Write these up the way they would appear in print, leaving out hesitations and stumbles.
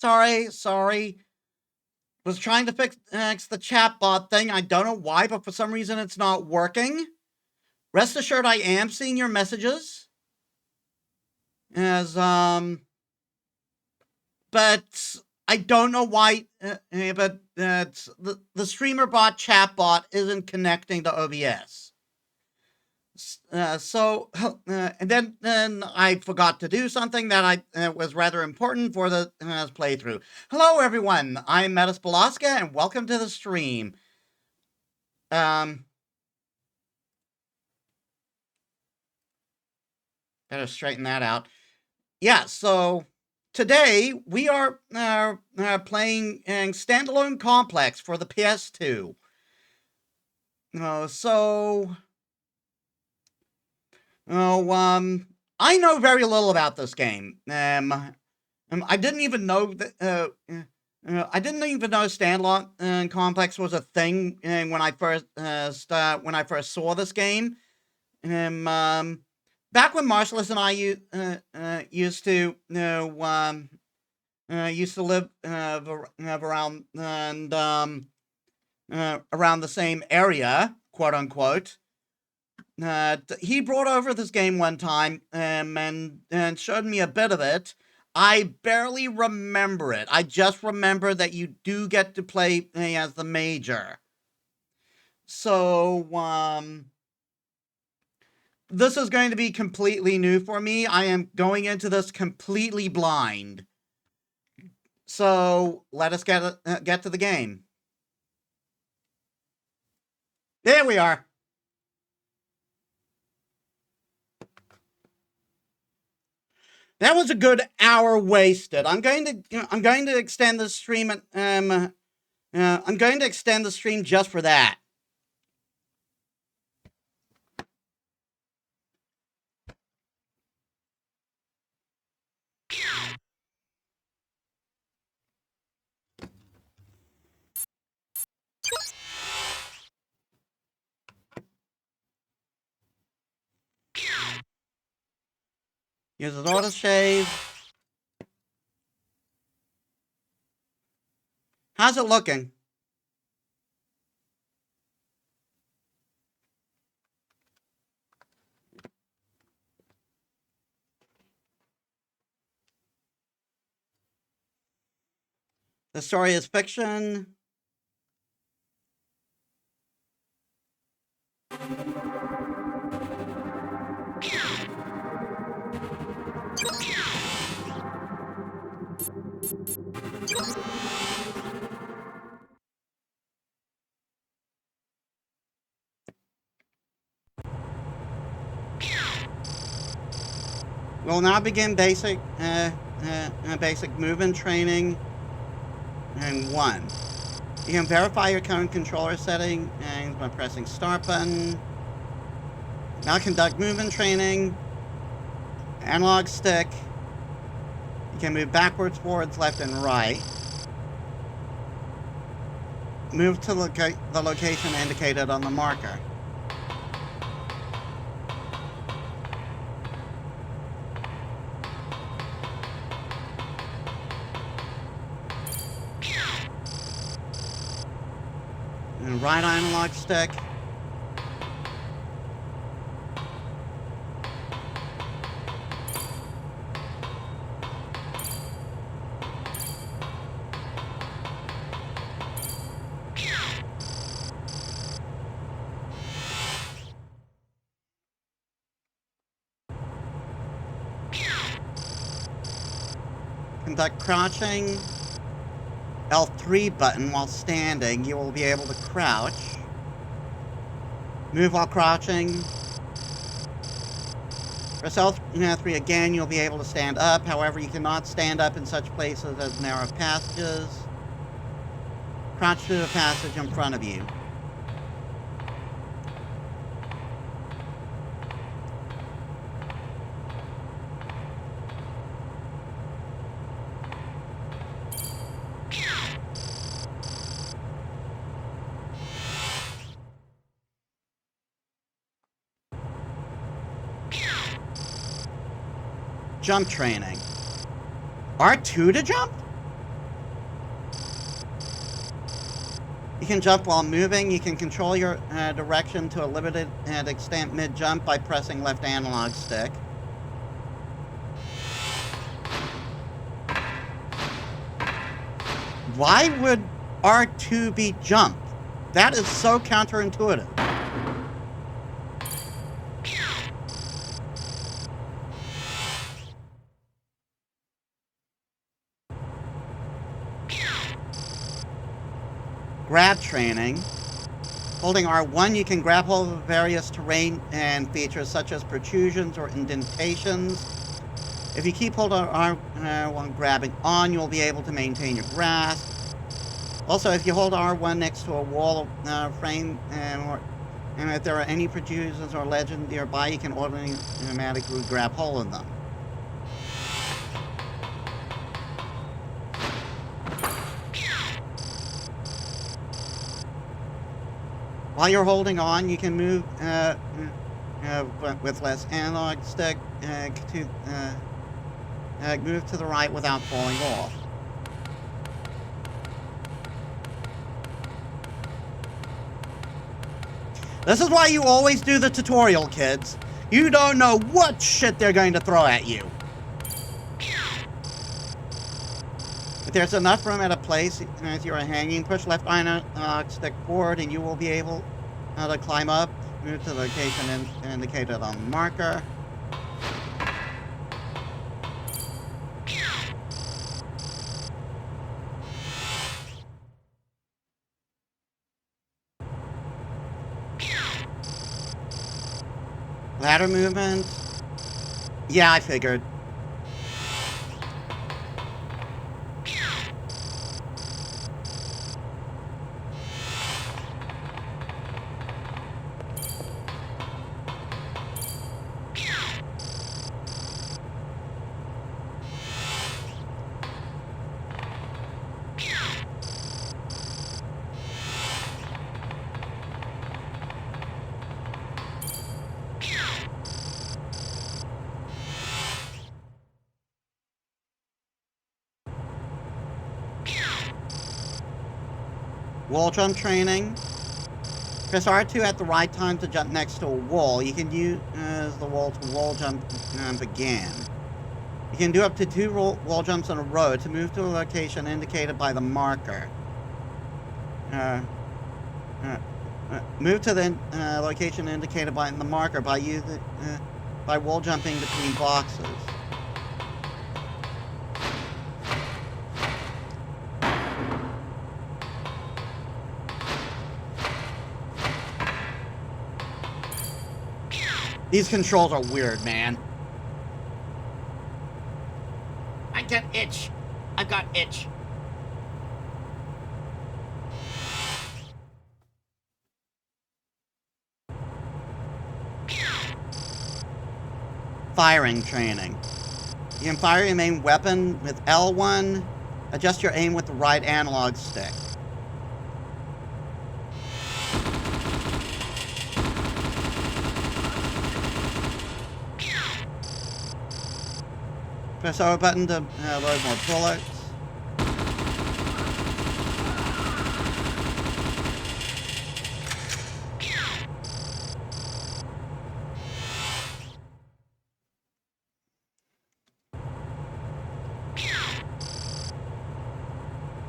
Sorry. Was trying to fix the chatbot thing. I don't know why, but for some reason it's not working. Rest assured, I am seeing your messages. But I don't know why. But the streamer bot chatbot isn't connecting to OBS. And then I forgot to do something that was rather important for the playthrough. Hello, everyone. I'm Metis Balaska, and welcome to the stream. Better straighten that out. Yeah, so today we are playing Standalone Complex for the PS2. I know very little about this game. I didn't even know that. I didn't even know Standalone Complex was a thing when I first saw this game. Back when Marshallus and I used to live around around the same area, quote unquote. He brought over this game one time and showed me a bit of it. I barely remember it. I just remember that you do get to play as the Major. So, this is going to be completely new for me. I am going into this completely blind. So, let us get to the game. There we are. That was a good hour wasted. I'm going to extend the stream. I'm going to extend the stream just for that. Uses autosave. How's it looking? The story is fiction. We'll now begin basic movement training. And 1. You can verify your current controller setting by pressing start button. Now conduct movement training. Analog stick. You can move backwards, forwards, left, and right. Move to the location indicated on the marker. And right analog stick. Conduct crouching. L3 button while standing, you will be able to crouch. Move while crouching. Press L3 again, you'll be able to stand up. However, you cannot stand up in such places as narrow passages. Crouch through the passage in front of you. Jump training. R2 to jump? You can jump while moving. You can control your direction to a limited extent mid-jump by pressing left analog stick. Why would R2 be jump? That is so counterintuitive. Grab training. Holding R1, you can grab hold of various terrain and features such as protrusions or indentations. If you keep hold of R1 grabbing on, you'll be able to maintain your grasp. Also, if you hold R1 next to a wall frame, and if there are any protrusions or ledges nearby, you can automatically grab hold of them. While you're holding on, you can move with less analog stick to move to the right without falling off. This is why you always do the tutorial, kids. You don't know what shit they're going to throw at you. If there's enough room at a place, as you're hanging, push left analog stick forward and you will be able to climb up, move to the location indicated on the marker. Ladder movement. Yeah, I figured. Wall jump training. Press R2 at the right time to jump next to a wall. You can use the wall to wall jump again. You can do up to 2 wall jumps in a row to move to a location indicated by the marker. Move to the location indicated by the marker by wall jumping between boxes. These controls are weird, man. I get itch. I've got itch. Firing training. You can fire your main weapon with L1. Adjust your aim with the right analog stick. Press O button to load more bullets.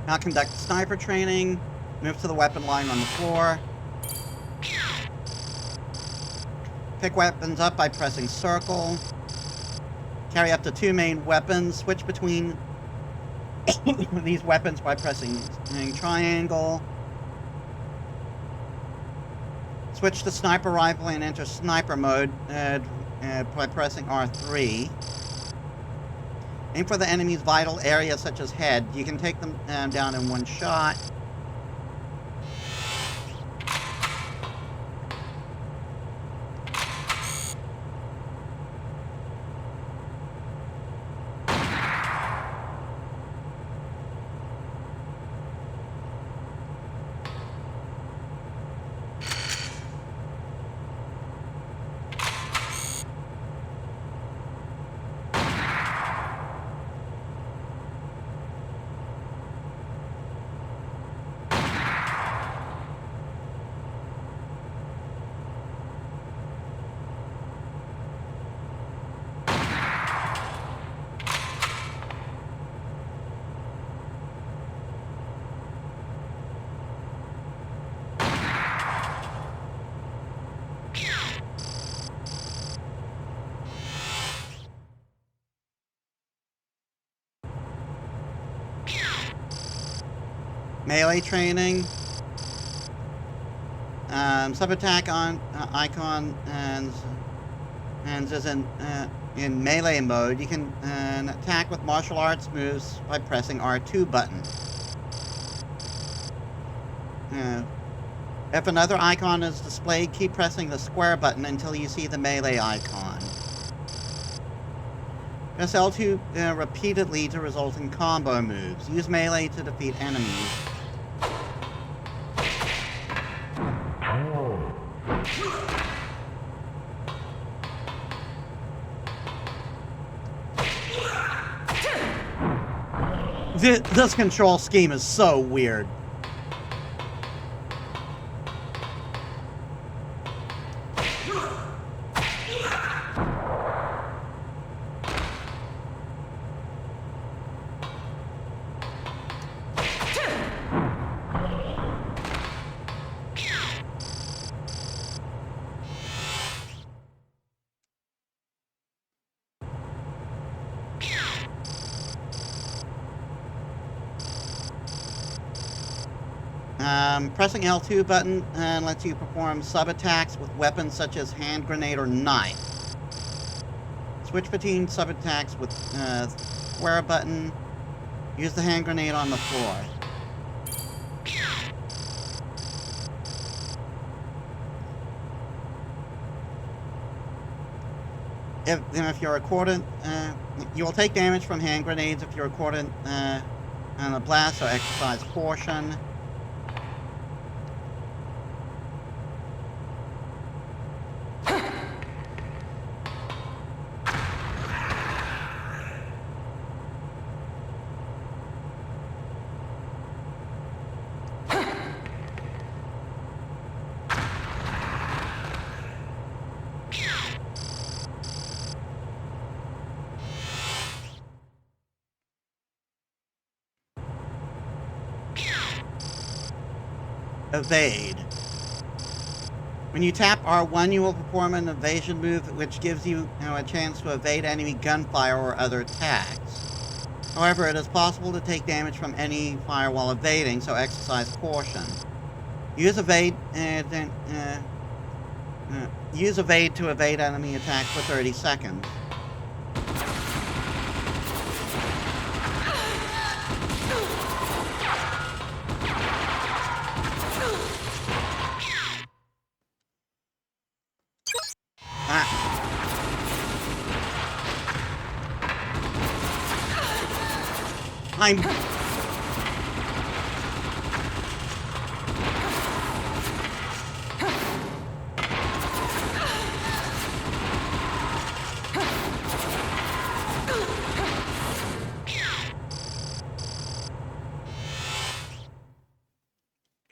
Now conduct sniper training. Move to the weapon line on the floor. Pick weapons up by pressing circle. Carry up to 2 main weapons. Switch between these weapons by pressing triangle. Switch to sniper rifle and enter sniper mode by pressing R3. Aim for the enemy's vital area such as head. You can take them down in one shot. Melee training. Sub-attack on icon and is in melee mode. You can attack with martial arts moves by pressing R2 button. If another icon is displayed, keep pressing the square button until you see the melee icon. Press L2 repeatedly to result in combo moves. Use melee to defeat enemies. This control scheme is so weird. Pressing L2 button lets you perform sub-attacks with weapons such as hand grenade or knife. Switch between sub-attacks with square button. Use the hand grenade on the floor. If you're recorded, you will take damage from hand grenades if you're recorded on a blast or exercise caution. Evade. When you tap R1, you will perform an evasion move which gives you, a chance to evade enemy gunfire or other attacks. However, it is possible to take damage from enemy fire while evading, so exercise caution. Use evade to evade enemy attacks for 30 seconds.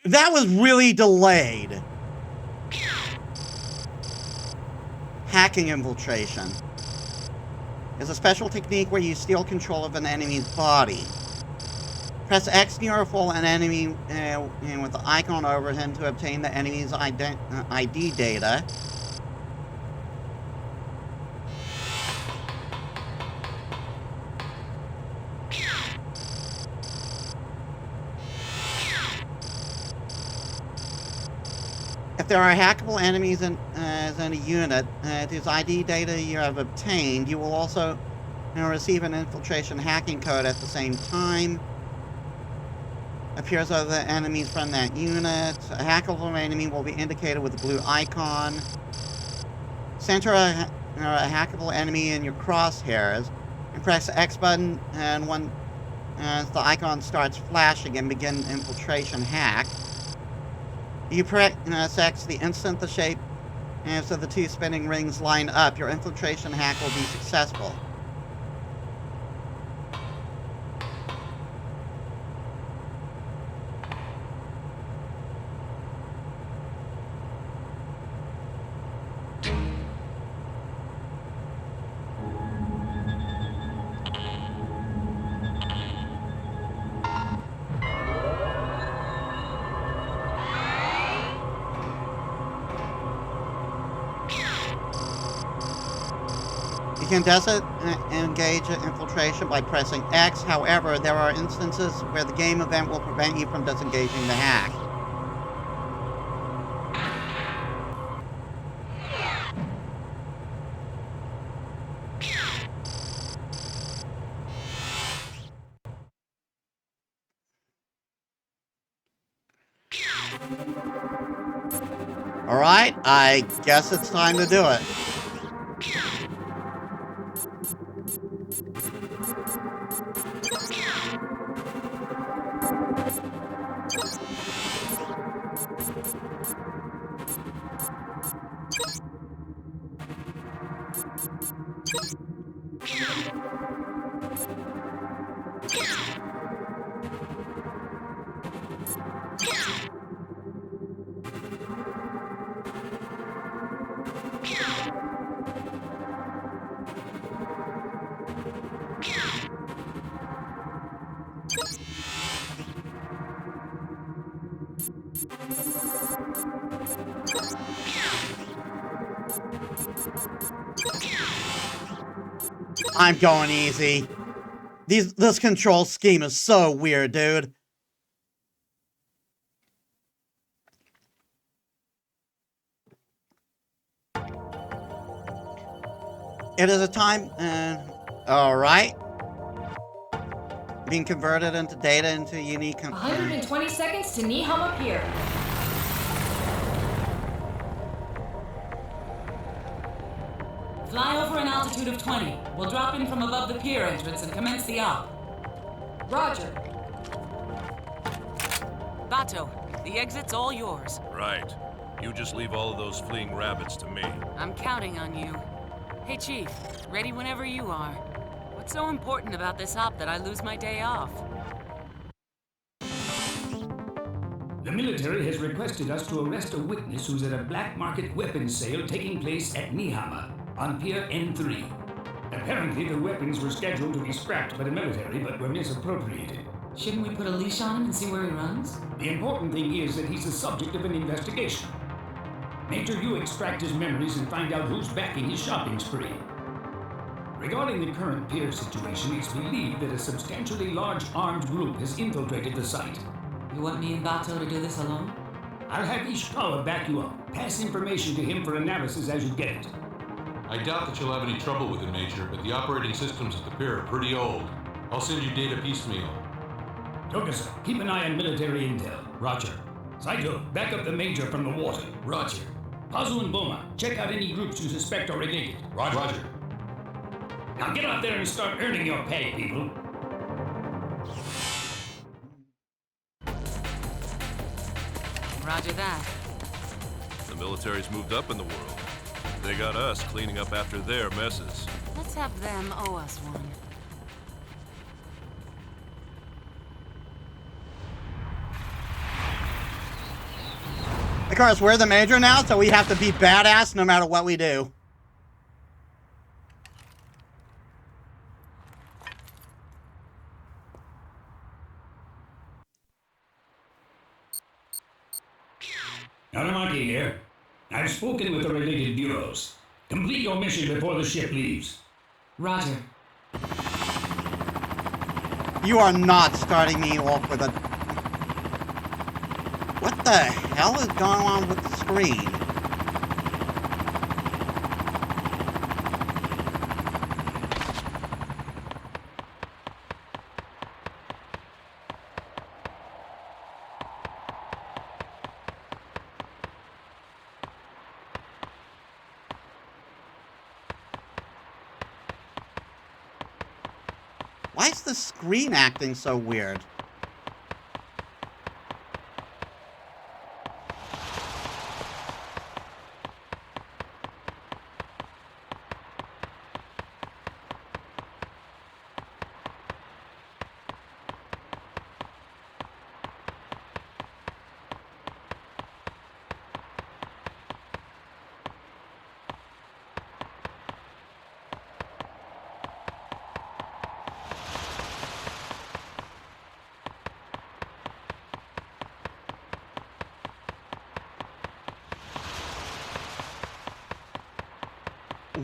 That was really delayed. Hacking infiltration is a special technique where you steal control of an enemy's body. Press X near or full an enemy with the icon over him to obtain the enemy's ID data. If there are hackable enemies in a unit whose ID data you have obtained, you will also receive an infiltration hacking code at the same time. Appears over the enemies from that unit. A hackable enemy will be indicated with a blue icon. Center a hackable enemy in your crosshairs and press the X button, and when the icon starts flashing, and begin infiltration hack. You press X the instant the shape so the two spinning rings line up. Your infiltration hack will be successful. You can disengage infiltration by pressing X. However, there are instances where the game event will prevent you from disengaging the hack. Alright, I guess it's time to do it. I'm going easy. This control scheme is so weird, dude. It is a time, alright. Being converted into data into a unique... 120 seconds to Nihama Pier. Fly over an altitude of 20. We'll drop in from above the pier entrance and commence the op. Roger. Bato, the exit's all yours. Right. You just leave all of those fleeing rabbits to me. I'm counting on you. Hey, Chief. Ready whenever you are. What's so important about this op that I lose my day off? The military has requested us to arrest a witness who's at a black market weapons sale taking place at Nihama on Pier N3. Apparently, the weapons were scheduled to be scrapped by the military, but were misappropriated. Shouldn't we put a leash on him and see where he runs? The important thing is that he's the subject of an investigation. Make sure you extract his memories and find out who's backing his shopping spree. Regarding the current pier situation, it's believed that a substantially large armed group has infiltrated the site. You want me and Bato to do this alone? I'll have Ishikawa back you up. Pass information to him for analysis as you get it. I doubt that you'll have any trouble with it, Major, but the operating systems at the pier are pretty old. I'll send you data piecemeal. Tokusa, keep an eye on military intel. Roger. Saito, back up the Major from the water. Roger. Pazu and Boma, check out any groups you suspect are related. Roger. Now get out there and start earning your pay, people. Roger that. The military's moved up in the world. They got us cleaning up after their messes. Let's have them owe us one. Of course, we're the Major now, so we have to be badass no matter what we do. Aramaki here. I've spoken with the related bureaus. Complete your mission before the ship leaves. Roger. You are not starting me off with a... What the hell is going on with the screen? Why is the screen acting so weird?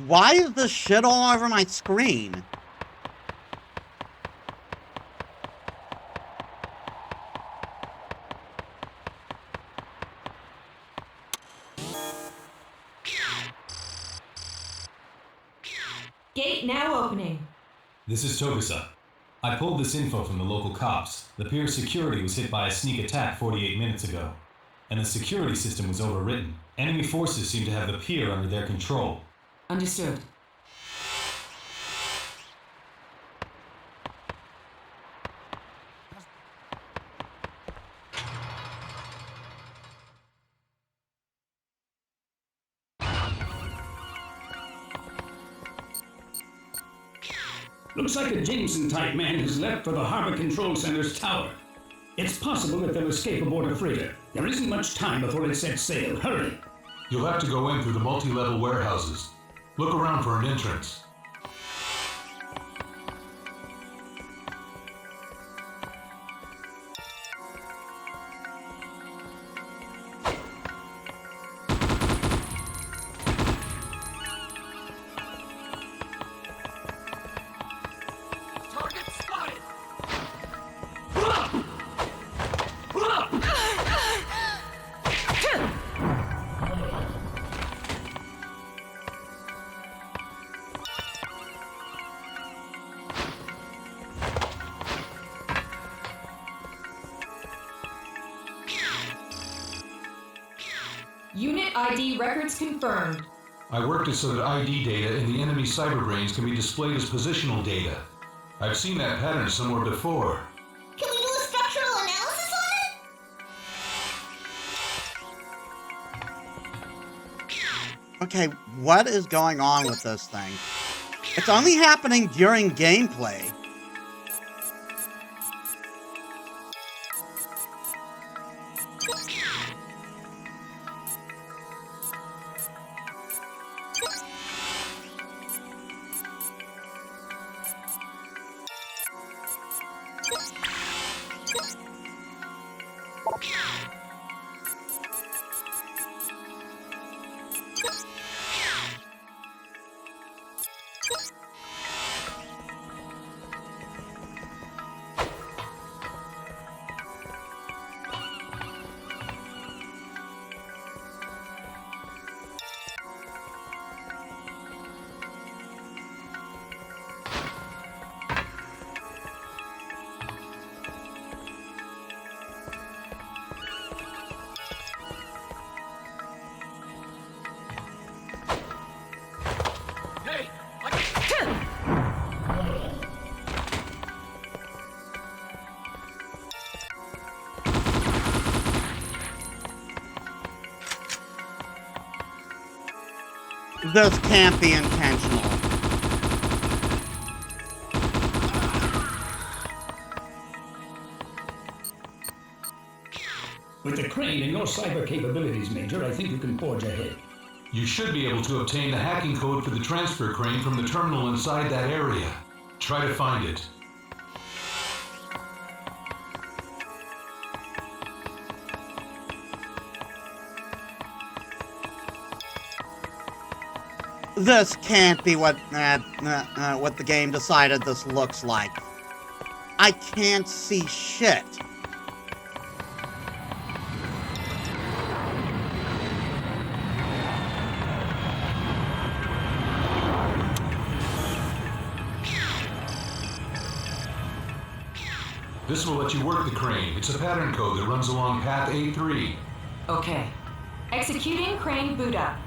Why is this shit all over my screen? Gate now opening. This is Togusa. I pulled this info from the local cops. The pier's security was hit by a sneak attack 48 minutes ago, and the security system was overwritten. Enemy forces seem to have the pier under their control. Understood. Looks like a Jameson-type man has left for the Harbor Control Center's tower. It's possible that they'll escape aboard a freighter. There isn't much time before it sets sail. Hurry! You'll have to go in through the multi-level warehouses. Look around for an entrance. Unit ID records confirmed. I worked it so that ID data in the enemy cyberbrains can be displayed as positional data. I've seen that pattern somewhere before. Can we do a structural analysis on it? Okay, what is going on with this thing? It's only happening during gameplay. This can't be intentional. With the crane and your cyber capabilities, Major, I think you can forge ahead. You should be able to obtain the hacking code for the transfer crane from the terminal inside that area. Try to find it. This can't be what the game decided this looks like. I can't see shit. This will let you work the crane. It's a pattern code that runs along path A3. Okay. Executing crane boot up.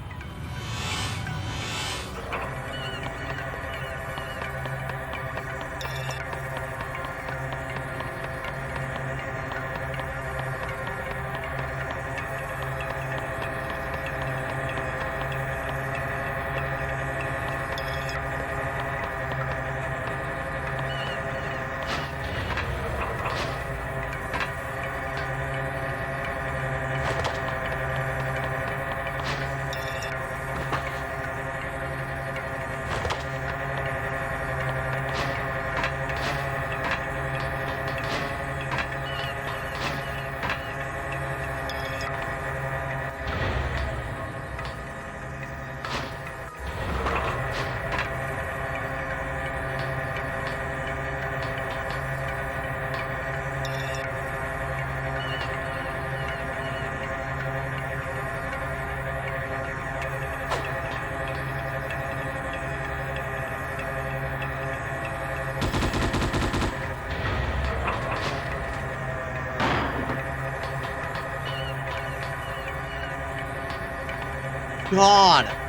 God.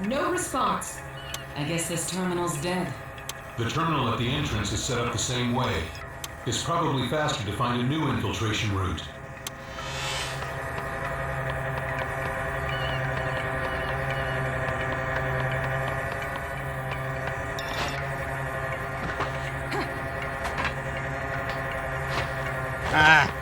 No response. I guess this terminal's dead. The terminal at the entrance is set up the same way. It's probably faster to find a new infiltration route. Ah.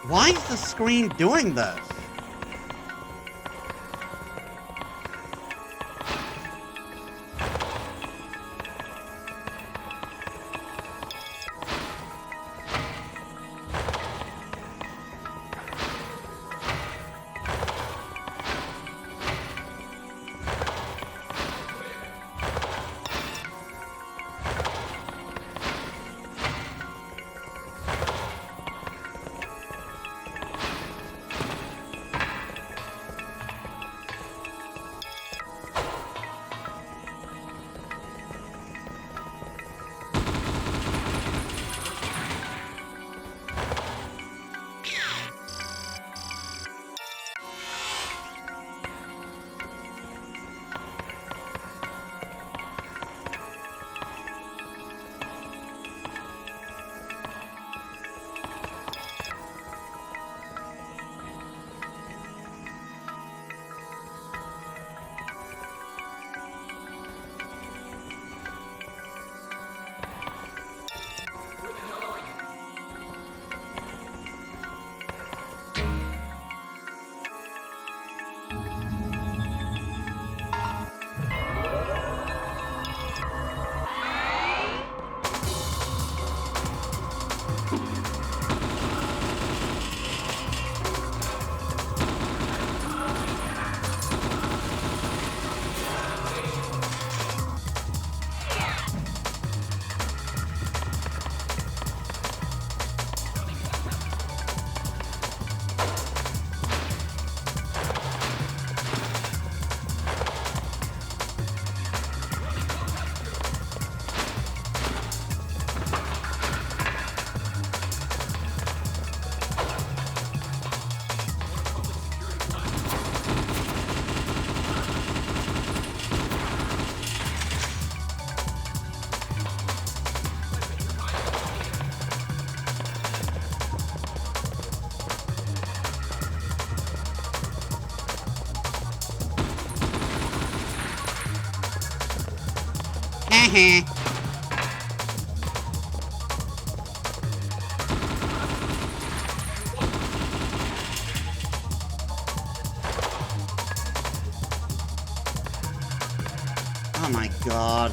Why is the screen doing this? Heh. Oh my god.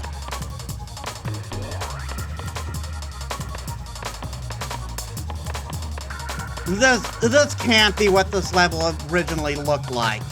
This can't be what this level originally looked like.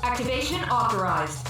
Activation authorized.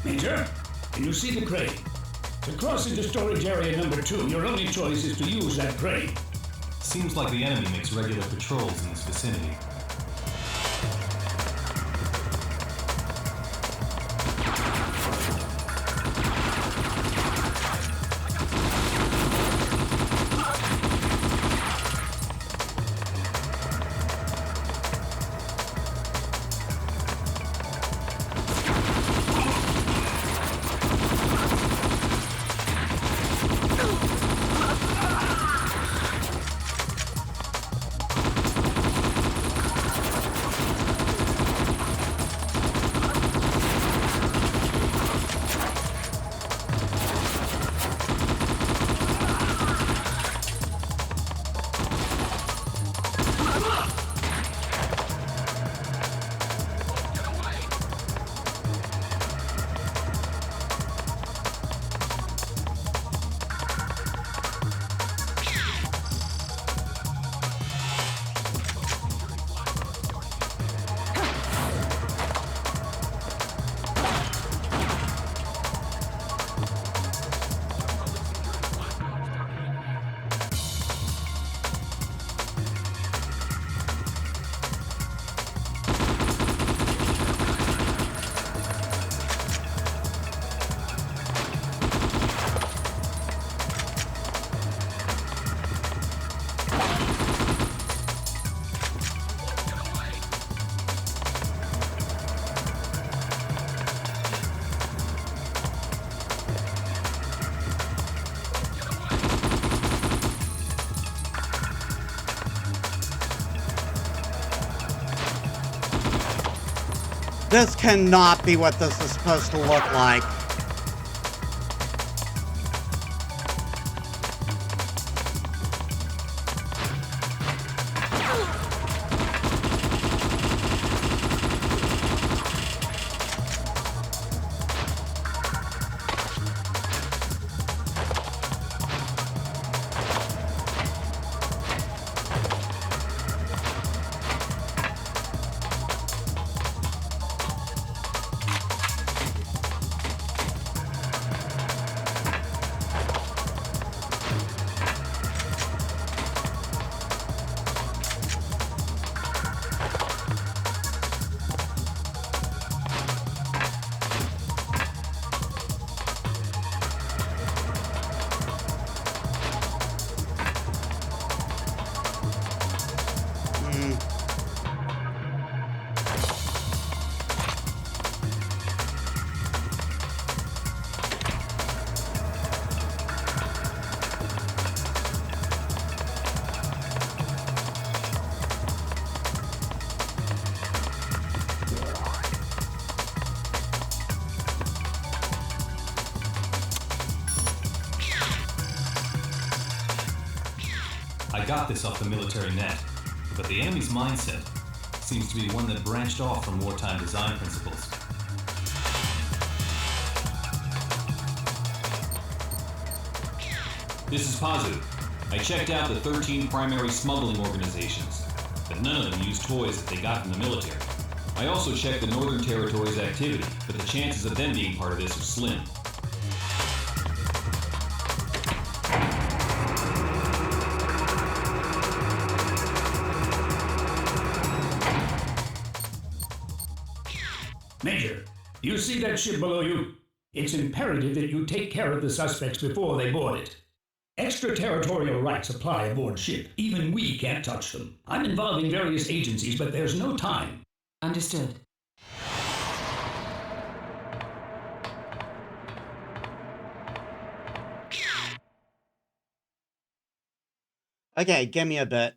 Major, can you see the crane? To cross into storage area number 2, your only choice is to use that crane. Seems like the enemy makes regular patrols in this vicinity. This cannot be what this is supposed to look like. got this off the military net, but the enemy's mindset seems to be one that branched off from wartime design principles. This is positive. I checked out the 13 primary smuggling organizations, but none of them use toys that they got from the military. I also checked the Northern Territory's activity, but the chances of them being part of this are slim. Major, do you see that ship below you? It's imperative that you take care of the suspects before they board it. Extraterritorial rights apply aboard ship. Even we can't touch them. I'm involving various agencies, but there's no time. Understood. Okay, give me a bit.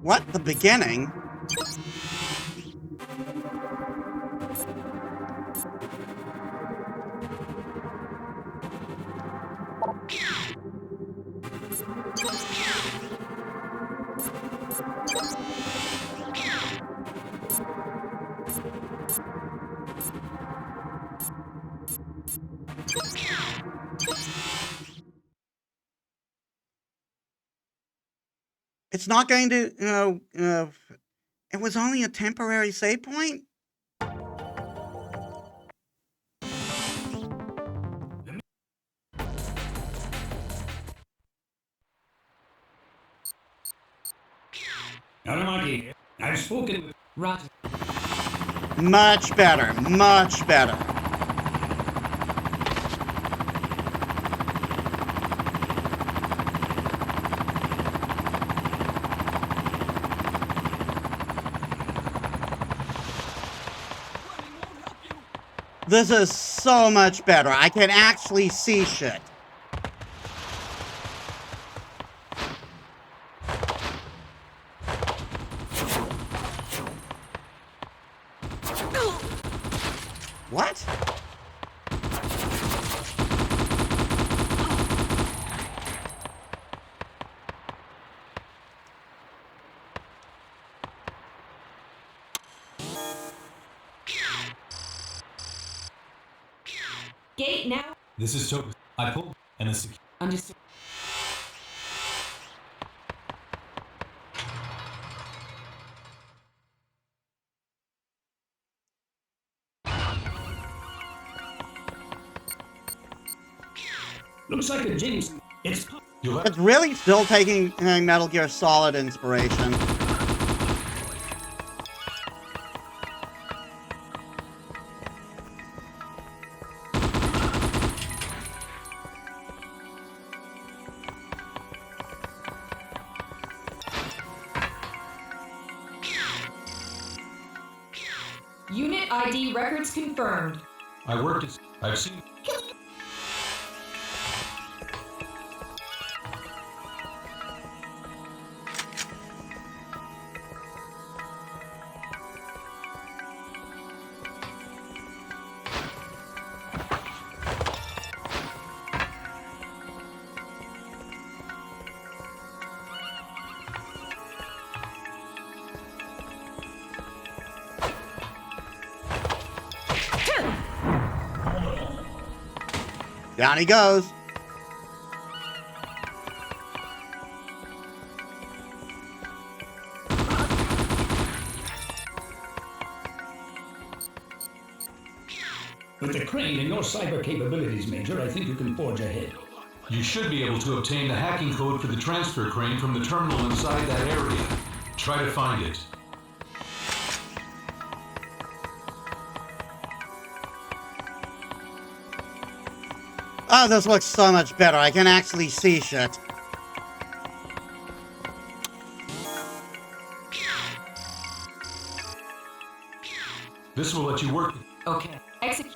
What? The beginning? It's not going to, it was only a temporary save point? Aramaki, I've spoken. Roger. Much better, much better. This is so much better. I can actually see shit. What? Gate now. This is Tokus. I pulled and the Understood. Looks like a jinx. It's. It's really still taking Metal Gear Solid inspiration. Unit ID records confirmed. I worked as I've seen. Down he goes. With the crane and your cyber capabilities, Major, I think you can forge ahead. You should be able to obtain the hacking code for the transfer crane from the terminal inside that area. Try to find it. Oh, this looks so much better. I can actually see shit. This will let you work. Okay. Execute.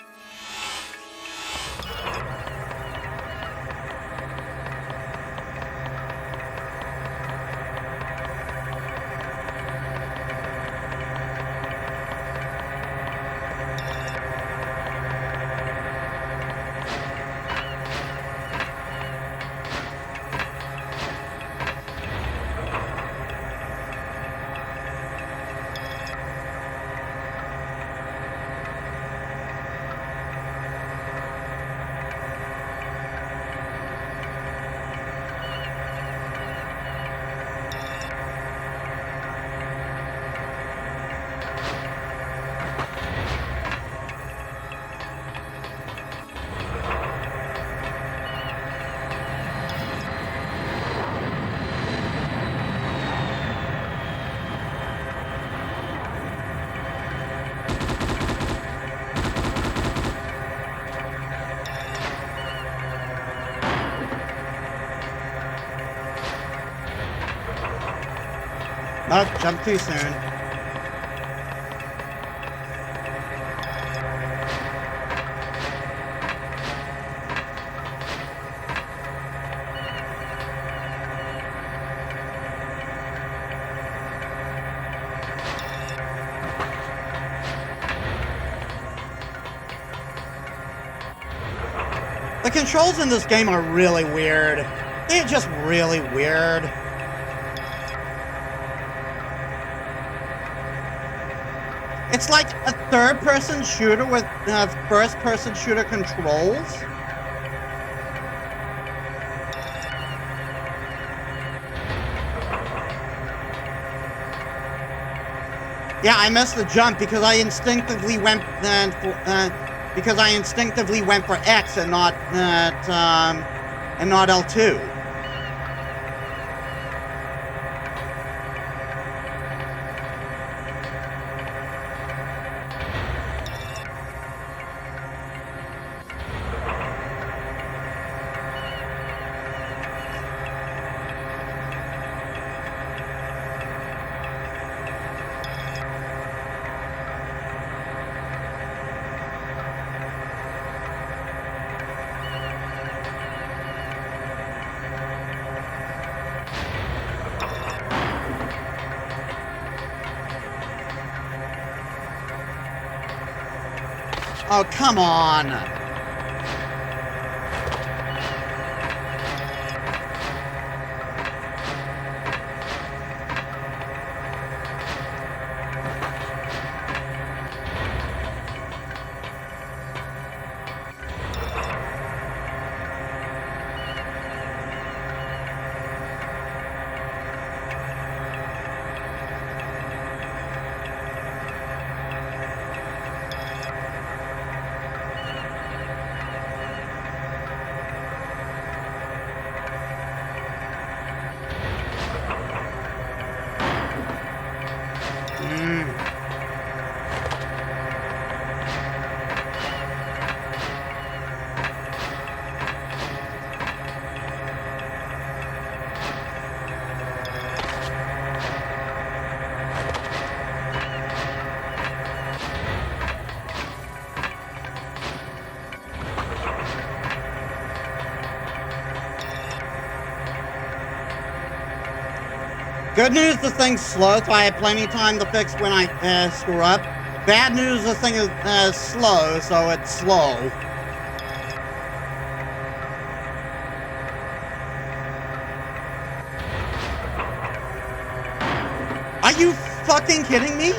Oh, jump too soon. The controls in this game are really weird. They're just really weird. It's like a third-person shooter with first-person shooter controls. Yeah, I missed the jump because I instinctively went for X and not L2. Oh, come on! Good news, the thing's slow, so I have plenty of time to fix when I screw up. Bad news, the thing is slow, so it's slow. Are you fucking kidding me?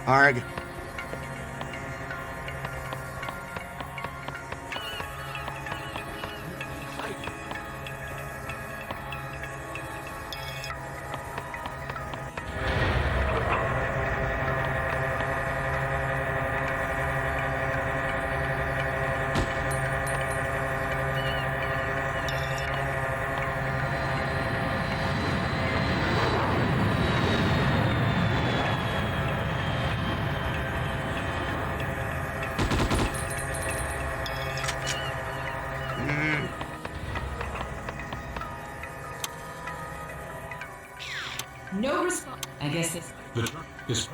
Arg. No response. I guess this. The truck is.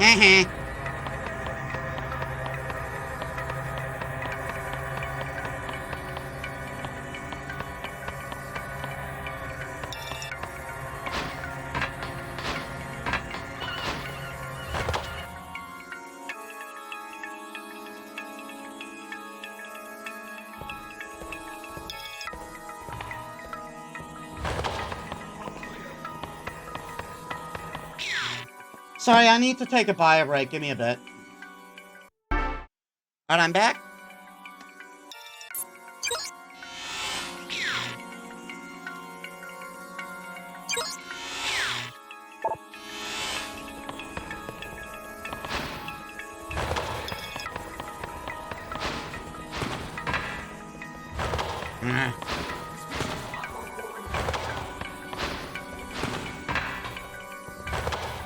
Heh. Sorry, I need to take a bio break. Give me a bit. Alright, I'm back.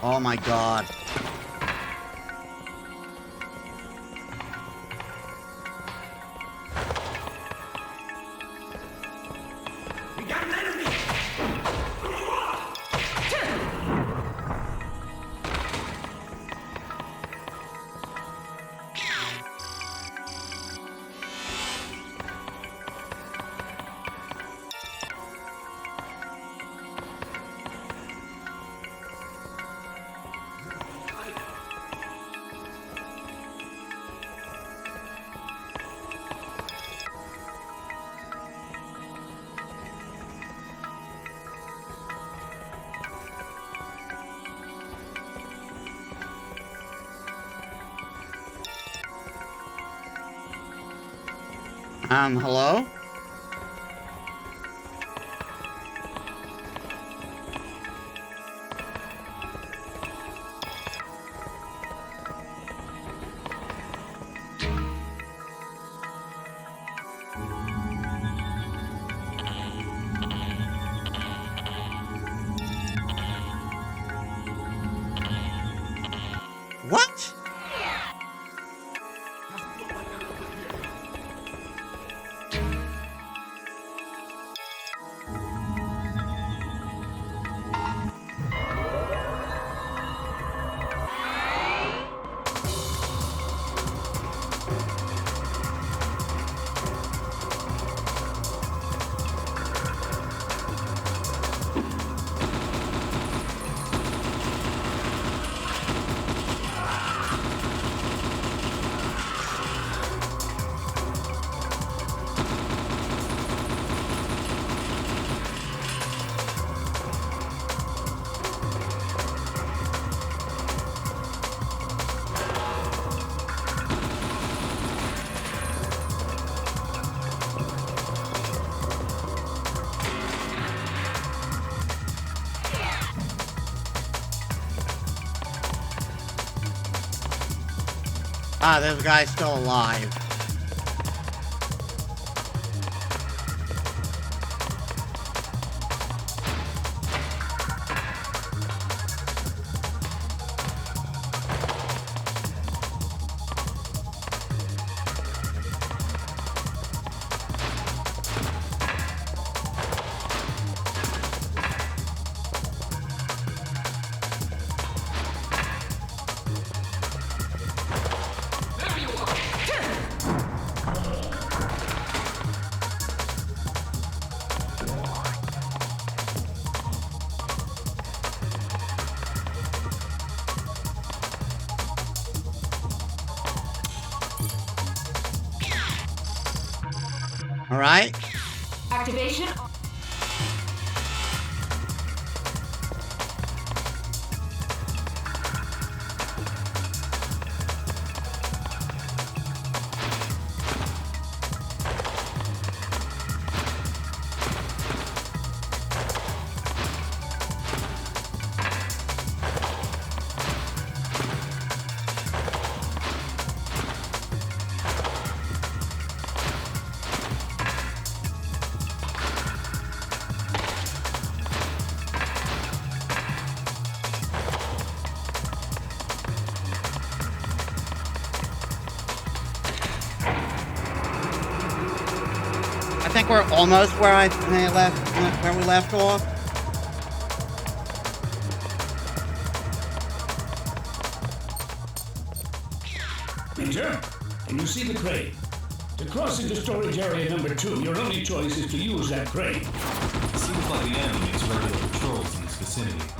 Oh my god. We got an enemy! Hello? What? Ah, there's a guy still alive. All right. Activation. I think we're almost where where we left off. Major, can you see the crane? To cross into storage area number 2, your only choice is to use that crane. It seems like the enemy makes regular patrols in this vicinity.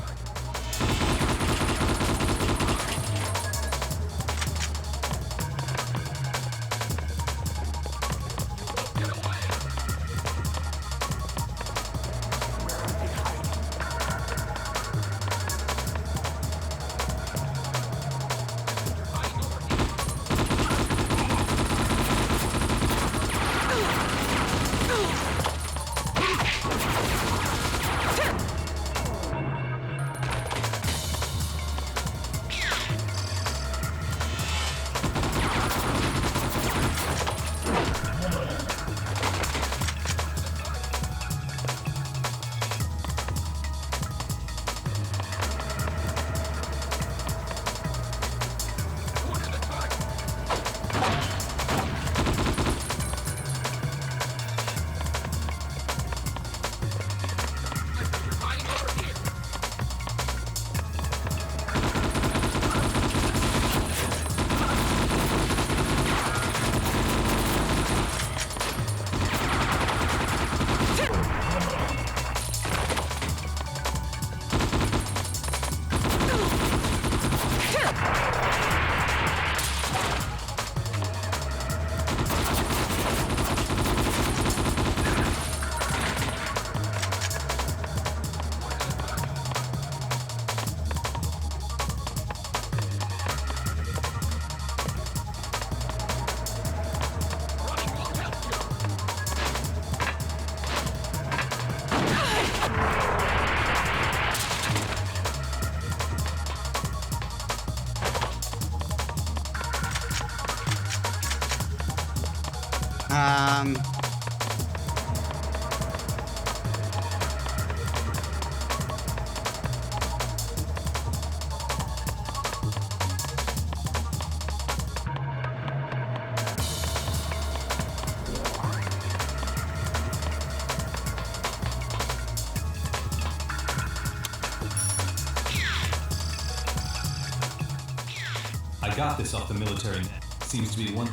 I got this off the military net. Seems to be one.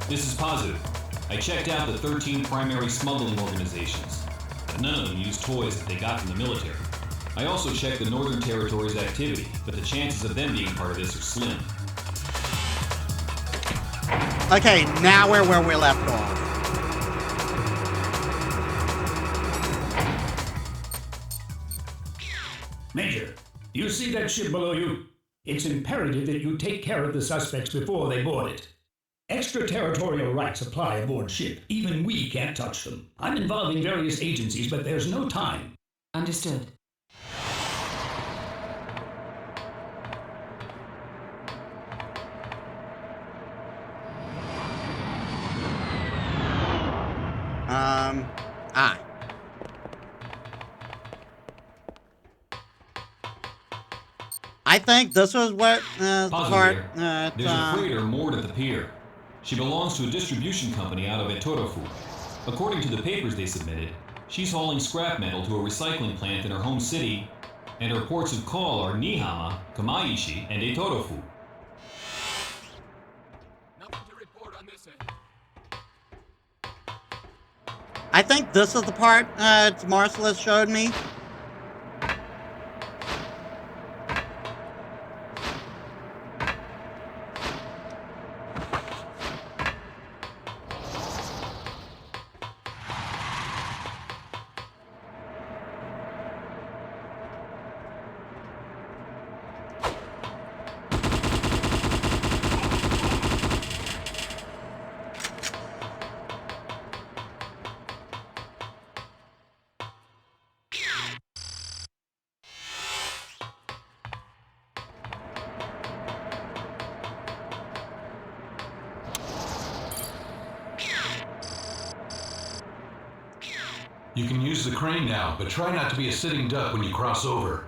This is positive. I checked out the 13 primary smuggling organizations, but none of them use toys that they got from the military. I also checked the Northern Territory's activity, but the chances of them being part of this are slim. Okay, now we're where we left off. Major, you see that ship below you? It's imperative that you take care of the suspects before they board it. Extraterritorial rights apply aboard ship. Even we can't touch them. I'm involving various agencies, but there's no time. Understood. I think this was what the part. Positive. There's a freighter moored at the pier. She belongs to a distribution company out of Etorofu. According to the papers they submitted, she's hauling scrap metal to a recycling plant in her home city, and her ports of call are Nihama, Kamaishi, and Etorofu. Nothing to report on this end. I think this is the part Marcellus showed me. You can use the crane now, but try not to be a sitting duck when you cross over.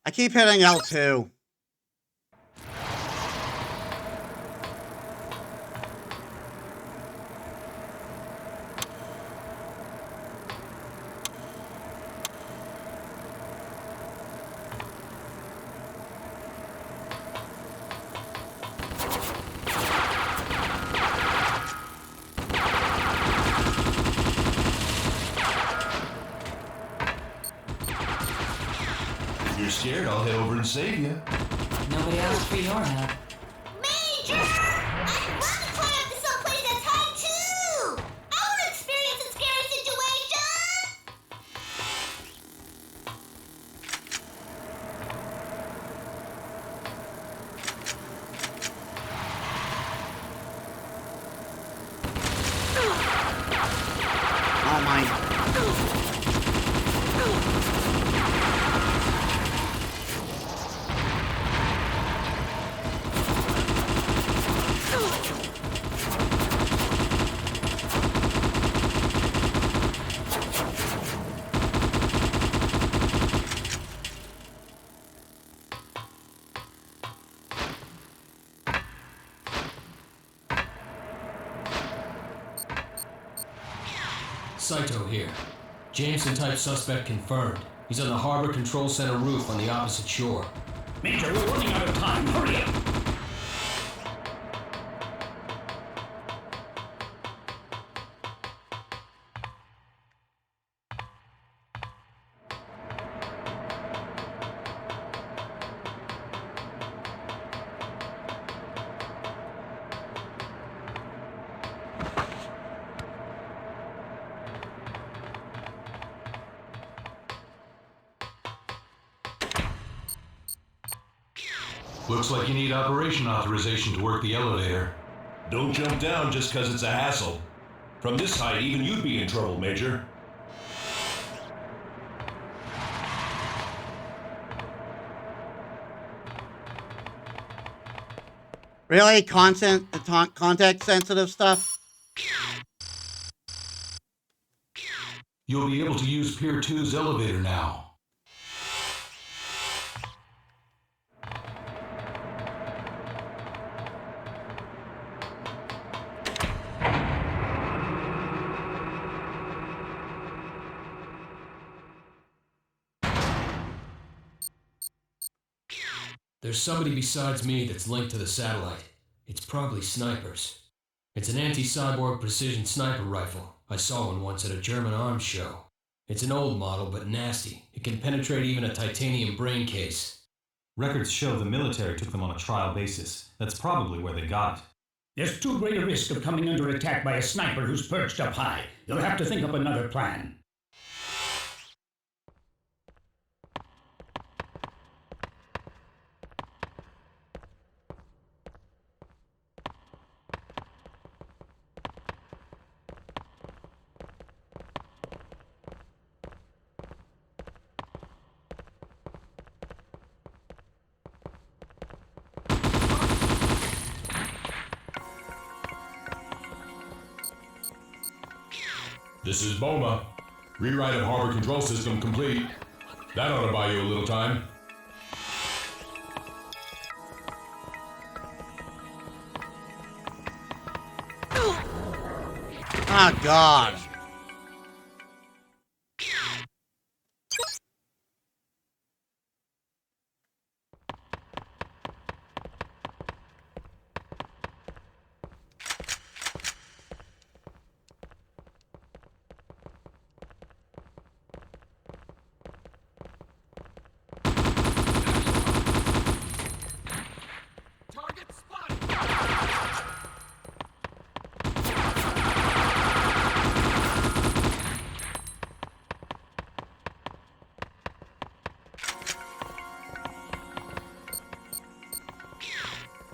I keep hitting L2. If you're scared, I'll head over and save you. Nobody asked for your help. Major! I'd love to climb up to someplace that's high too! I want to experience a scary situation! Oh my. Saito here. Jameson-type suspect confirmed. He's on the Harbor Control Center roof on the opposite shore. Major, we're running out of time. Hurry up! Looks like you need operation authorization to work the elevator. Don't jump down just because it's a hassle. From this height, even you'd be in trouble, Major. Really? Context sensitive stuff? You'll be able to use Pier 2's elevator now. There's somebody besides me that's linked to the satellite. It's probably snipers. It's an anti-cyborg precision sniper rifle. I saw one once at a German arms show. It's an old model, but nasty. It can penetrate even a titanium brain case. Records show the military took them on a trial basis. That's probably where they got it. There's too great a risk of coming under attack by a sniper who's perched up high. You'll have to think up another plan. This is Boma. Rewrite of harbor control system complete. That ought to buy you a little time. Oh, God.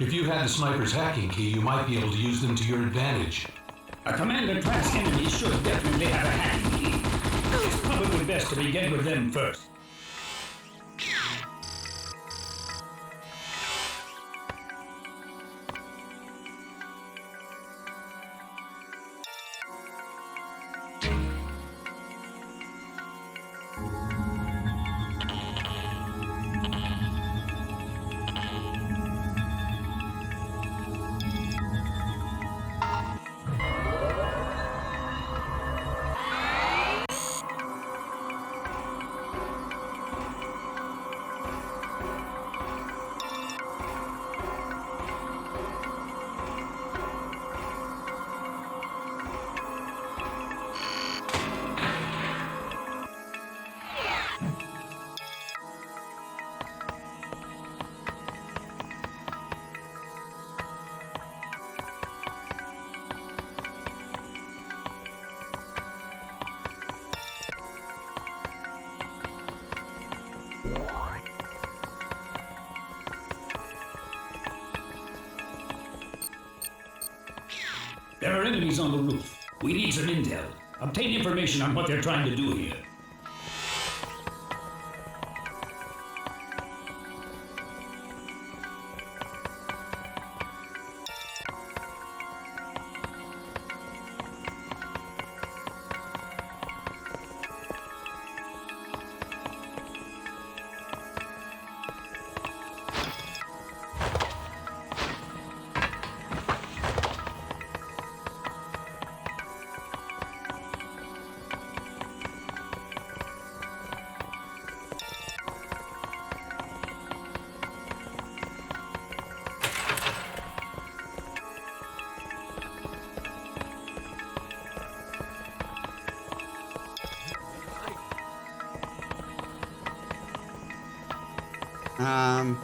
If you had the sniper's hacking key, you might be able to use them to your advantage. A commander-class enemy should definitely have a hacking key. It's probably best to begin with them first. There are enemies on the roof. We need some intel. Obtain information on what they're trying to do here. Um...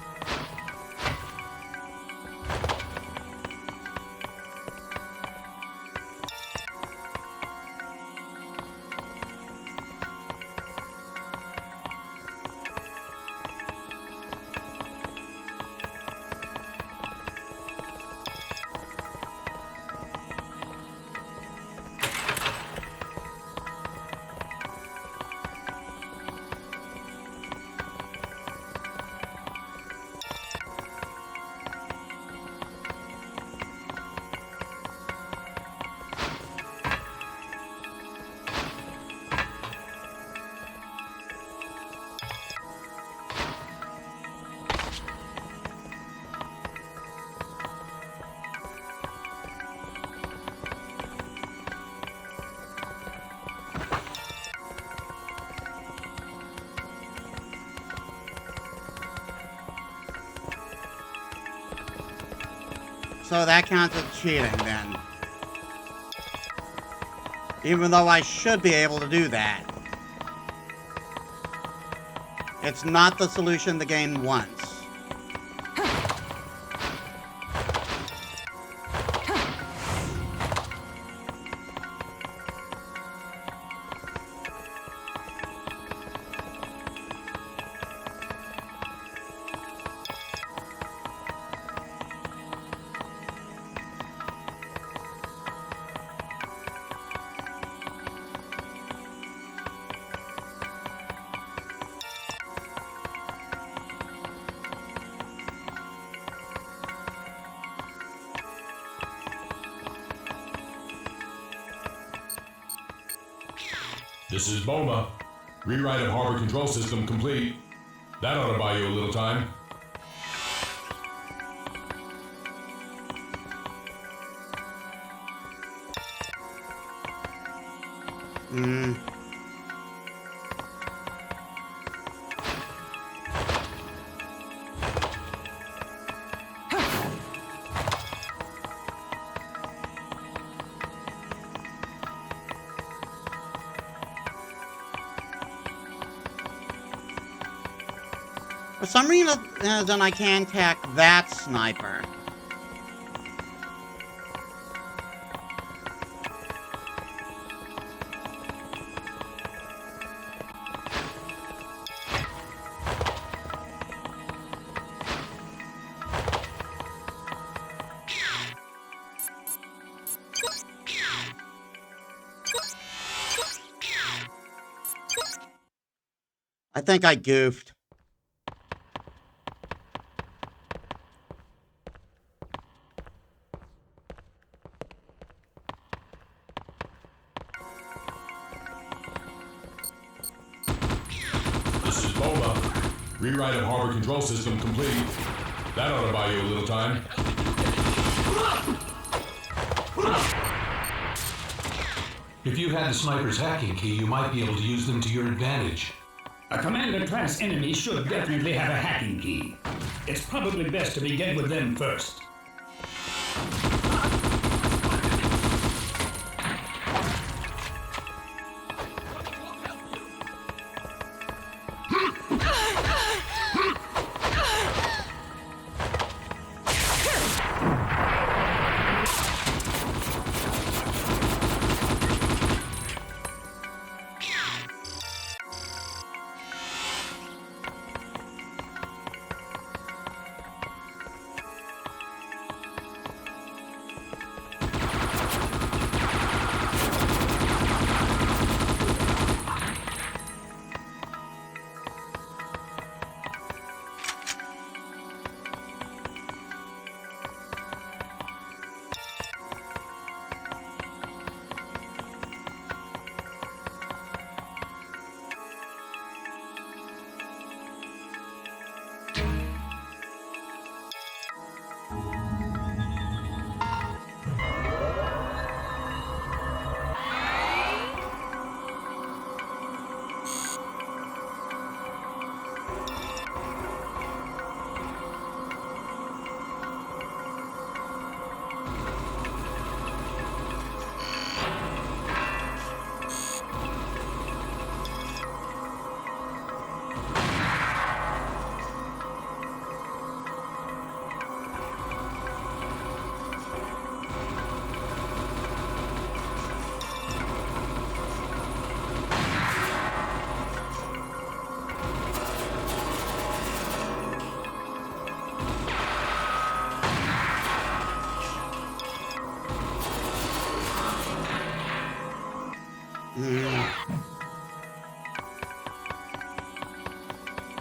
So that counts as cheating, then. Even though I should be able to do that. It's not the solution the game wants. This is Boma. Rewrite of harbor control system complete. That ought to buy you a little time. For some reason, I can't attack that sniper. I think I goofed. This is Boma. Rewrite of harbor control system complete. That ought to buy you a little time. If you had the sniper's hacking key, you might be able to use them to your advantage. A commander-class enemy should definitely have a hacking key. It's probably best to begin with them first.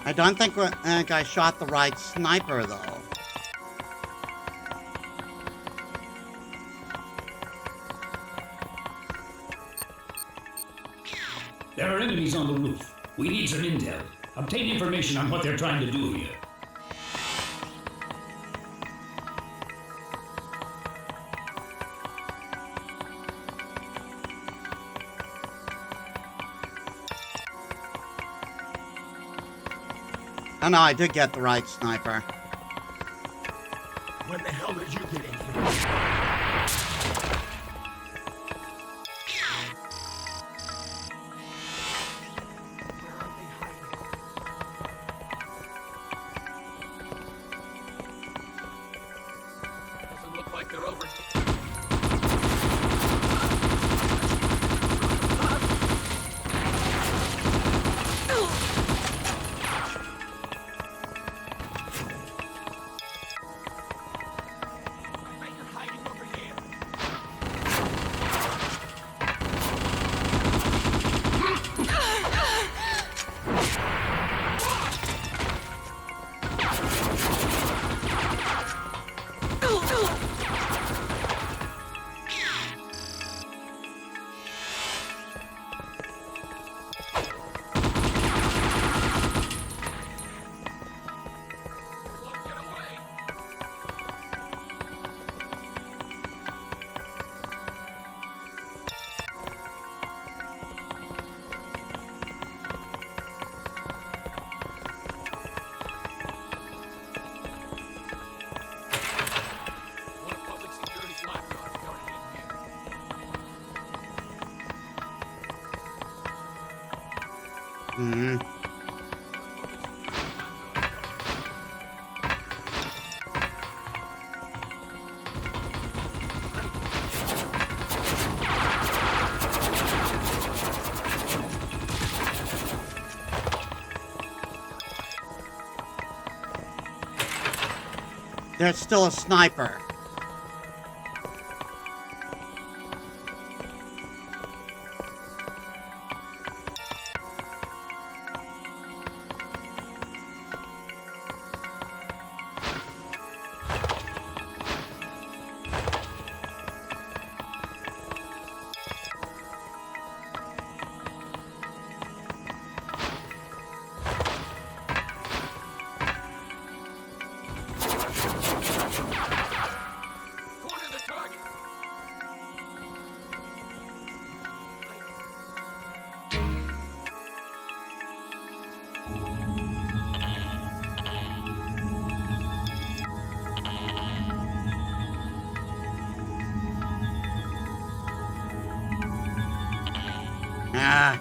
I don't think I shot the right sniper, though. There are enemies on the roof. We need some intel. Obtain information on what they're trying to do here. Oh no, I did get the right sniper. When the hell did you get in here? Doesn't look like they're over. Hmm. There's still a sniper. Ah.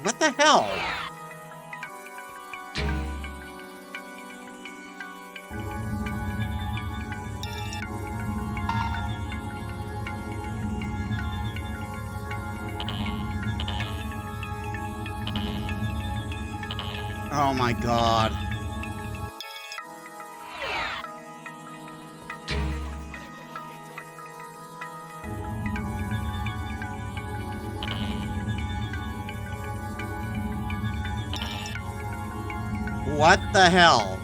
What the hell? Oh my god. What the hell?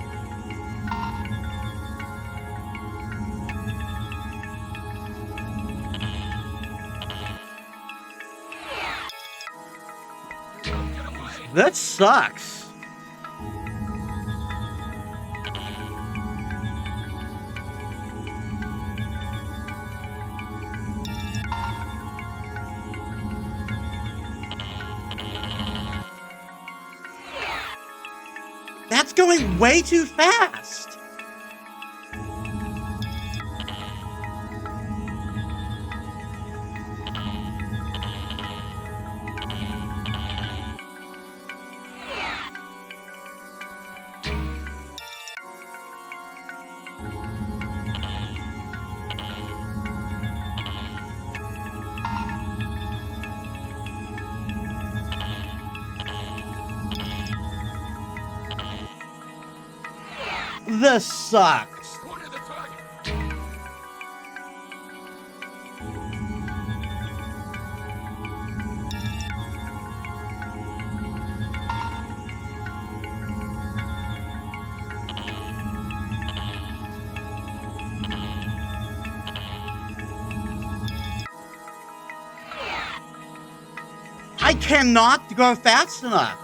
That sucks. That's going way too fast. This sucks. I cannot go fast enough.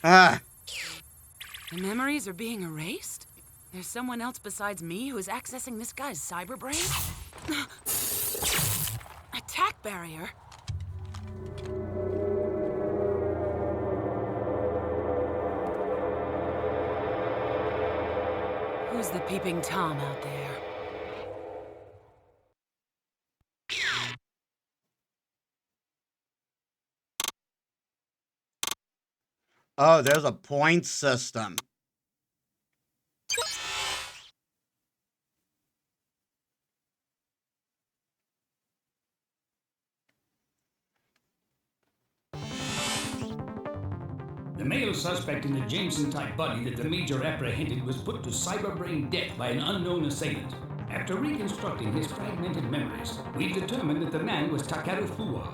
Ah. The memories are being erased? There's someone else besides me who is accessing this guy's cyber brain? Attack barrier? Who's the peeping Tom out there? Oh, there's a point system. The male suspect in the Jameson-type body that the Major apprehended was put to cyberbrain death by an unknown assailant. After reconstructing his fragmented memories, we determined that the man was Takeru Fuwa.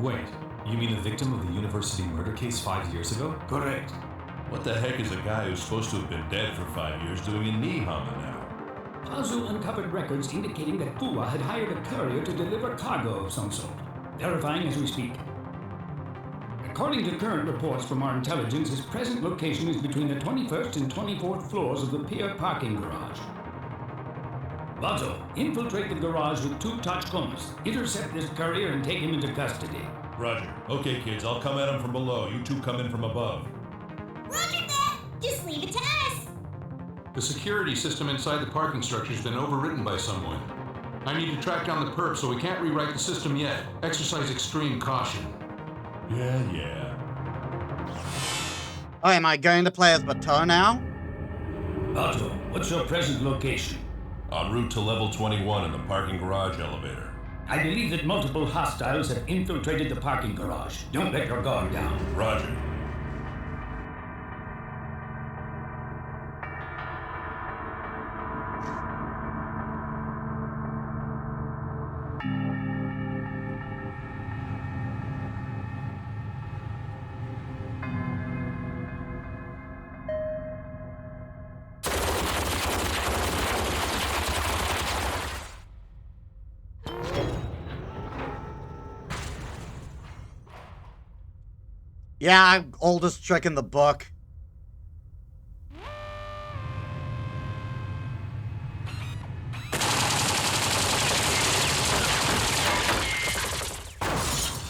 Wait, you mean the victim of the university murder case 5 years ago? Correct. What the heck is a guy who's supposed to have been dead for 5 years doing in Nihama now? Pazu uncovered records indicating that Fuwa had hired a courier to deliver cargo of some sort. Verifying as we speak. According to current reports from our intelligence, his present location is between the 21st and 24th floors of the pier parking garage. Vazo, infiltrate the garage with 2 Tachkomas, intercept this courier and take him into custody. Roger. Okay, kids, I'll come at him from below. You two come in from above. Roger that! Just leave it to us! The security system inside the parking structure has been overwritten by someone. I need to track down the perp, so we can't rewrite the system yet. Exercise extreme caution. Yeah. Oh, am I going to play as Bateau now? Vazo, what's your present location? En route to level 21 in the parking garage elevator. I believe that multiple hostiles have infiltrated the parking garage. Don't let your guard down. Roger. Yeah, oldest trick in the book.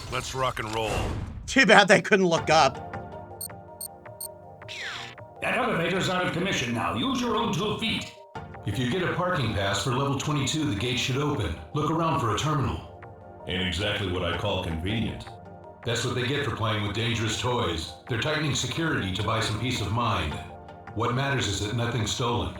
Let's rock and roll. Too bad they couldn't look up. That elevator's out of commission now. Use your own 2 feet. If you get a parking pass for level 22, the gate should open. Look around for a terminal. Ain't exactly what I call convenient. That's what they get for playing with dangerous toys. They're tightening security to buy some peace of mind. What matters is that nothing's stolen.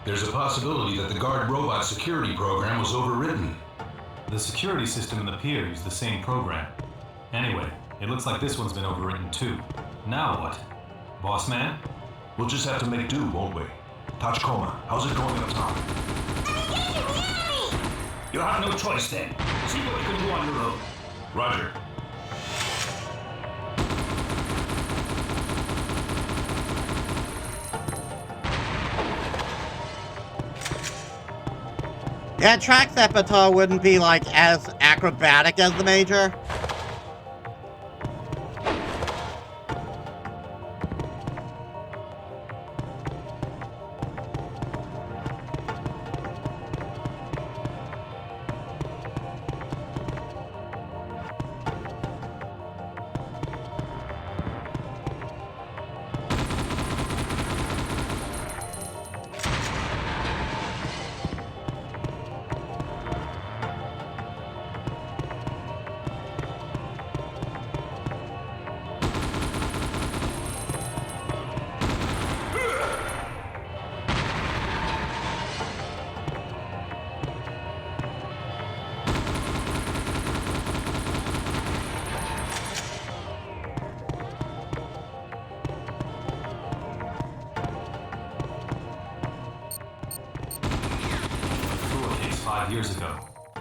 There's a possibility that the guard robot security program was overwritten. The security system in the pier used the same program. Anyway, it looks like this one's been overwritten too. Now what? Boss man? We'll just have to make do, won't we? Tachkoma, how's it going up top? You have no choice then. See what you can do on your own. Roger. Yeah, track that Bateau wouldn't be like as acrobatic as the Major. 5 years ago.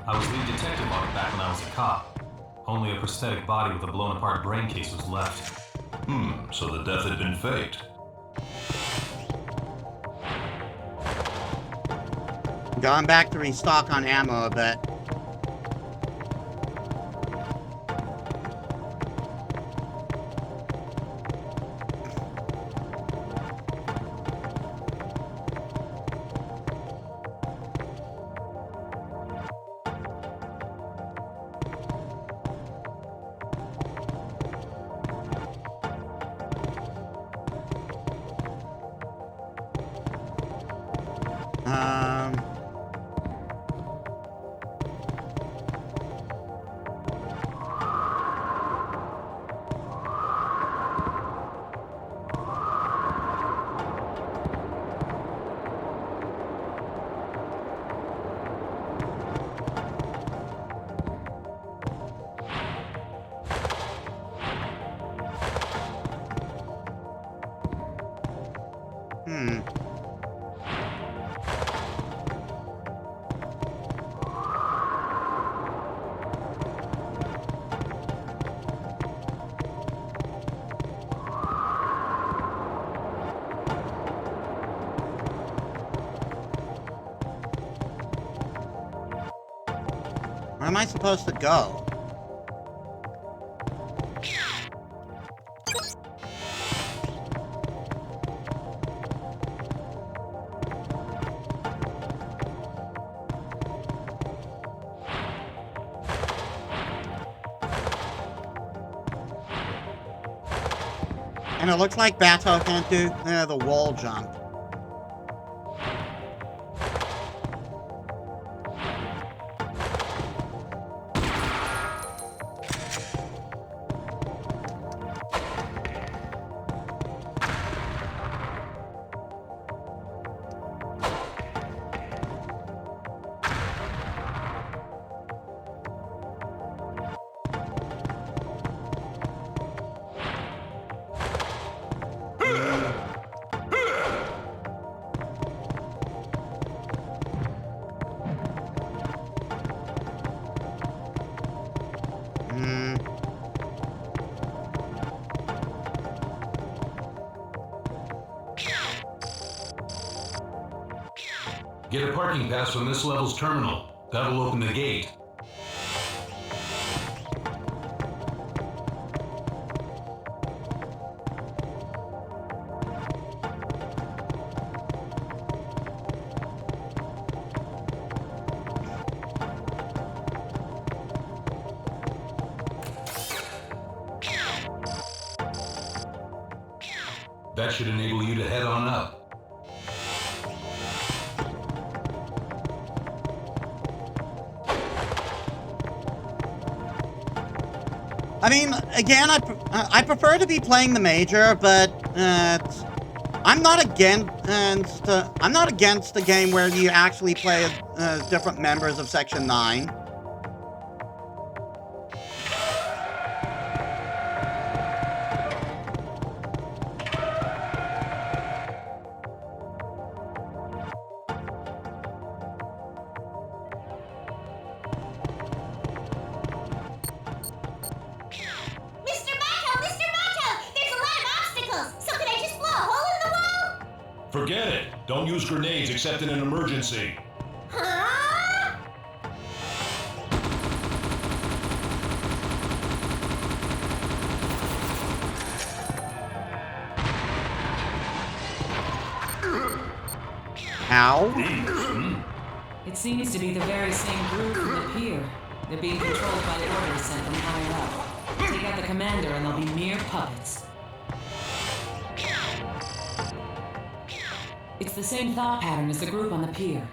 I was lead detective on it back when I was a cop. Only a prosthetic body with a blown apart brain case was left. So the death had been faked. Going back to restock on ammo a bit. Where am I supposed to go? And it looks like Bato can't do the wall jump. Get a parking pass from this level's terminal. That'll open the gate. That should enable you to head on up. I mean, again, I prefer to be playing the major, but I'm not against a game where you actually play different members of Section 9. Forget it. Don't use grenades except in an emergency. Huh? Ow. It seems to be the very same group from the pier. They're being controlled by orders sent from higher up. Take out the commander and they'll be mere puppets. It's the same thought pattern as the group on the pier.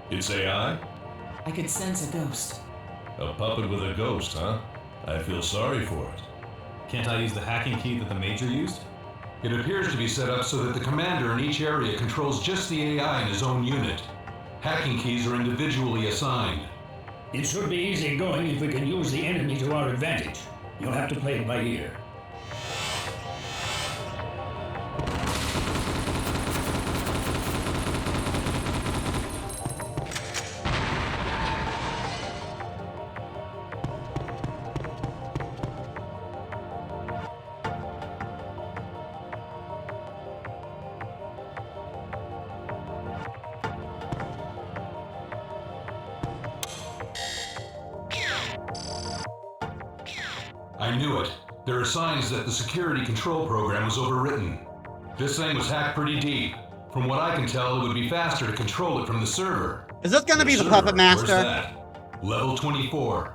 It's AI? I could sense a ghost. A puppet with a ghost, huh? I feel sorry for it. Can't I use the hacking key that the Major used? It appears to be set up so that the commander in each area controls just the AI in his own unit. Hacking keys are individually assigned. It should be easy going if we can use the enemy to our advantage. You'll have to play it by ear. I knew it. There are signs that the security control program was overwritten. This thing was hacked pretty deep. From what I can tell, it would be faster to control it from the server. Is this gonna be the server, Puppet Master? Where's that? Level 24.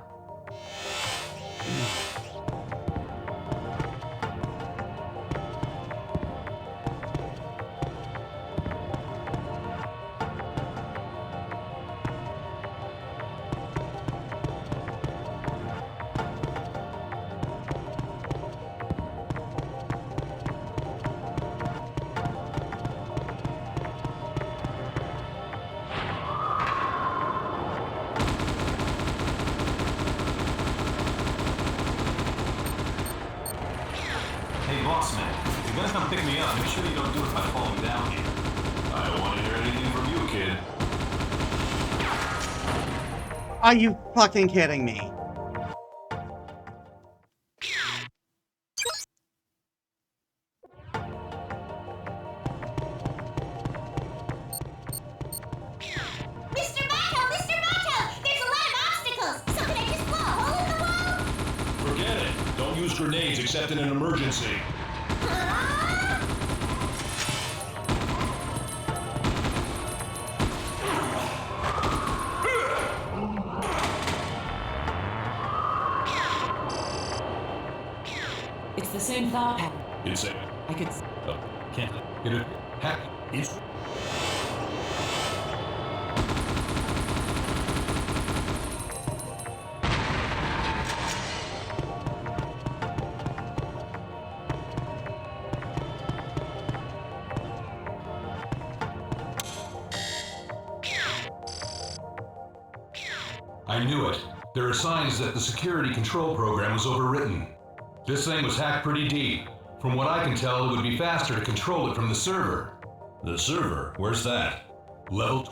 Hey, boss man, if you're gonna come pick me up, make sure you don't do it by falling down here. I don't want to hear anything from you, kid. Are you fucking kidding me? Mr. Mato! Mr. Mato! There's a lot of obstacles! So can I just blow a hole in the wall? Forget it. Don't use grenades except in an emergency. It's the same thought pattern. It's a... I could. Oh, Can't. It hack is. I knew it. There are signs that the security control program was overwritten. This thing was hacked pretty deep. From what I can tell, it would be faster to control it from the server. The server? Where's that? Level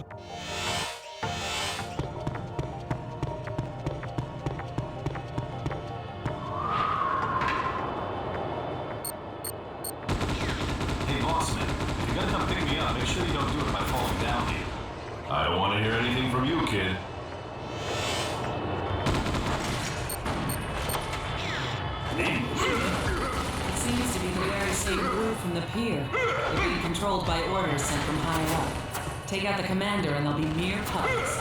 Hey, boss man, if you're gonna come pick me up, make sure you don't do it by falling down here. I don't want to hear anything from you, kid. It seems to be the very same group from the pier. They're being controlled by orders sent from higher up. Take out the commander and they'll be mere puppets.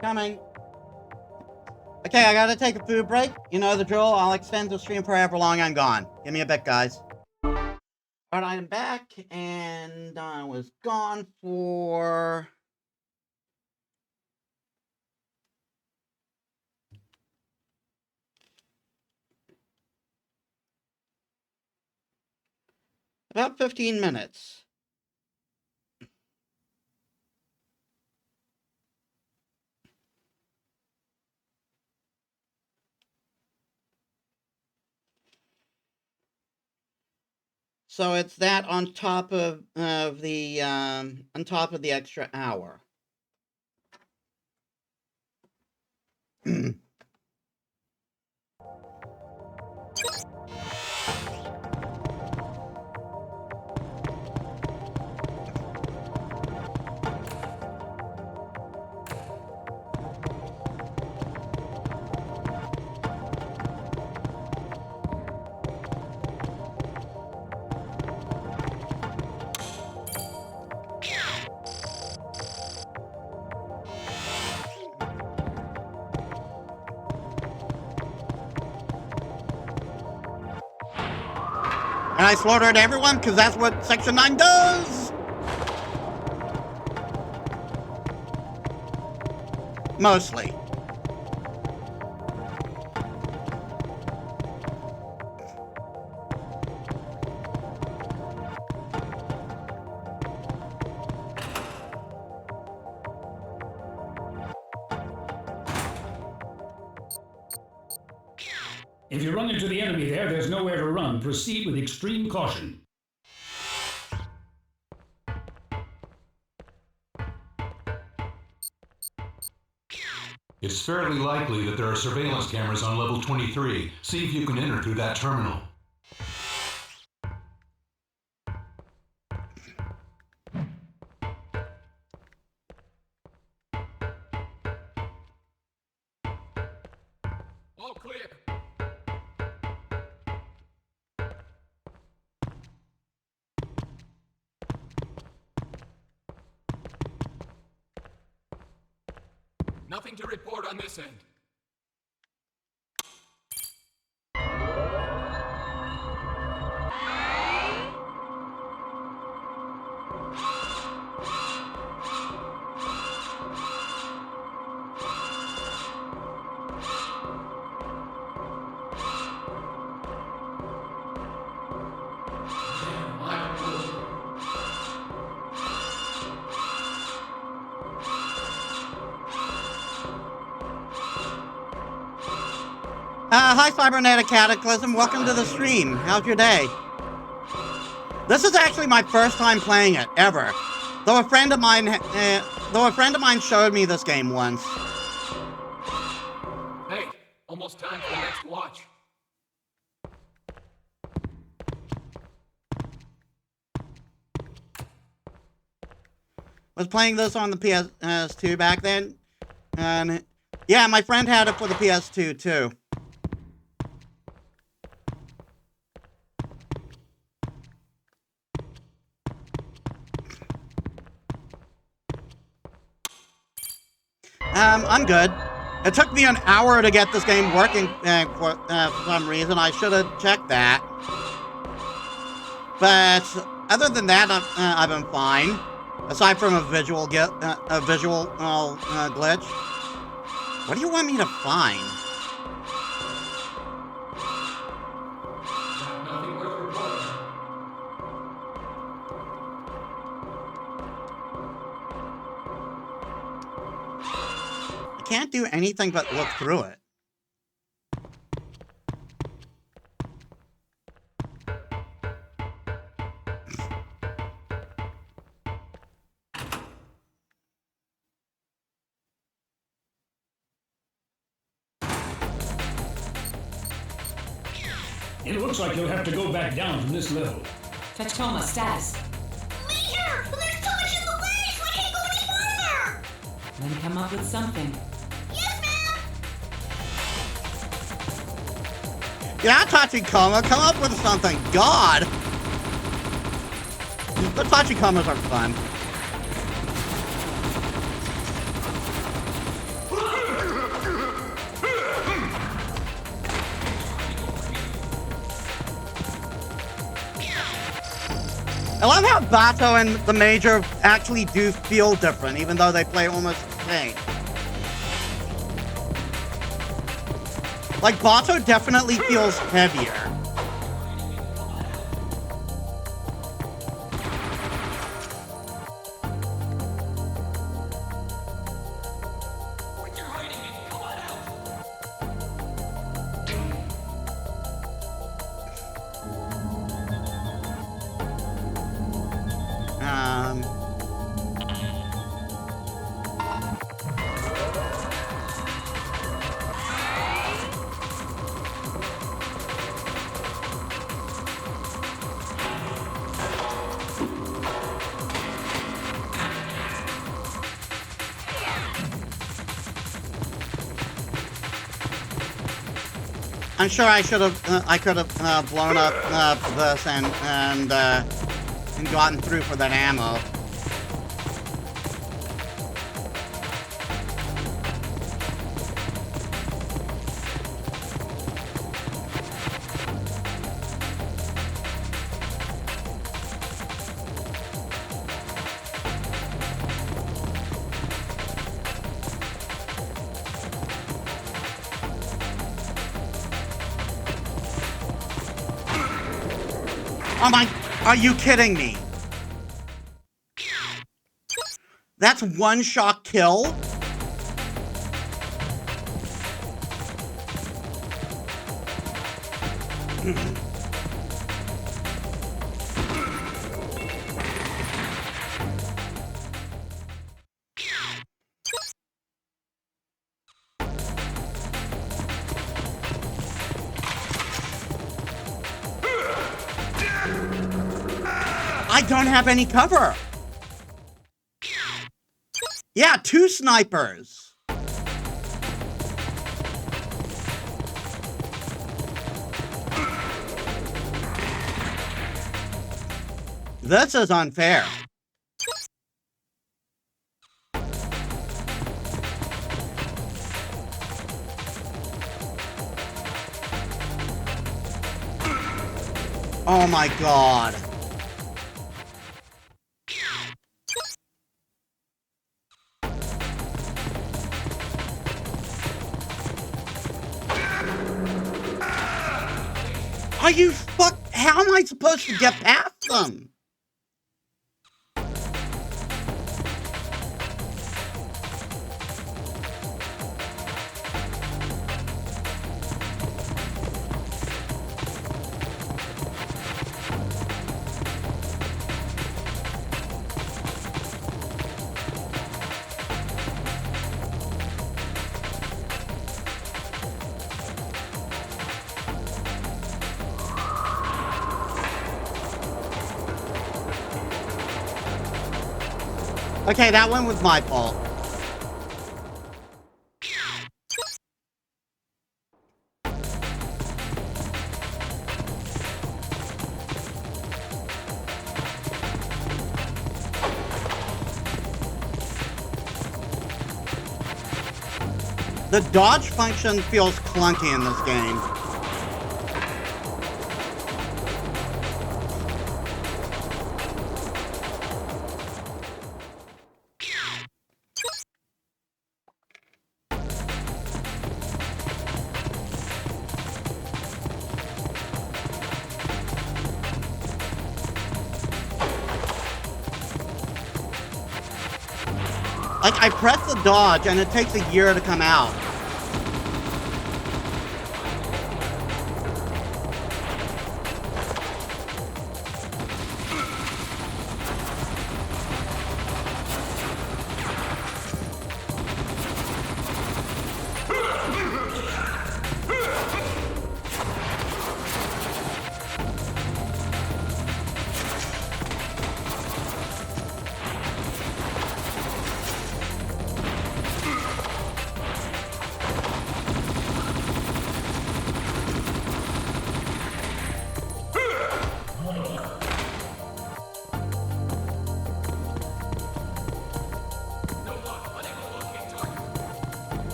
Coming. Okay, I gotta take a food break. You know the drill. I'll extend the stream for however long I'm gone. Give me a bit, guys. Alright, I'm back, and I was gone for... about 15 minutes. So it's that on top of the extra hour. And I slaughtered everyone because that's what Section 9 does! Mostly. If you run into the enemy there's nowhere to run. Proceed with extreme caution. It's fairly likely that there are surveillance cameras on level 23. See if you can enter through that terminal. All clear. Nothing to report on this end. Hi, Cybernetic Cataclysm. Welcome to the stream. How's your day? This is actually my first time playing it, ever. Though a friend of mine showed me this game once. Hey, almost time for the next watch. Was playing this on the PS2 back then. And yeah, my friend had it for the PS2 too. I'm good. It took me an hour to get this game working for some reason. I should have checked that. But other than that, I've been fine. Aside from a visual glitch. What do you want me to find? Nothing worth reporting. I can't do anything but look through it. It looks like you'll have to go back down from this level. Touch coma status. Major, there's too much in the way, so I can't go any farther. Then come up with something. Yes, ma'am. Yeah, Tachikoma, come up with something. God! The Tachikomas are fun. I love how Bato and the Major actually do feel different, even though they play almost the same. Like, Bato definitely feels heavier. I'm sure I should have, I could have blown up this and gotten through for that ammo. Oh my, are you kidding me? That's one shot kill? I don't have any cover. Yeah, 2 snipers. This is unfair. Oh my god. Are you how am I supposed to get past them? Okay, that one was my fault. The dodge function feels clunky in this game. Like, I press the dodge and it takes a year to come out.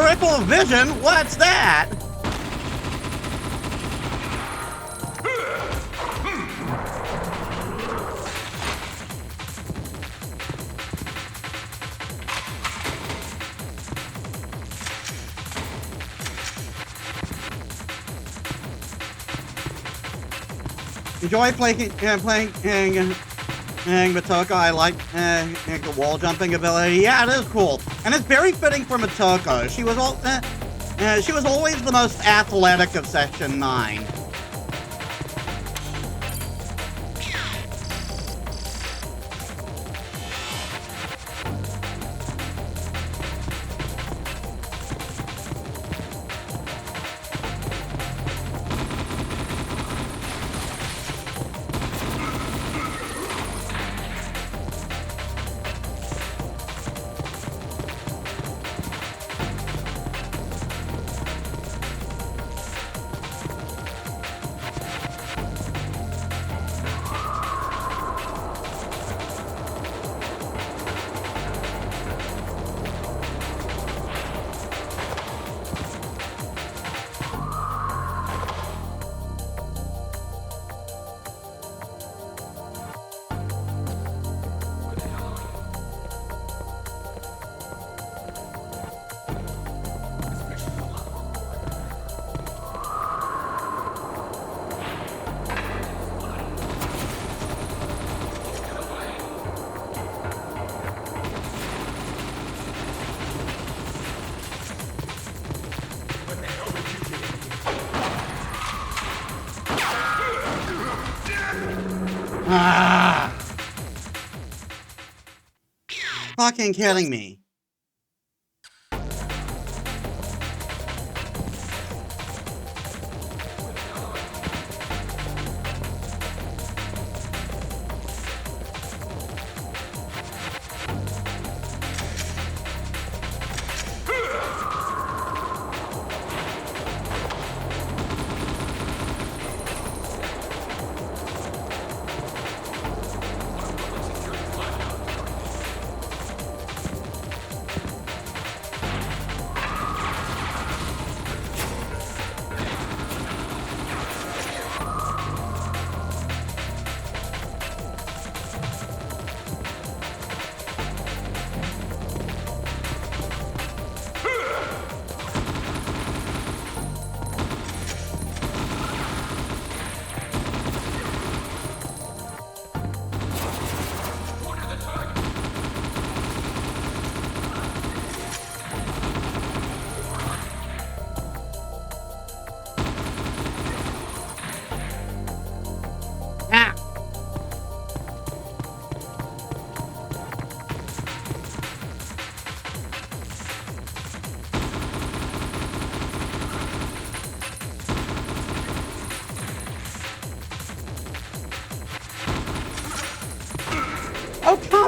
Peripheral vision? What's that? Enjoy playing Motoko. I like the wall jumping ability. Yeah, it is cool, and it's very fitting for Motoko. She was always the most athletic of Section 9. Ah! Fucking kidding me.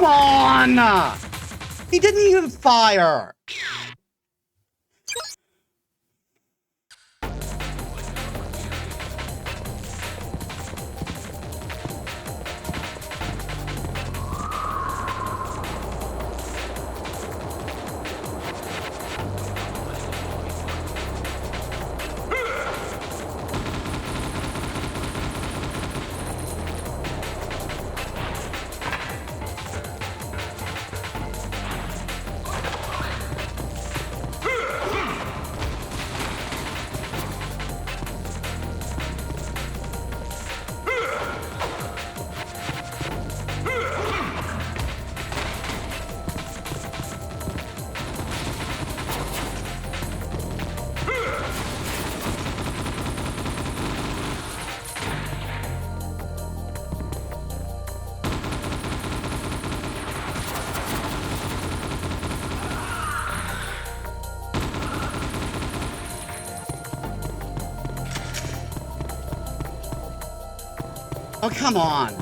Come on! He didn't even fire! Oh, come on.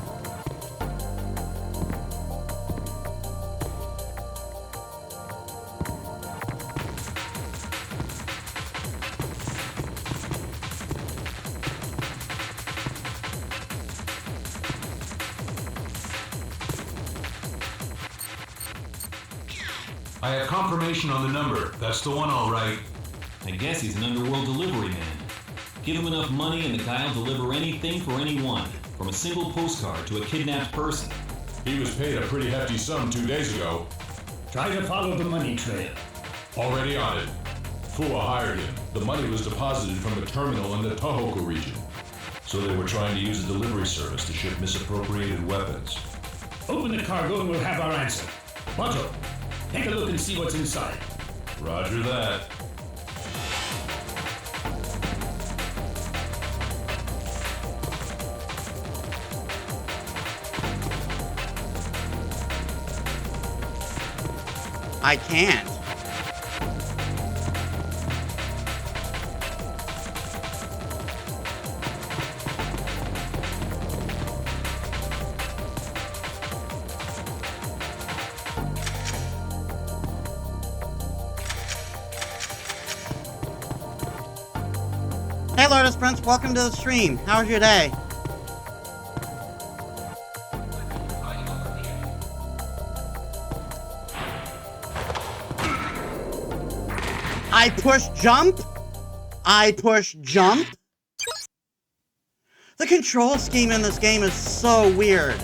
I have confirmation on the number. That's the one, all right. I guess he's an underworld delivery man. Give him enough money and the guy'll deliver anything for anyone, from a single postcard to a kidnapped person. He was paid a pretty hefty sum 2 days ago. Try to follow the money trail. Already on it. Fua hired him. The money was deposited from a terminal in the Tohoku region. So they were trying to use a delivery service to ship misappropriated weapons. Open the cargo and we'll have our answer. Bato, take a look and see what's inside. Roger that. I can't. Hey Lotus Prince, welcome to the stream. How was your day? I push jump? I push jump? The control scheme in this game is so weird.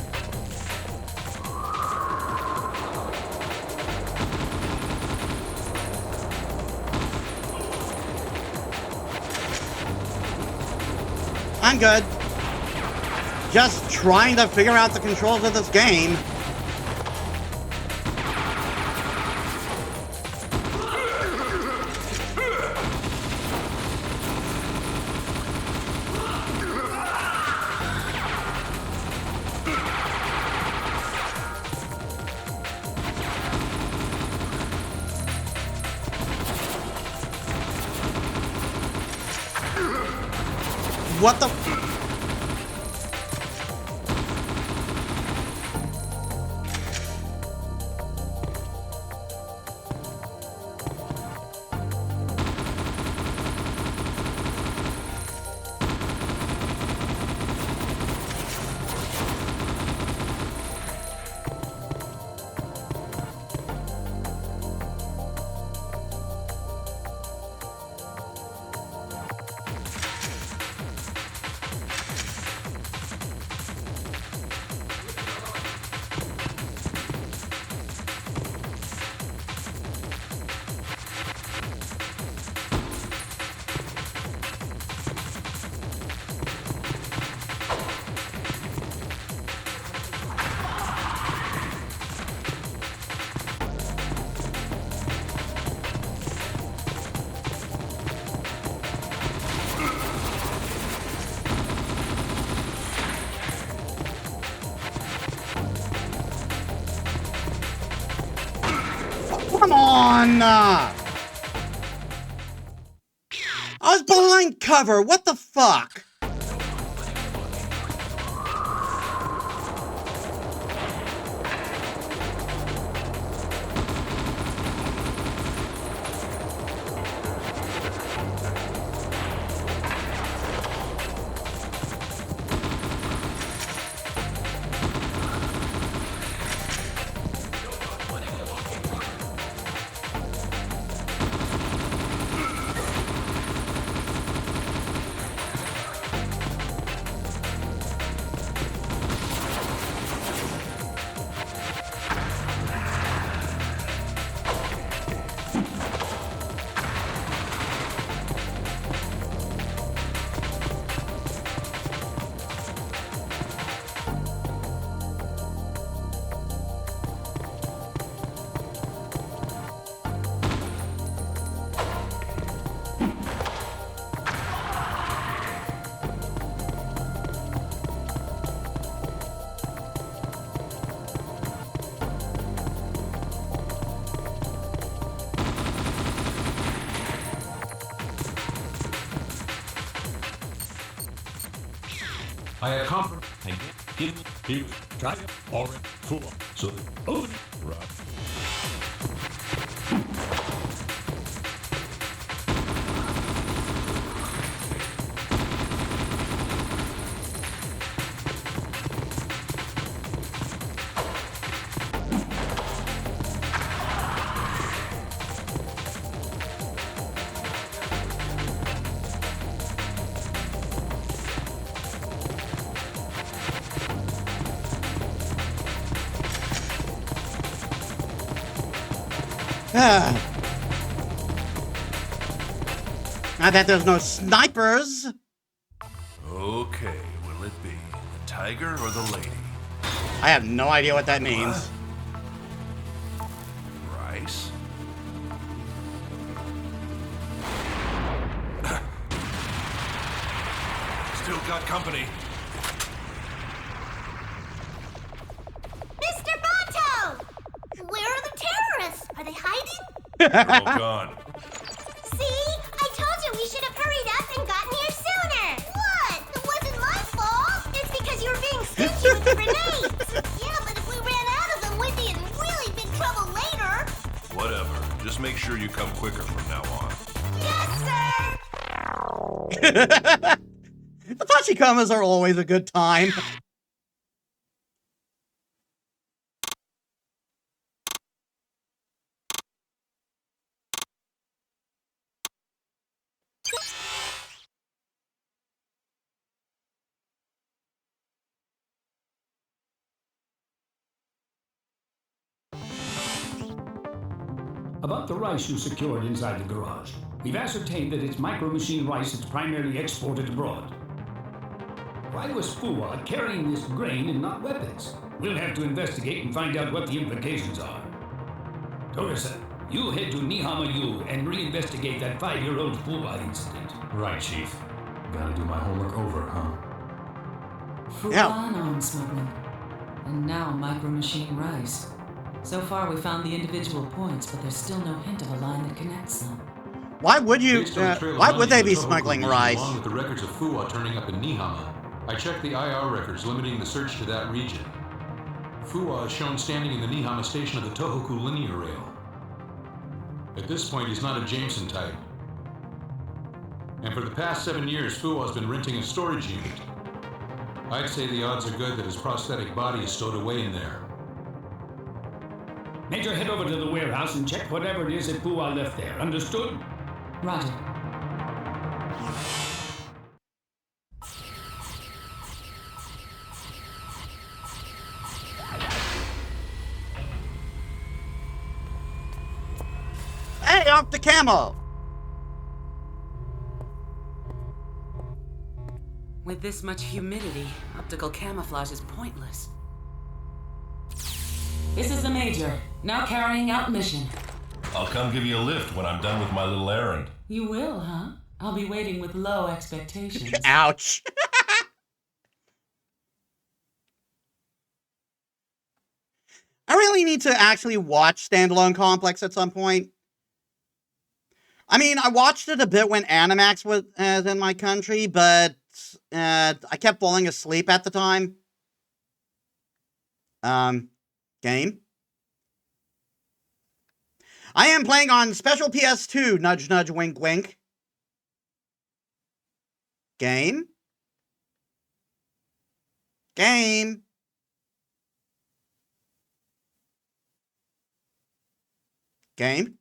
I'm good. Just trying to figure out the controls of this game. What the? Come on! I was behind cover. What the fuck? I have compromised. He was trying or fool. So, over. Right. I bet there's no snipers. Okay, will it be the tiger or the lady? I have no idea what that means. Rice? Still got company. Mr. Bato! Where are the terrorists? Are they hiding? They're all gone. See? I told you we should have hurried up and gotten here sooner. What? It wasn't my fault. It's because you were being stingy with the grenades. Yeah, but if we ran out of them, we'd be in really big trouble later. Whatever. Just make sure you come quicker from now on. Yes, sir! The Tachikamas are always a good time. About the rice you secured inside the garage. We've ascertained that it's micro-machine rice that's primarily exported abroad. Why was Fuwa carrying this grain and not weapons? We'll have to investigate and find out what the implications are. Torisa, you head to Nihama-yu and reinvestigate that 5-year-old Fuwa incident. Right, Chief. Gotta do my homework over, huh? Fuan arms smuggling. And now micro machine rice. So far we found the individual points, but there's still no hint of a line that connects them. Why would you? Based on the trail of Why money would they in the be Tohoku smuggling region, rice? Along with the records of Fuwa turning up in Nihama, I checked the IR records limiting the search to that region. Fuwa is shown standing in the Nihama station of the Tohoku linear rail. At this point, he's not a Jameson type. And for the past 7 years, Fuwa has been renting a storage unit. I'd say the odds are good that his prosthetic body is stowed away in there. Major, head over to the warehouse and check whatever it is that Fuwa left there. Understood? Roger. Hey, off the camo! With this much humidity, optical camouflage is pointless. This is the Major, now carrying out mission. I'll come give you a lift when I'm done with my little errand. You will, huh? I'll be waiting with low expectations. Ouch. I really need to actually watch Standalone Complex at some point. I mean, I watched it a bit when Animax was in my country, but I kept falling asleep at the time. Game. I am playing on special PS2, nudge nudge wink wink. Game. Game. Game.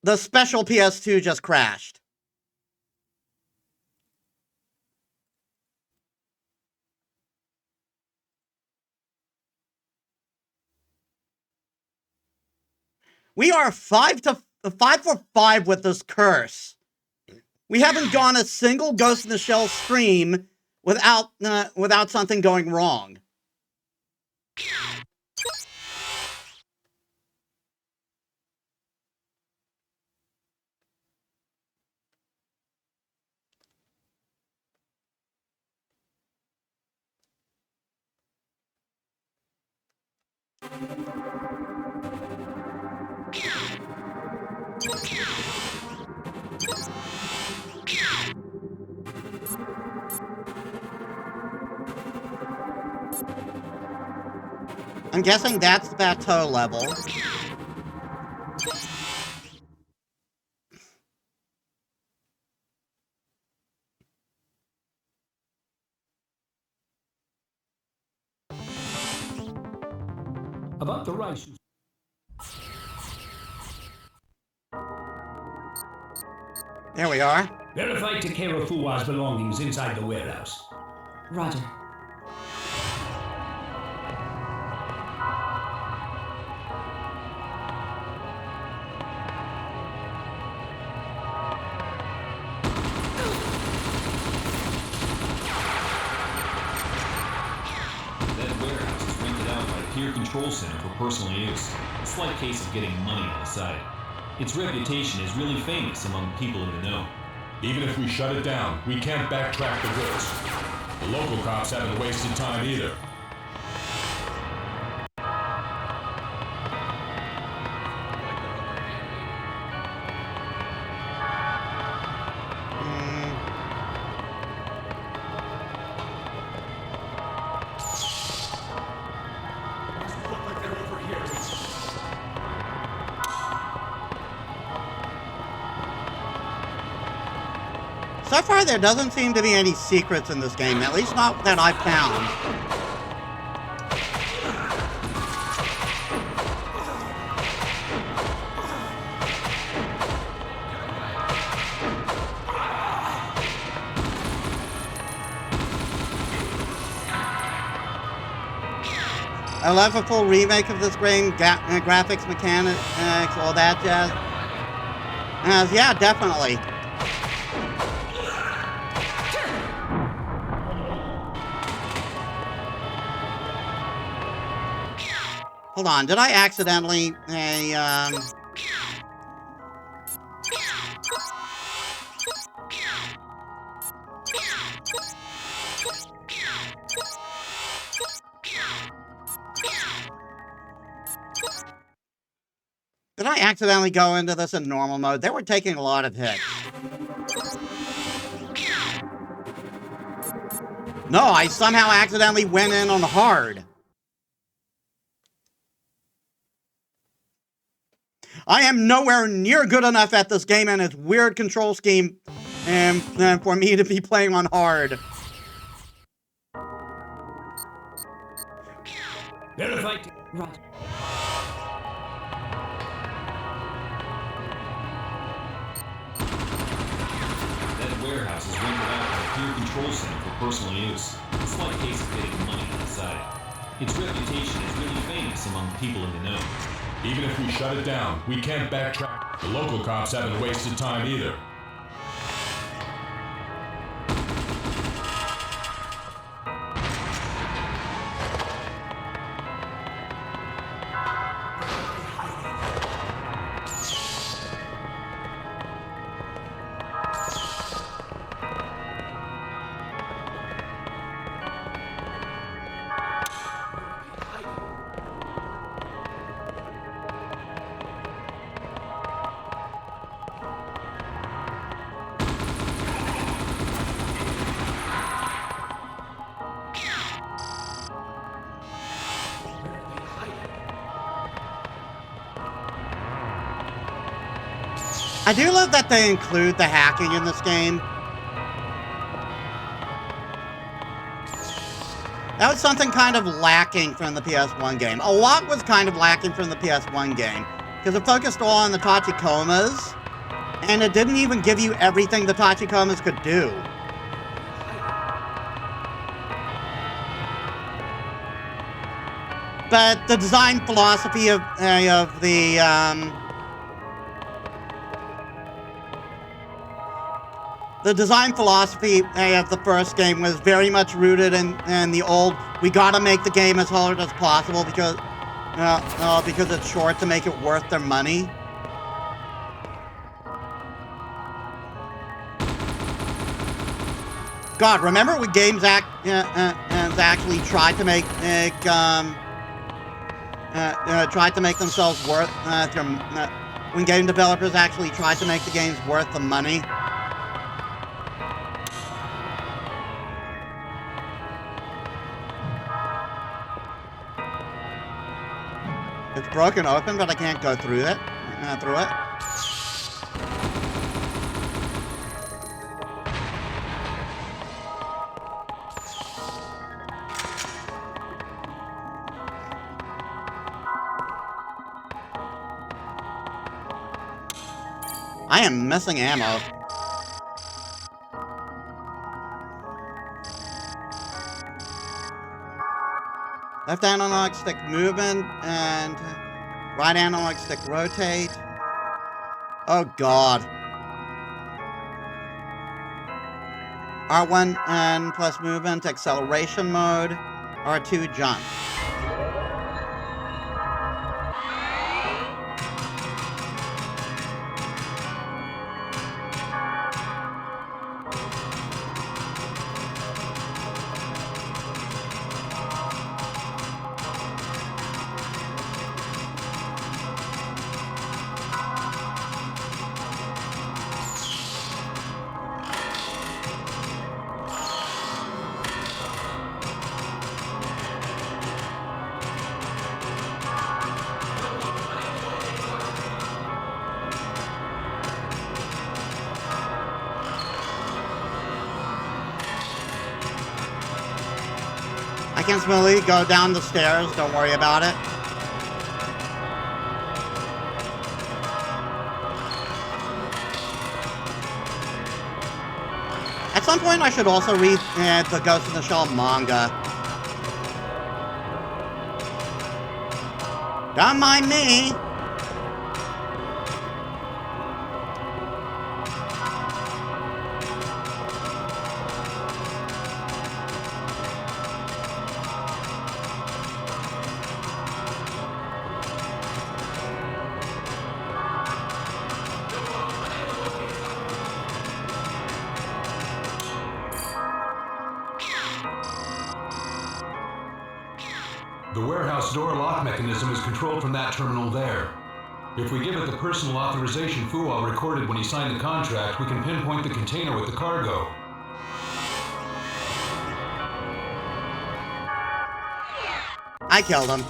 The special PS2 just crashed. We are 5 for 5 with this curse. We haven't gone a single Ghost in the Shell stream without something going wrong. I'm guessing that's the plateau level. About the rice. There we are. Verify Takero Fuwa's belongings inside the warehouse. Roger. That warehouse is rented out by a peer control center for personal use. A slight case of getting money on the side. Its reputation is really famous among people in the know. Even if we shut it down, we can't backtrack the goods. The local cops haven't wasted time either. So far, there doesn't seem to be any secrets in this game, at least not that I've found. I love a full remake of this game, graphics, mechanics, all that jazz. Yeah, definitely. Hold on, did I accidentally, Did I accidentally go into this in normal mode? They were taking a lot of hits. No, I somehow accidentally went in on hard. I am nowhere near good enough at this game and its weird control scheme for me to be playing on hard. Verify. Right. That warehouse is rented out by a peer control center for personal use. A slight case of getting money on the side. Its reputation is really famous among people in the know. Even if we shut it down, we can't backtrack. The local cops haven't wasted time either. I do love that they include the hacking in this game. That was something kind of lacking from the PS1 game. A lot was kind of lacking from the PS1 game, because it focused all on the Tachikomas, and it didn't even give you everything the Tachikomas could do. But the design philosophy of the design philosophy of the first game was very much rooted in the old, we gotta make the game as hard as possible because it's short to make it worth their money. God, remember when games actually tried to make tried to make themselves worth when game developers actually tried to make the games worth the money. It's broken open, but I can't go through it. I am missing ammo. Left analog stick movement and right analog stick rotate. Oh god. R1 and plus movement, acceleration mode. R2 jump. I can smoothly go down the stairs, don't worry about it. At some point I should also read the Ghost in the Shell manga. Don't mind me! The warehouse door lock mechanism is controlled from that terminal there. If we give it the personal authorization Fuwa recorded when he signed the contract, we can pinpoint the container with the cargo. I killed him.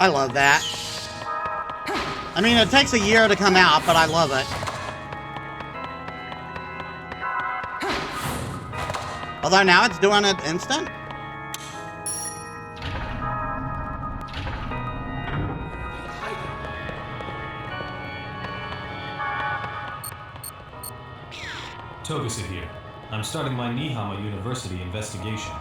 I love that. I mean, it takes a year to come out, but I love it. Although now it's doing it instant. Togusa here. I'm starting my Nihama University investigation.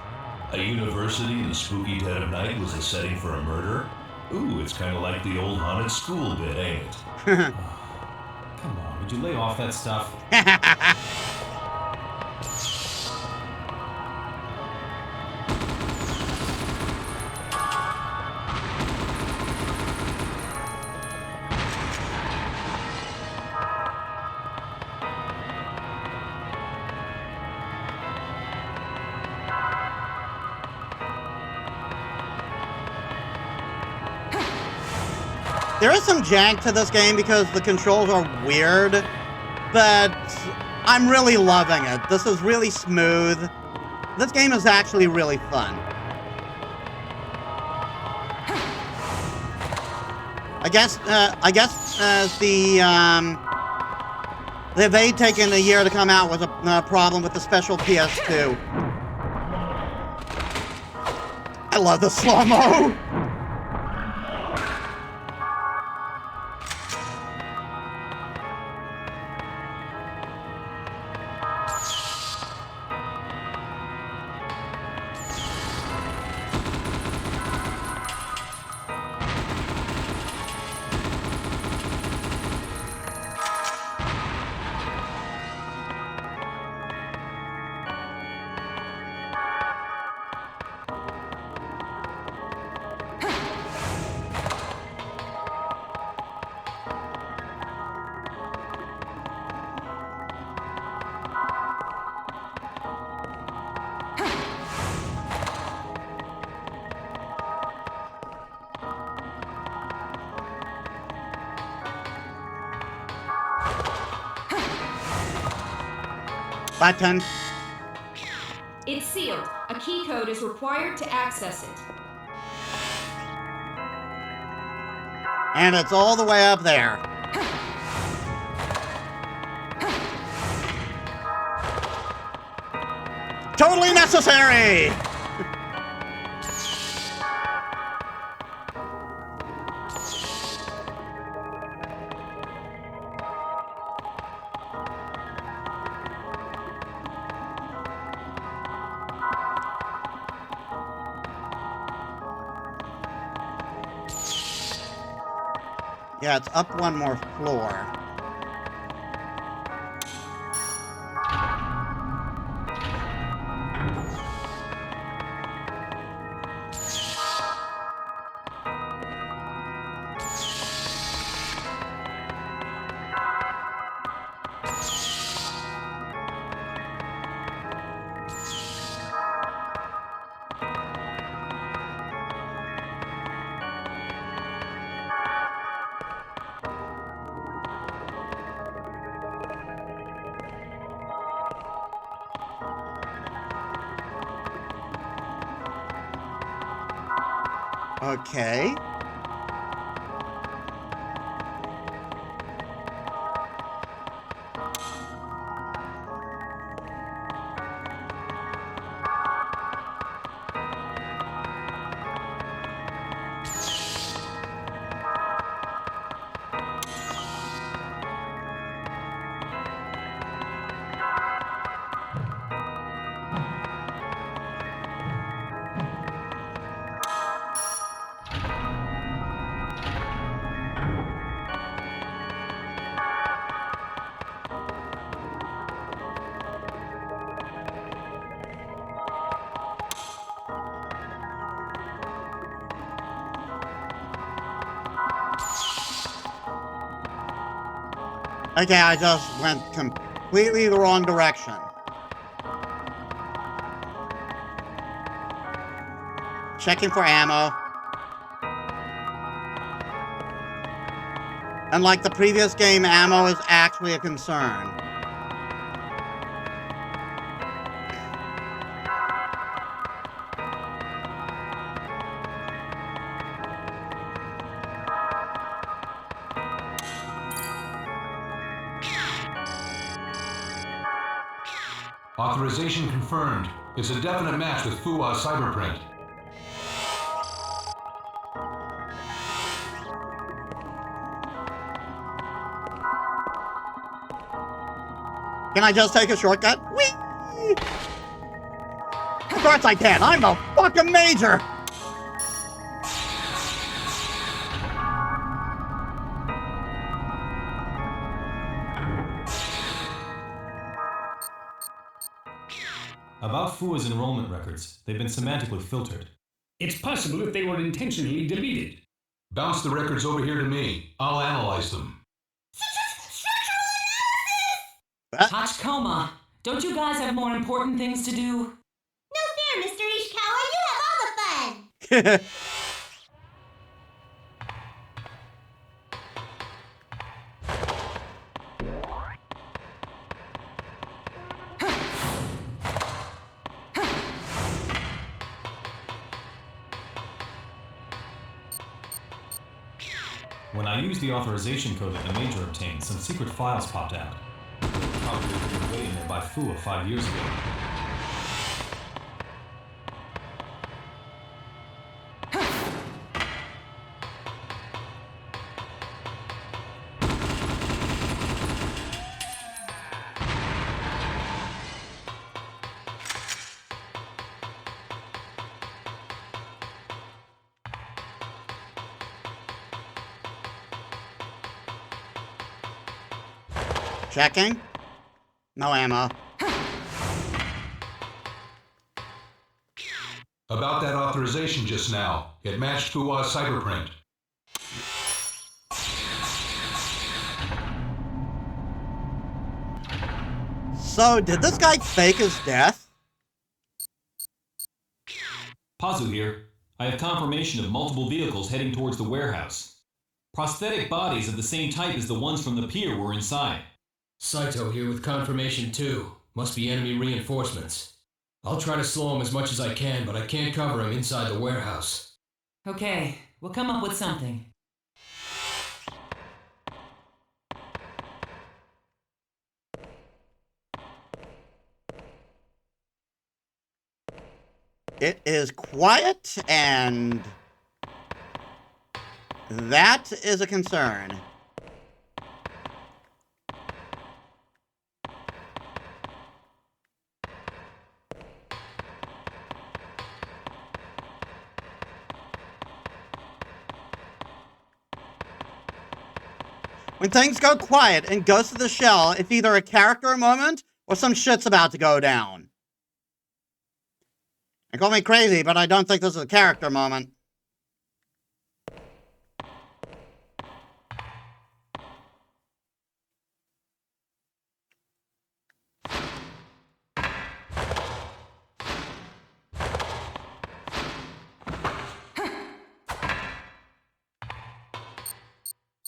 A university in the spooky dead of night was the setting for a murder? Ooh, it's kind of like the old haunted school bit, ain't it? Come on, would you lay off that stuff? There is some jank to this game because the controls are weird, but I'm really loving it. This is really smooth. This game is actually really fun. I guess they've taken a year to come out was a problem with the special PS2. I love the slow-mo. Button. It's sealed. A key code is required to access it. And it's all the way up there. Totally necessary! Yeah, it's up one more floor. Okay. Okay, I just went completely the wrong direction. Checking for ammo. Unlike the previous game, ammo is actually a concern. Authorization confirmed. It's a definite match with Fuwa's cyberprint. Can I just take a shortcut? Whee! Of course I can. I'm the fucking major. About Fua's enrollment records, they've been semantically filtered. It's possible that they were intentionally deleted. Bounce the records over here to me. I'll analyze them. Tachikoma, don't you guys have more important things to do? No fair, Mr. Ishikawa. You have all the fun. When I used the authorization code that the Major obtained, some secret files popped out. They were probably put away in there by Fua 5 years ago. Checking. No ammo. About that authorization just now, it matched Fua's cyberprint. So, did this guy fake his death? Pazu here. I have confirmation of multiple vehicles heading towards the warehouse. Prosthetic bodies of the same type as the ones from the pier were inside. Saito here with confirmation too. Must be enemy reinforcements. I'll try to slow him as much as I can, but I can't cover him inside the warehouse. Okay, we'll come up with something. It is quiet, and that is a concern. When things go quiet in Ghost of the Shell, it's either a character moment or some shit's about to go down. And call me crazy, but I don't think this is a character moment.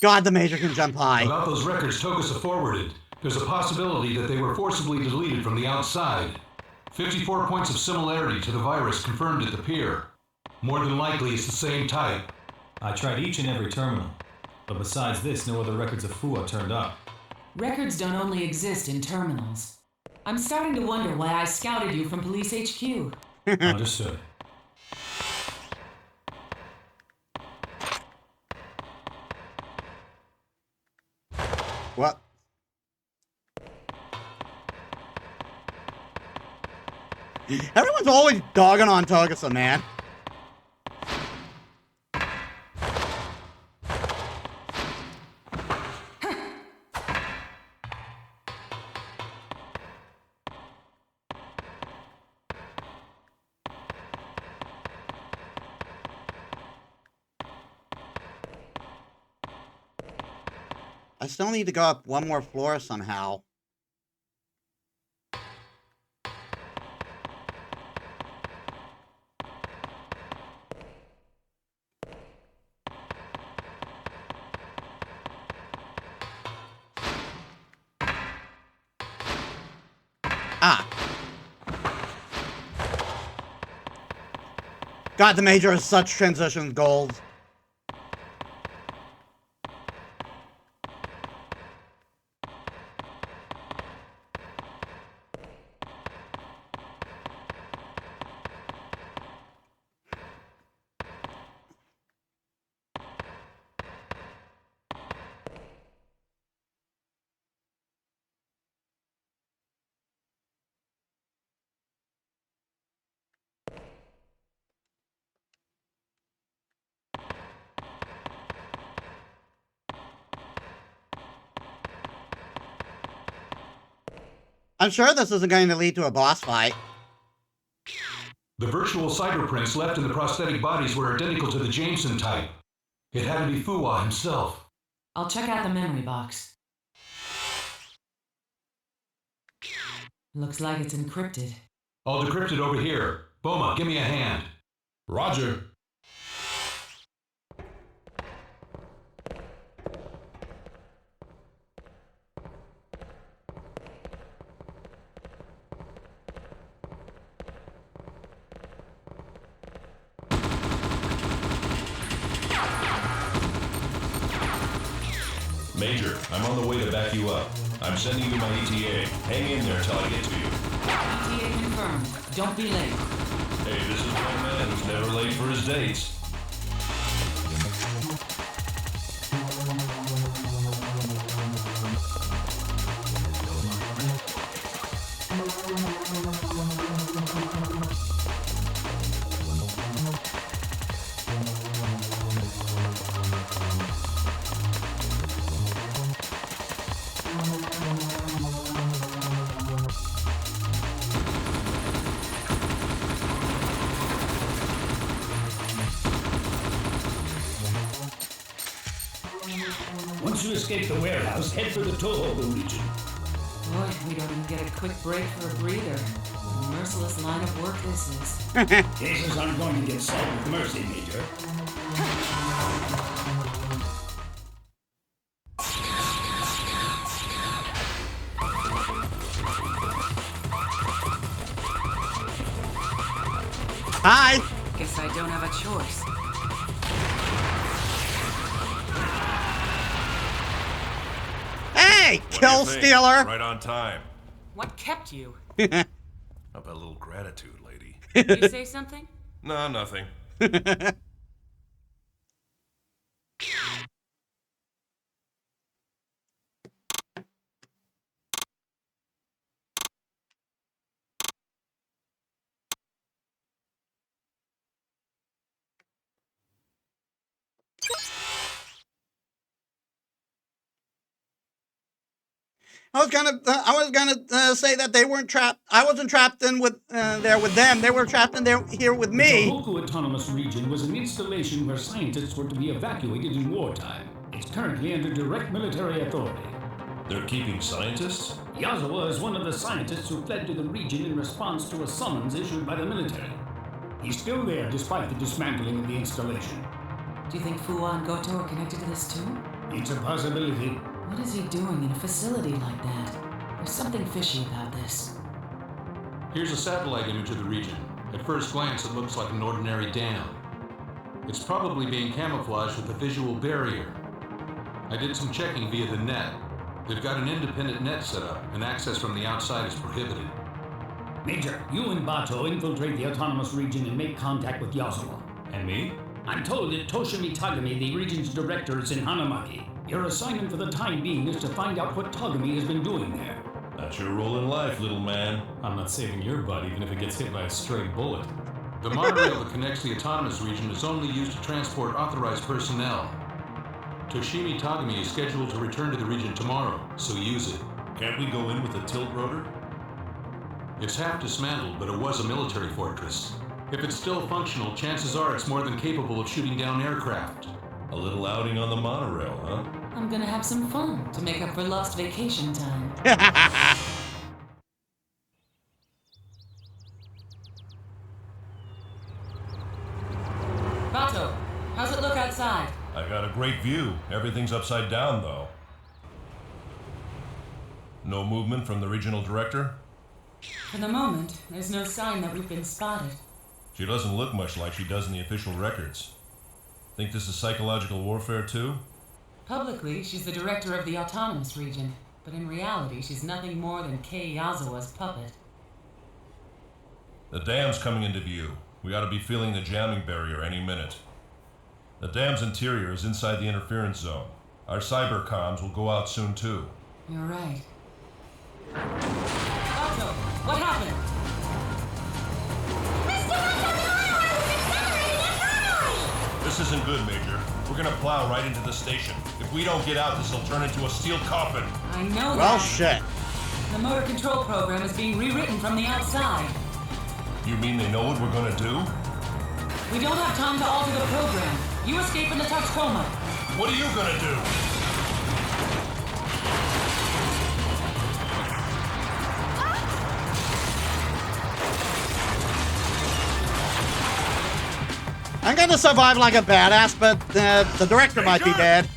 God, the Major can jump high. About those records Tokusa forwarded, there's a possibility that they were forcibly deleted from the outside. 54 points of similarity to the virus confirmed at the pier. More than likely, it's the same type. I tried each and every terminal, but besides this, no other records of Fua turned up. Records don't only exist in terminals. I'm starting to wonder why I scouted you from Police HQ. Understood. What? Everyone's always dogging on Togusa, man. I still need to go up one more floor somehow. Ah. God, the Major has such transition gold. I'm sure this isn't going to lead to a boss fight. The virtual cyberprints left in the prosthetic bodies were identical to the Jameson type. It had to be Fua himself. I'll check out the memory box. Looks like it's encrypted. I'll decrypt it over here. Boma, give me a hand. Roger. Major, I'm on the way to back you up. I'm sending you my ETA. Hang in there till I get to you. ETA confirmed. Don't be late. Hey, this is one man who's never late for his dates. Once you escape the warehouse, head for the Tohoku region. Boy, we don't even get a quick break for a breather. What a merciless line of work this is. Cases aren't going to get solved with mercy, Major. Hi! Guess I don't have a choice. Hey, What do kill you think? stealer! Right on time. What kept you? How about a little gratitude, lady? You say something? No, nothing. I was gonna say that they weren't trapped. I wasn't trapped in with there with them. They were trapped in there here with The me. Tohoku Autonomous Region was an installation where scientists were to be evacuated in wartime. It's currently under direct military authority. They're keeping scientists? Yazawa is one of the scientists who fled to the region in response to a summons issued by the military. He's still there despite the dismantling of the installation. Do you think Fuwa and Goto are connected to this too? It's a possibility. What is he doing in a facility like that? There's something fishy about this. Here's a satellite image of the region. At first glance, it looks like an ordinary dam. It's probably being camouflaged with a visual barrier. I did some checking via the net. They've got an independent net set up, and access from the outside is prohibited. Major, you and Bato infiltrate the autonomous region and make contact with Yazawa. And me? I'm told that Toshimi Tagami, the region's director, is in Hanamaki. Your assignment for the time being is to find out what Tagami has been doing there. That's your role in life, little man. I'm not saving your butt even if it gets hit by a stray bullet. The monorail that connects the autonomous region is only used to transport authorized personnel. Toshimi Tagami is scheduled to return to the region tomorrow, so use it. Can't we go in with a tilt rotor? It's half dismantled, but it was a military fortress. If it's still functional, chances are it's more than capable of shooting down aircraft. A little outing on the monorail, huh? I'm gonna have some fun to make up for lost vacation time. Bato, how's it look outside? I got a great view. Everything's upside down, though. No movement from the regional director? For the moment, there's no sign that we've been spotted. She doesn't look much like she does in the official records. Think this is psychological warfare, too? Publicly, she's the director of the autonomous region, but in reality, she's nothing more than Kei Yazawa's puppet. The dam's coming into view. We ought to be feeling the jamming barrier any minute. The dam's interior is inside the interference zone. Our cyber comms will go out soon, too. You're right. Bato, what happened? This isn't good, Major. We're gonna plow right into the station. If we don't get out, this'll turn into a steel coffin. I know Well, that. shit. The motor control program is being rewritten from the outside. You mean they know what we're gonna do? We don't have time to alter the program. You escape in the Tachikoma. What are you gonna do? I'm gonna survive like a badass, but the director might be dead.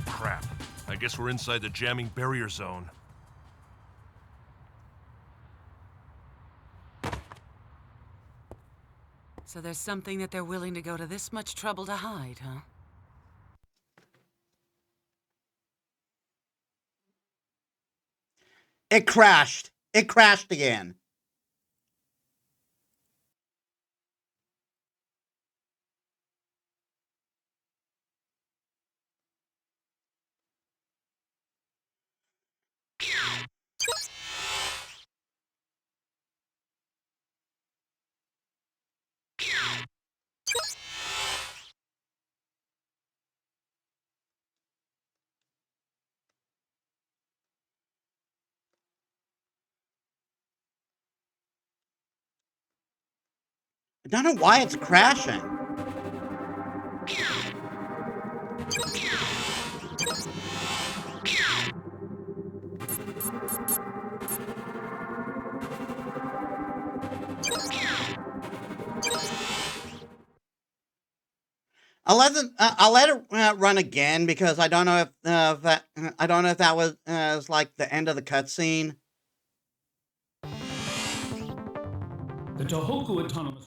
Crap. I guess we're inside the jamming barrier zone. So there's something that they're willing to go to this much trouble to hide, huh? It crashed. It crashed again. I don't know why it's crashing. I'll let it run again because I don't know if that was like the end of the cutscene. The Tohoku Autonomous...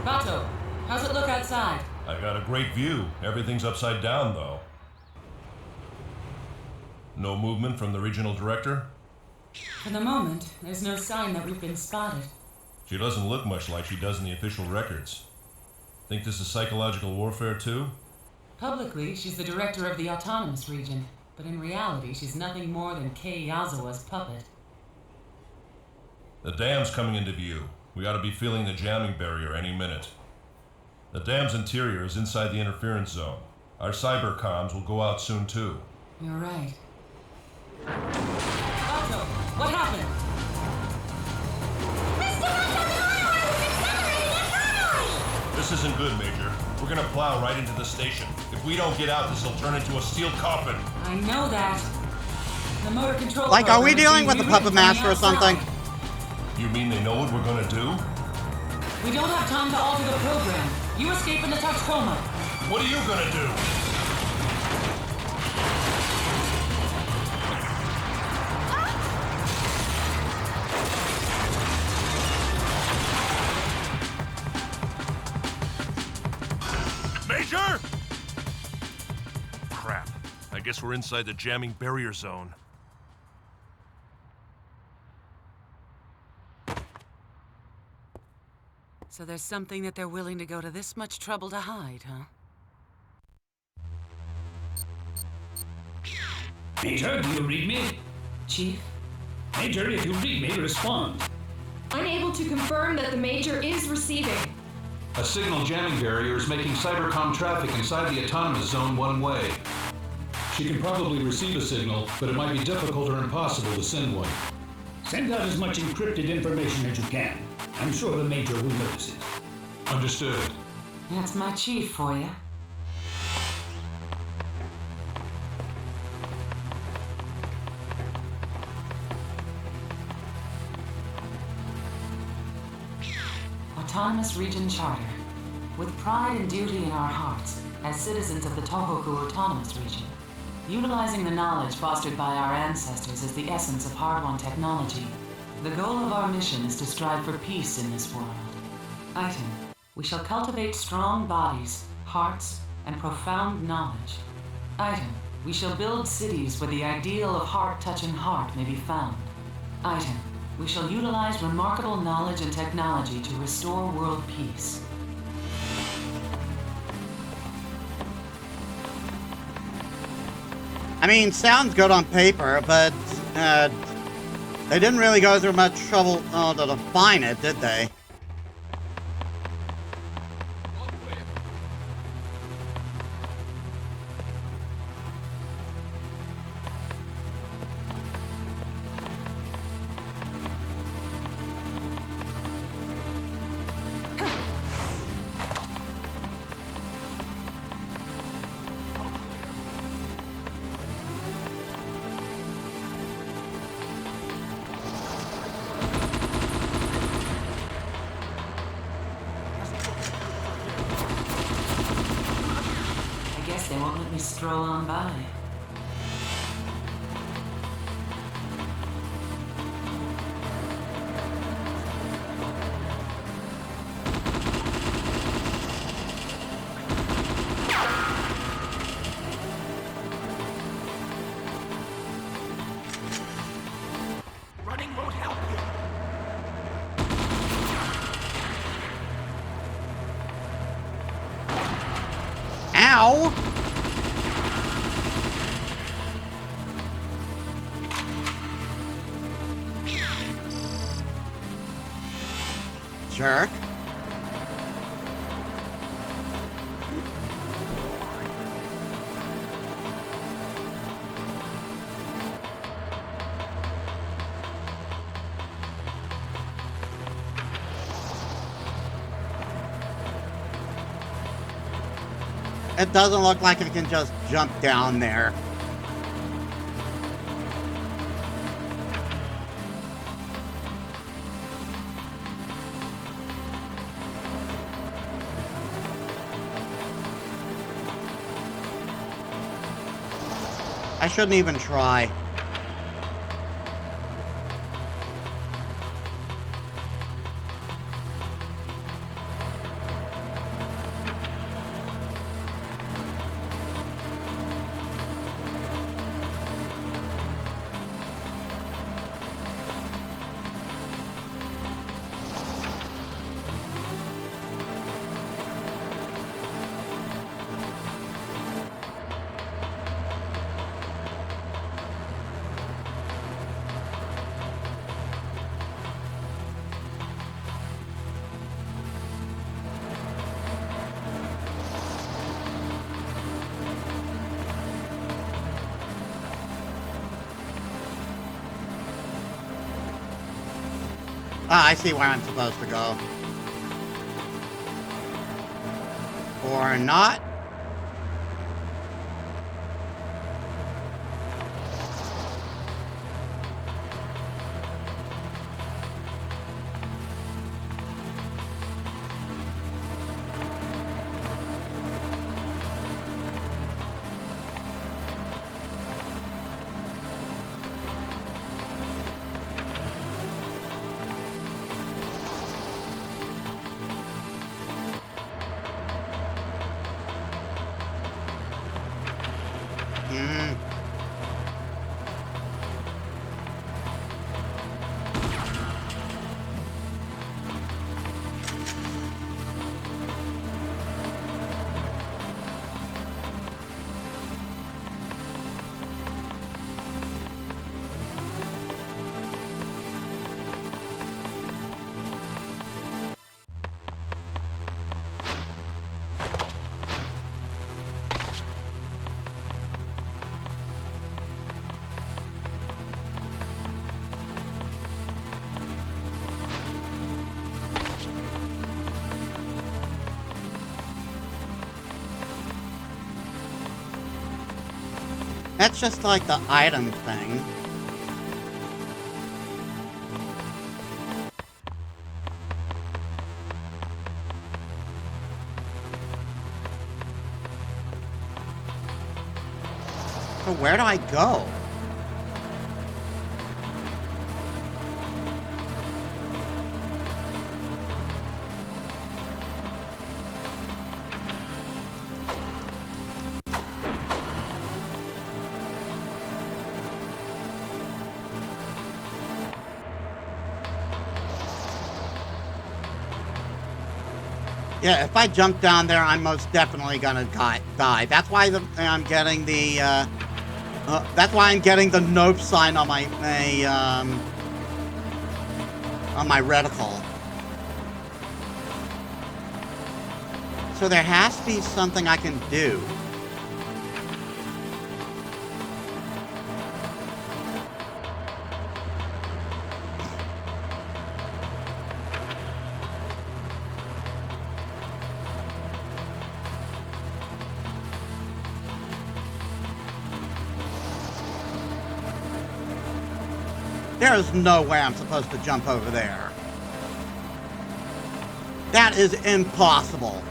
Bato, how's it look outside? I got a great view. Everything's upside down, though. No movement from the regional director? For the moment, there's no sign that we've been spotted. She doesn't look much like she does in the official records. Think this is psychological warfare, too? Publicly, she's the director of the Autonomous Region, but in reality, she's nothing more than Kei Yazawa's puppet. The dam's coming into view. We ought to be feeling the jamming barrier any minute. The dam's interior is inside the interference zone. Our cyber comms will go out soon, too. You're right. Bato, what happened? This isn't good, Major. We're gonna plow right into the station. If we don't get out, this'll turn into a steel coffin. I know that. The motor control... Like, are we dealing with the puppet master or something? You mean they know what we're gonna do? We don't have time to alter the program. You escape in the Tacoma. What are you gonna do? Major! Crap. I guess we're inside the jamming barrier zone. So there's something that they're willing to go to this much trouble to hide, huh? Major, do you read me? Chief? Major, if you read me, respond. Unable to confirm that the Major is receiving. A signal jamming barrier is making cybercom traffic inside the autonomous zone one way. She can probably receive a signal, but it might be difficult or impossible to send one. Send out as much encrypted information as you can. I'm sure the Major will notice it. Understood. That's my chief for you. Autonomous Region Charter. With pride and duty in our hearts, as citizens of the Tohoku Autonomous Region, utilizing the knowledge fostered by our ancestors is the essence of hard-won technology. The goal of our mission is to strive for peace in this world. Item, we shall cultivate strong bodies, hearts, and profound knowledge. Item, we shall build cities where the ideal of heart-touching heart may be found. Item, we shall utilize remarkable knowledge and technology to restore world peace. I mean, sounds good on paper, but they didn't really go through much trouble to define it, did they? They won't let me stroll on by. Ow! Jerk. It doesn't look like it can just jump down there. I shouldn't even try. Ah, I see where I'm supposed to go. Or not. That's just like the item thing. So where do I go? Yeah, if I jump down there, I'm most definitely gonna die. That's why I'm getting the. That's why I'm getting the nope sign on my reticle. So there has to be something I can do. There is no way I'm supposed to jump over there. That is impossible.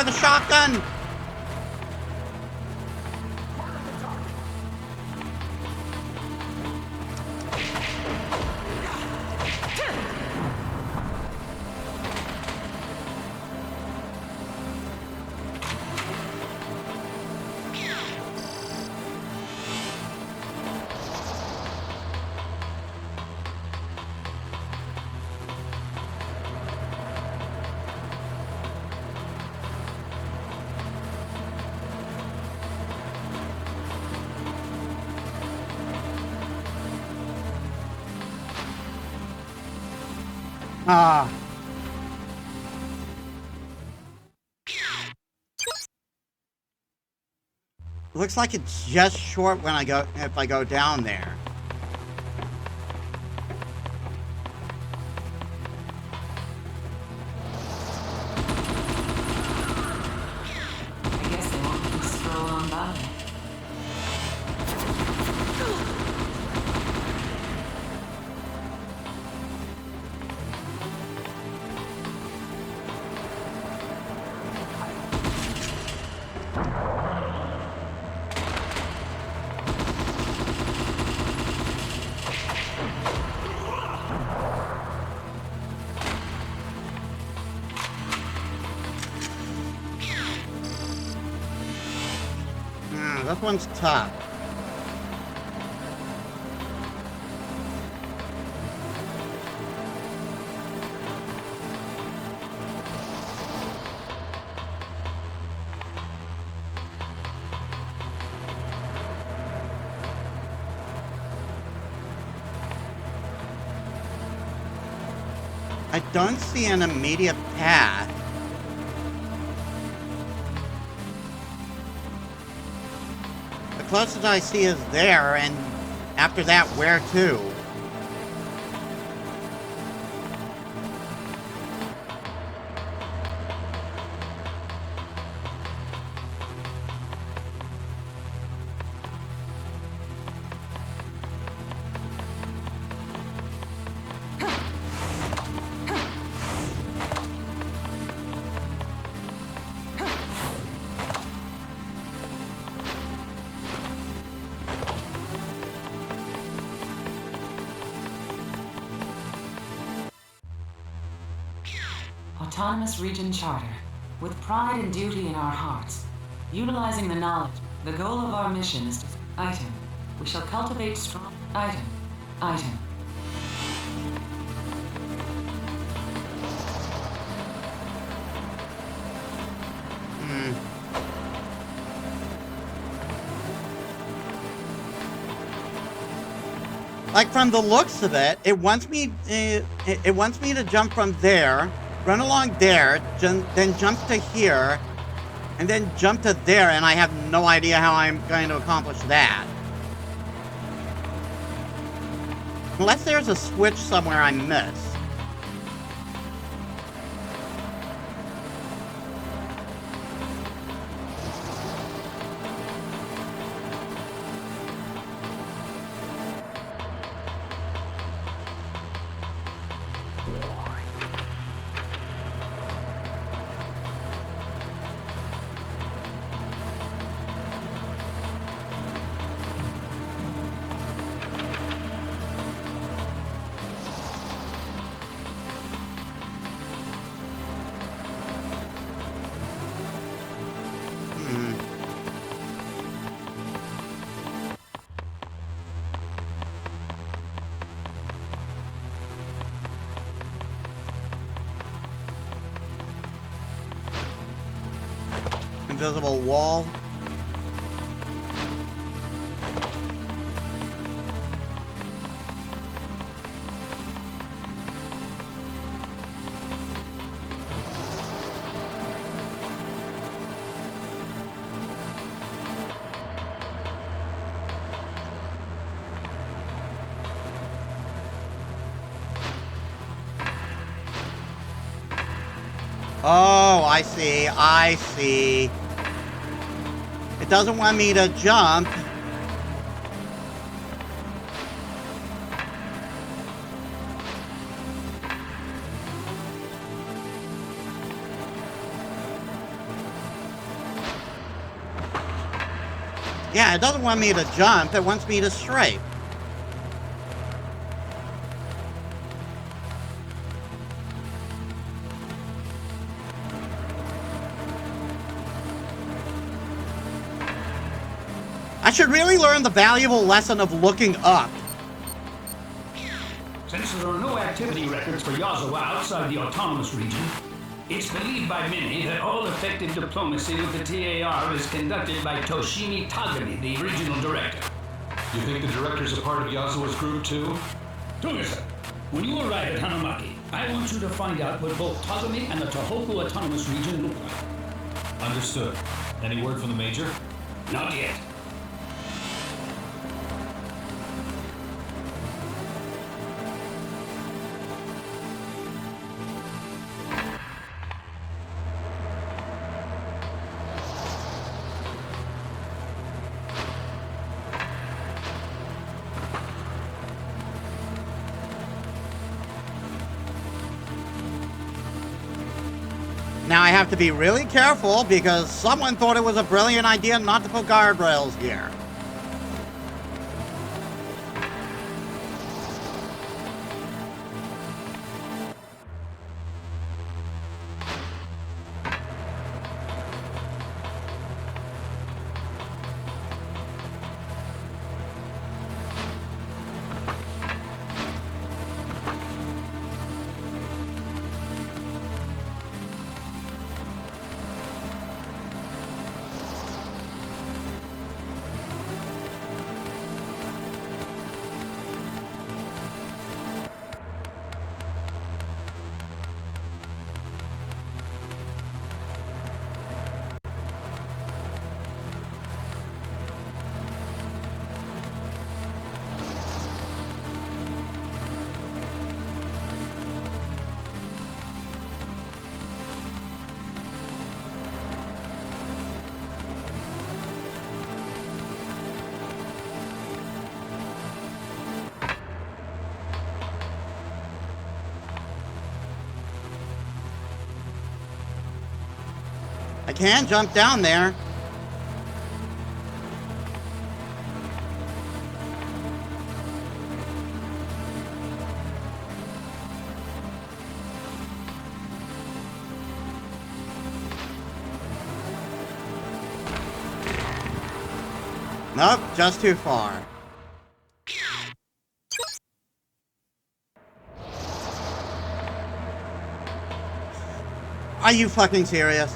Fire the shotgun! Ah. Looks like it's just short when if I go down there. I guess they want me to stroll on by. This one's tough. I don't see an immediate path. The closest I see is there, and after that, where to? Autonomous Region Charter. With pride and duty in our hearts, utilizing the knowledge, the goal of our mission is to... Item. We shall cultivate strong... Item. Item. Like from the looks of it, it wants me to jump from there, run along there, then jump to here, and then jump to there, and I have no idea how I'm going to accomplish that. Unless there's a switch somewhere I missed. Invisible wall. Oh, I see. I see. It doesn't want me to jump. Yeah, it doesn't want me to jump, it wants me to strafe. I should really learn the valuable lesson of looking up. Since there are no activity records for Yazawa outside the autonomous region, it's believed by many that all effective diplomacy with the TAR is conducted by Toshimi Tagami, the regional director. You think the director's a part of Yazawa's group too? Togasa, when you arrive at Hanamaki, I want you to find out what both Tagami and the Tohoku autonomous region look like. Understood. Any word from the Major? Not yet. Now I have to be really careful because someone thought it was a brilliant idea not to put guardrails here. I can jump down there. Nope, just too far. Are you fucking serious?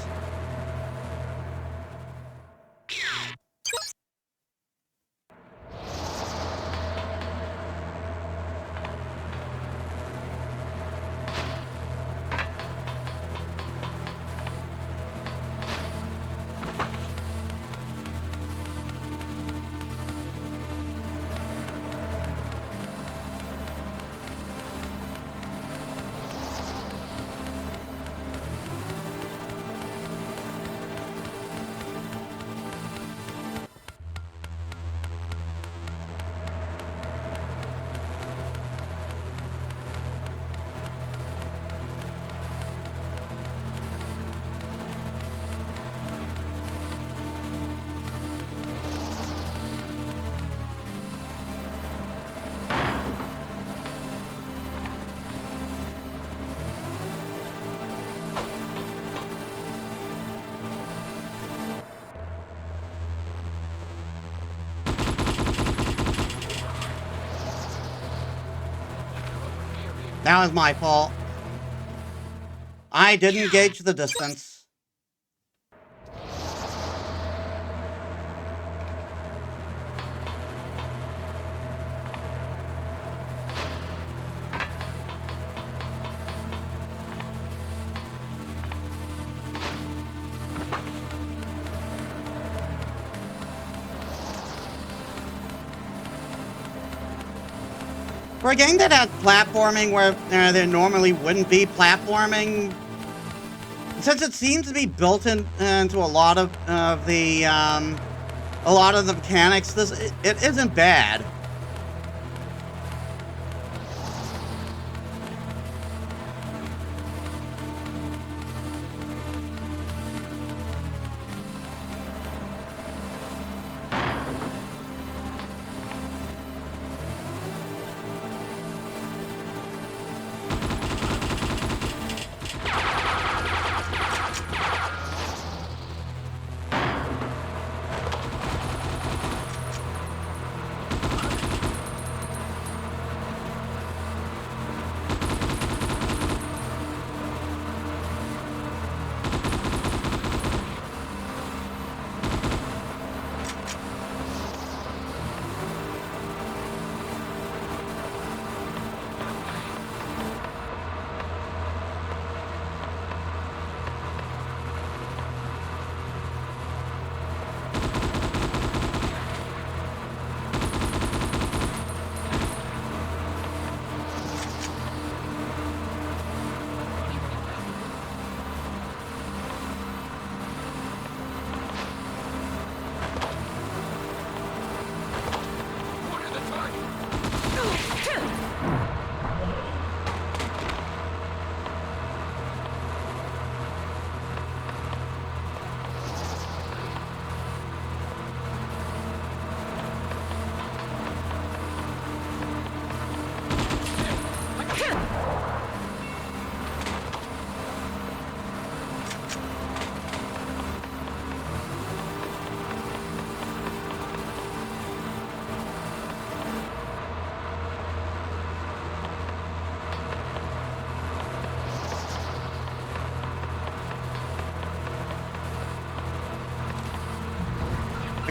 That was my fault. I didn't gauge the distance. For a game that has platforming where there normally wouldn't be platforming, since it seems to be built into a lot of the mechanics, it isn't bad.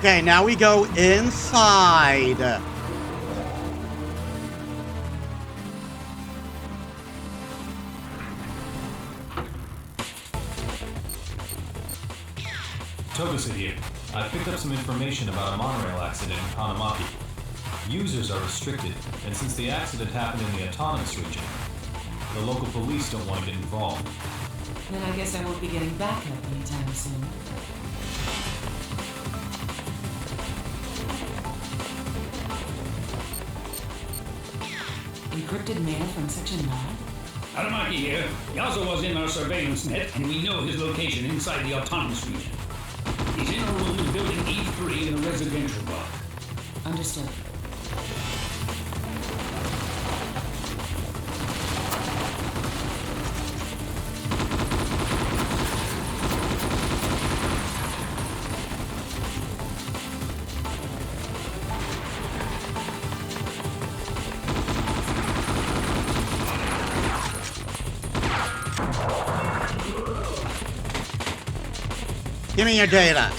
Okay, now we go inside. Togusa here. I picked up some information about a monorail accident in Kanamaki. Users are restricted, and since the accident happened in the autonomous region, the local police don't want to get involved. Then I guess I won't be getting backup anytime soon. Encrypted mail from Section 9? Aramaki here. Yazo was in our surveillance net, and we know his location inside the autonomous region. He's in a room in building E3 in the residential block. Understood. Give me your data.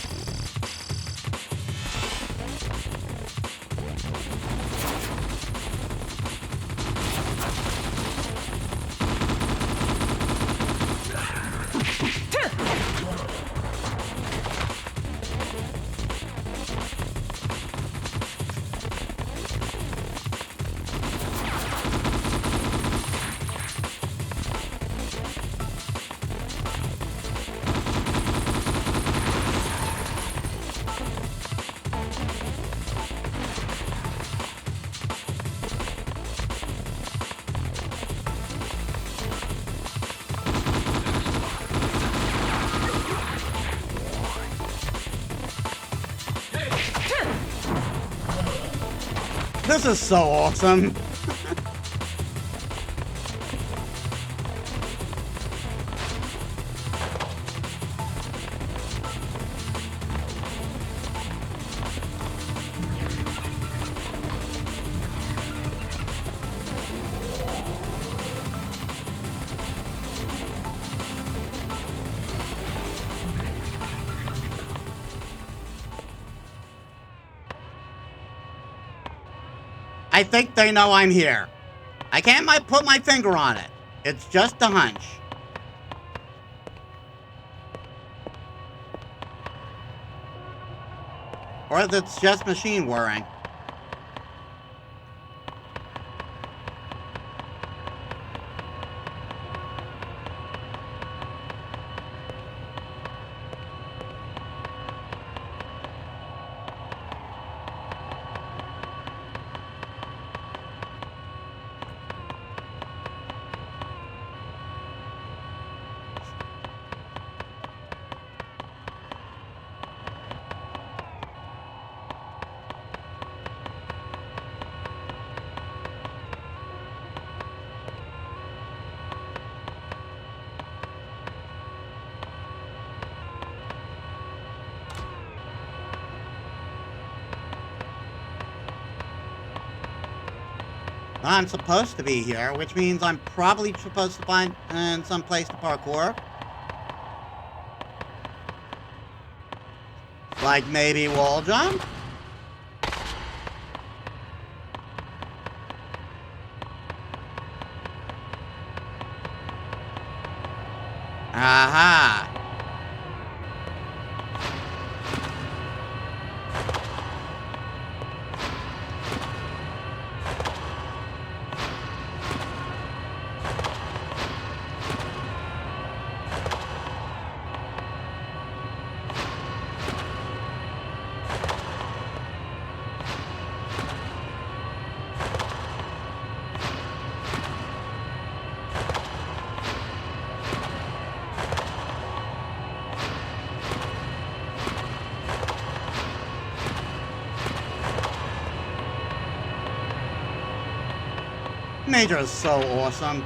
This is so awesome. I think they know I'm here. I can't put my finger on it. It's just a hunch. Or it's just machine whirring. I'm supposed to be here, which means I'm probably supposed to find some place to parkour. Like maybe wall jump? Aha! Major is so awesome.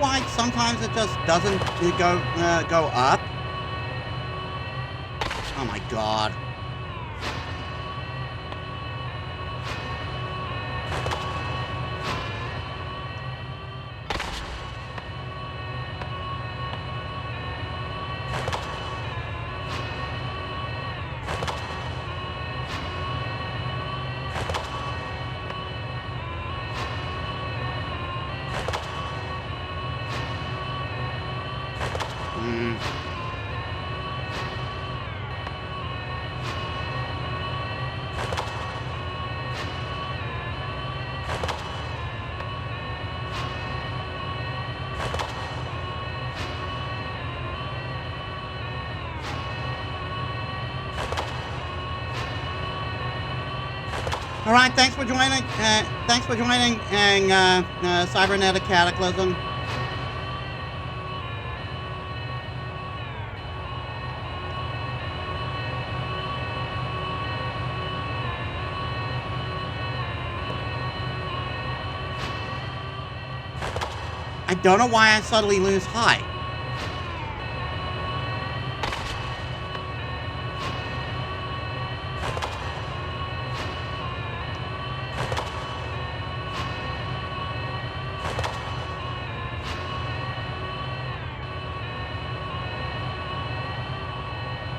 why sometimes it just doesn't go up? Oh my god. All right, thanks for joining. Cybernetic Cataclysm. I don't know why I suddenly lose height.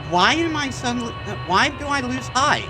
Why am I suddenly... why do I lose height?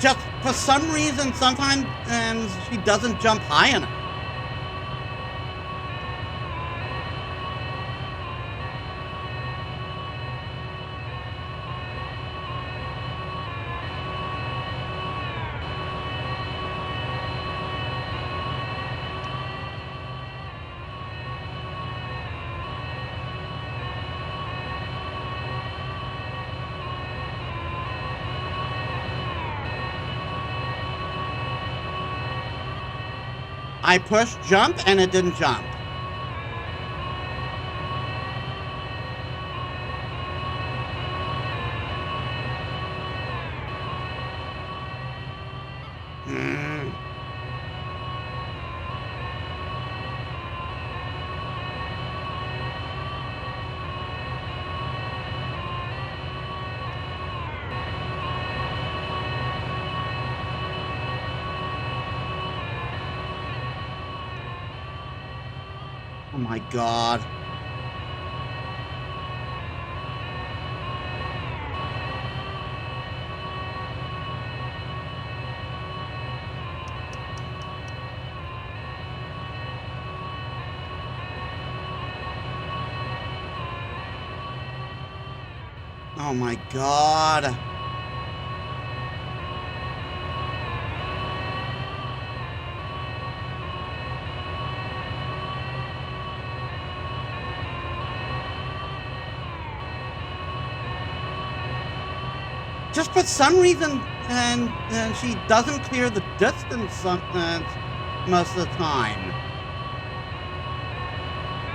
Just for some reason, sometimes she doesn't jump high enough. I pushed jump and it didn't jump. Oh my god. Oh my god. Just for some reason, and she doesn't clear the distance most of the time.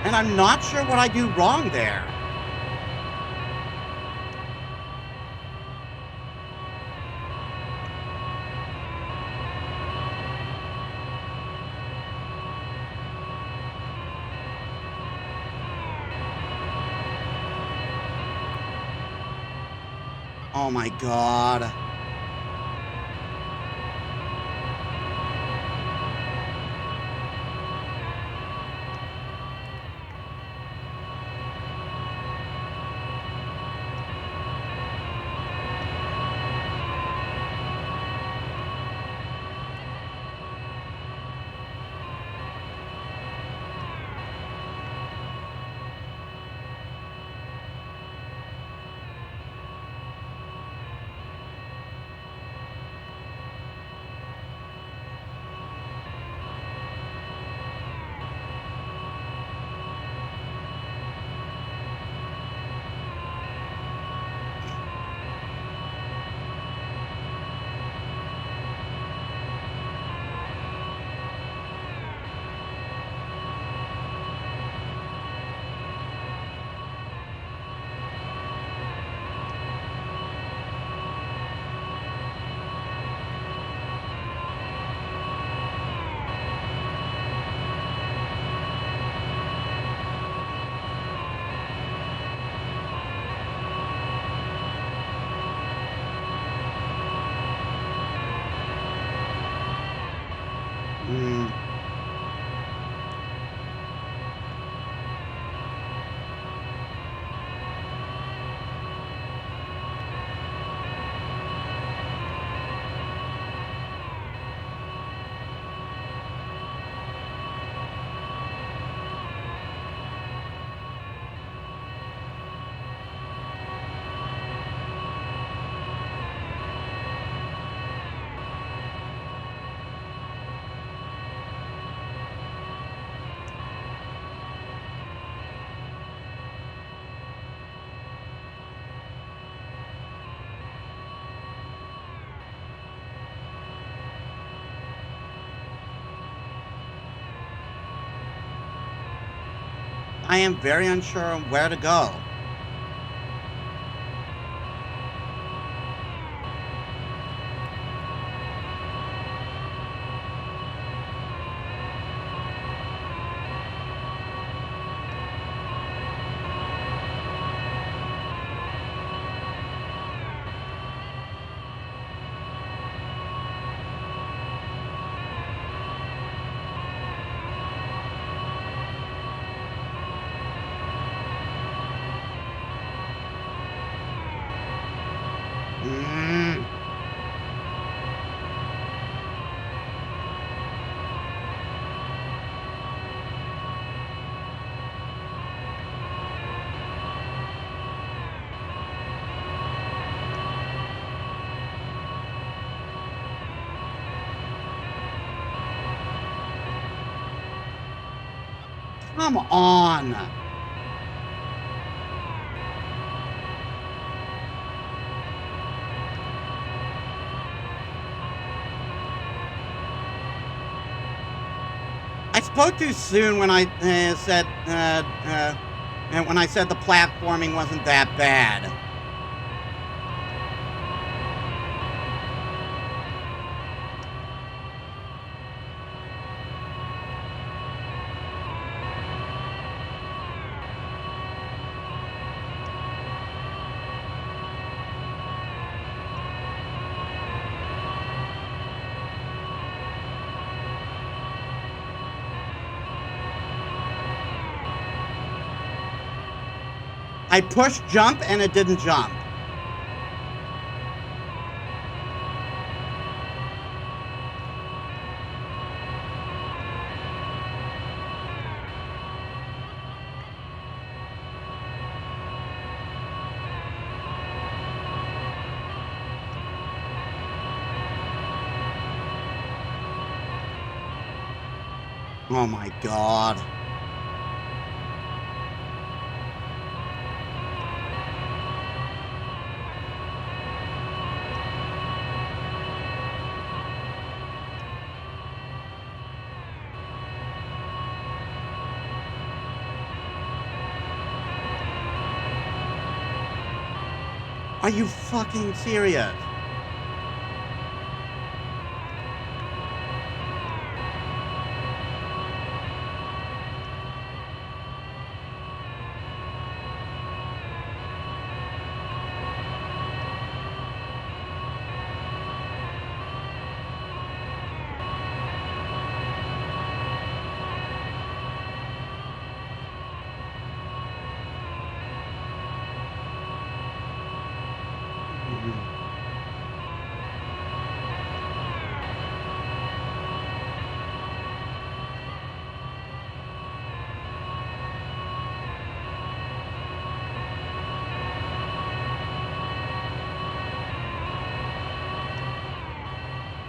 And I'm not sure what I do wrong there. Oh my god. I am very unsure on where to go. Come on! I spoke too soon when I said the platforming wasn't that bad. I pushed jump and it didn't jump. Oh my God. Are you fucking serious?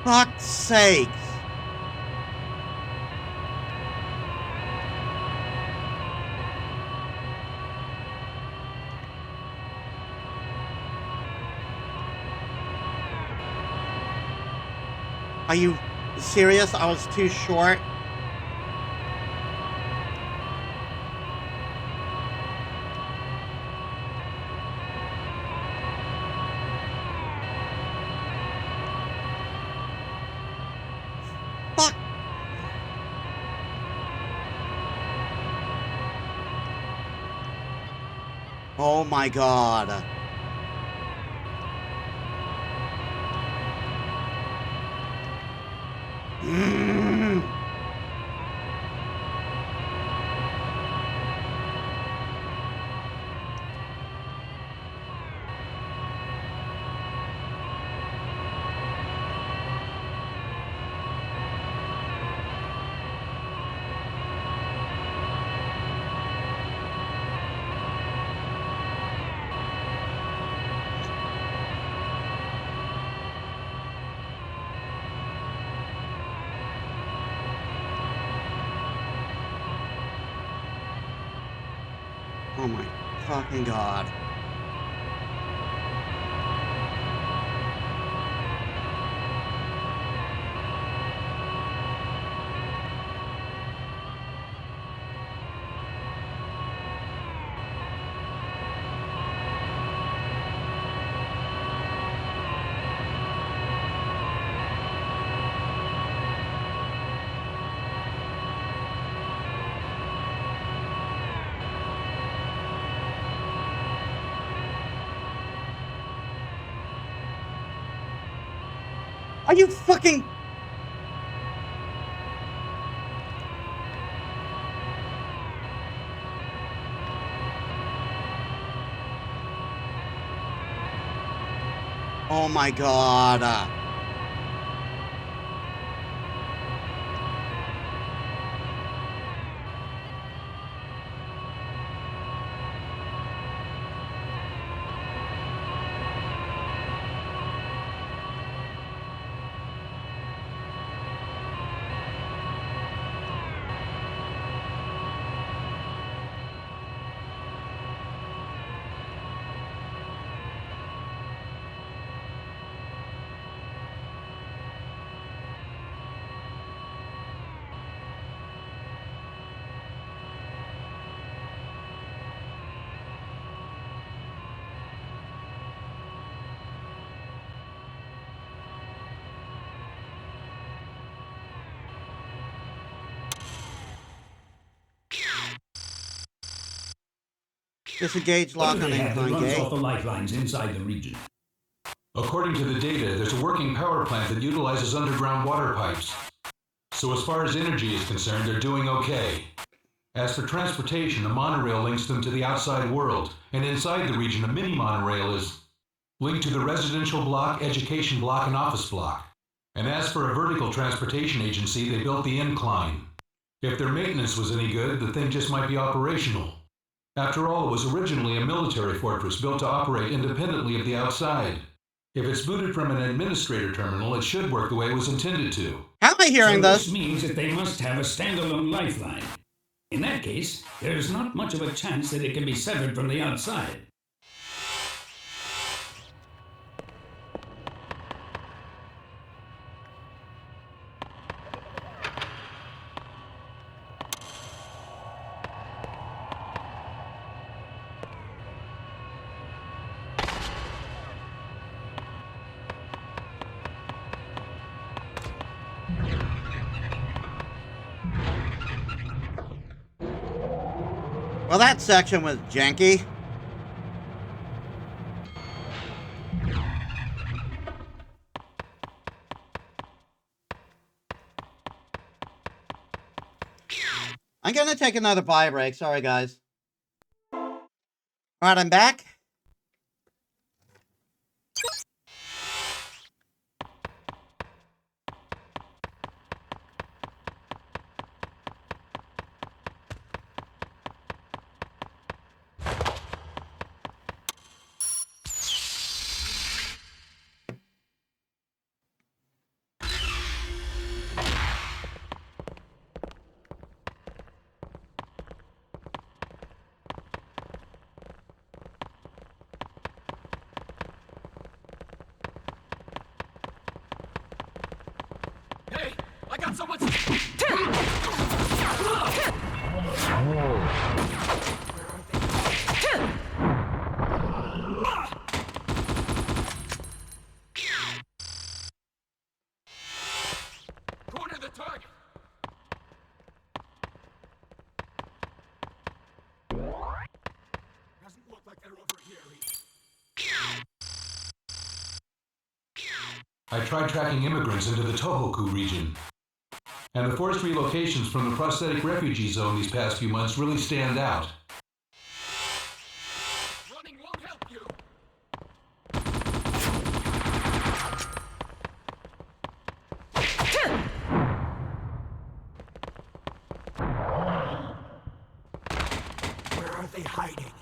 Fuck's sakes. Are you serious? I was too short. Fuck. Oh my God. Oh my fucking God. Are you fucking... Oh my god. Disengage lock on incline runs gate. off the lifelines inside the region. According to the data, there's a working power plant that utilizes underground water pipes. So as far as energy is concerned, they're doing okay. As for transportation, a monorail links them to the outside world, and inside the region, a mini monorail is linked to the residential block, education block, and office block. And as for a vertical transportation agency, they built the incline. If their maintenance was any good, the thing just might be operational. After all, it was originally a military fortress built to operate independently of the outside. If it's booted from an administrator terminal, it should work the way it was intended to. How am I hearing this? This means that they must have a standalone lifeline. In that case, there's not much of a chance that it can be severed from the outside. Well, that section was janky. I'm gonna take another buy break. Sorry, guys. All right, I'm back. Hey, I got someone. Corner the target. Doesn't look like they're over here. I tried tracking immigrants into the Tohoku region. And the forced relocations from the prosthetic refugee zone these past few months really stand out. Running won't help you. Where are they hiding?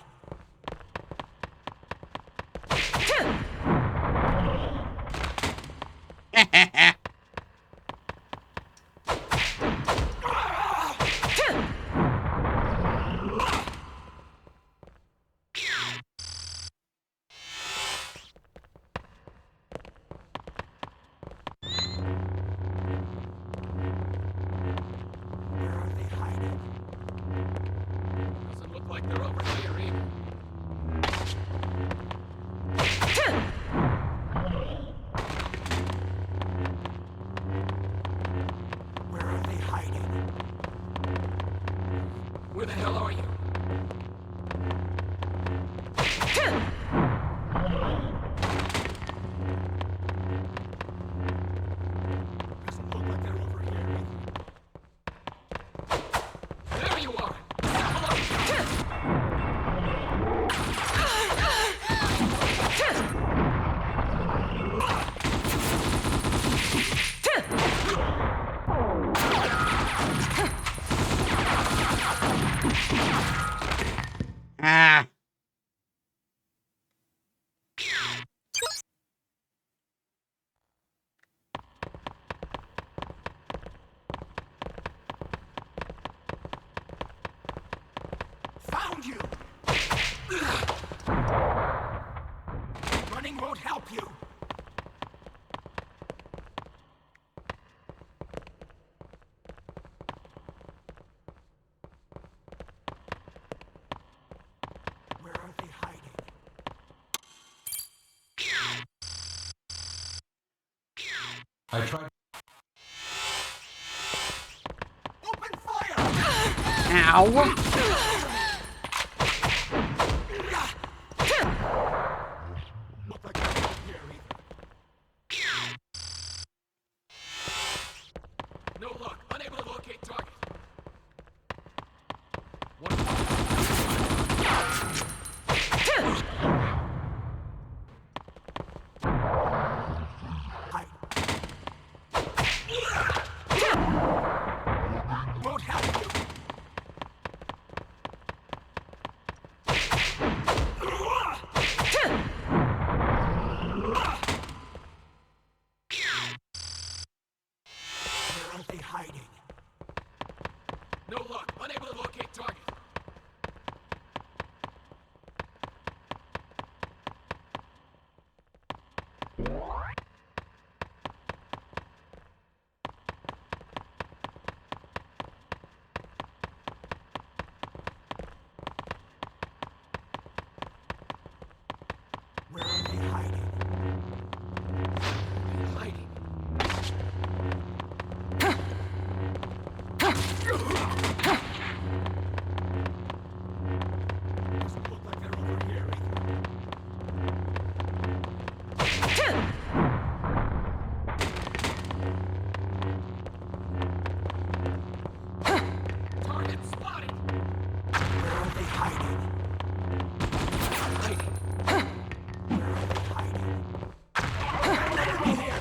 Running won't help you. Where are they hiding? I tried. Open fire! Ow! Look like they're not here either. No luck. Unable to locate target. Hide. Won't help you. Where are they hiding? No luck. Unable to locate target. Where are they hiding? Hiding. Doesn't look like they're over here either. Target spotted. Where are they hiding? Hiding. Where are they hiding? Enemy here.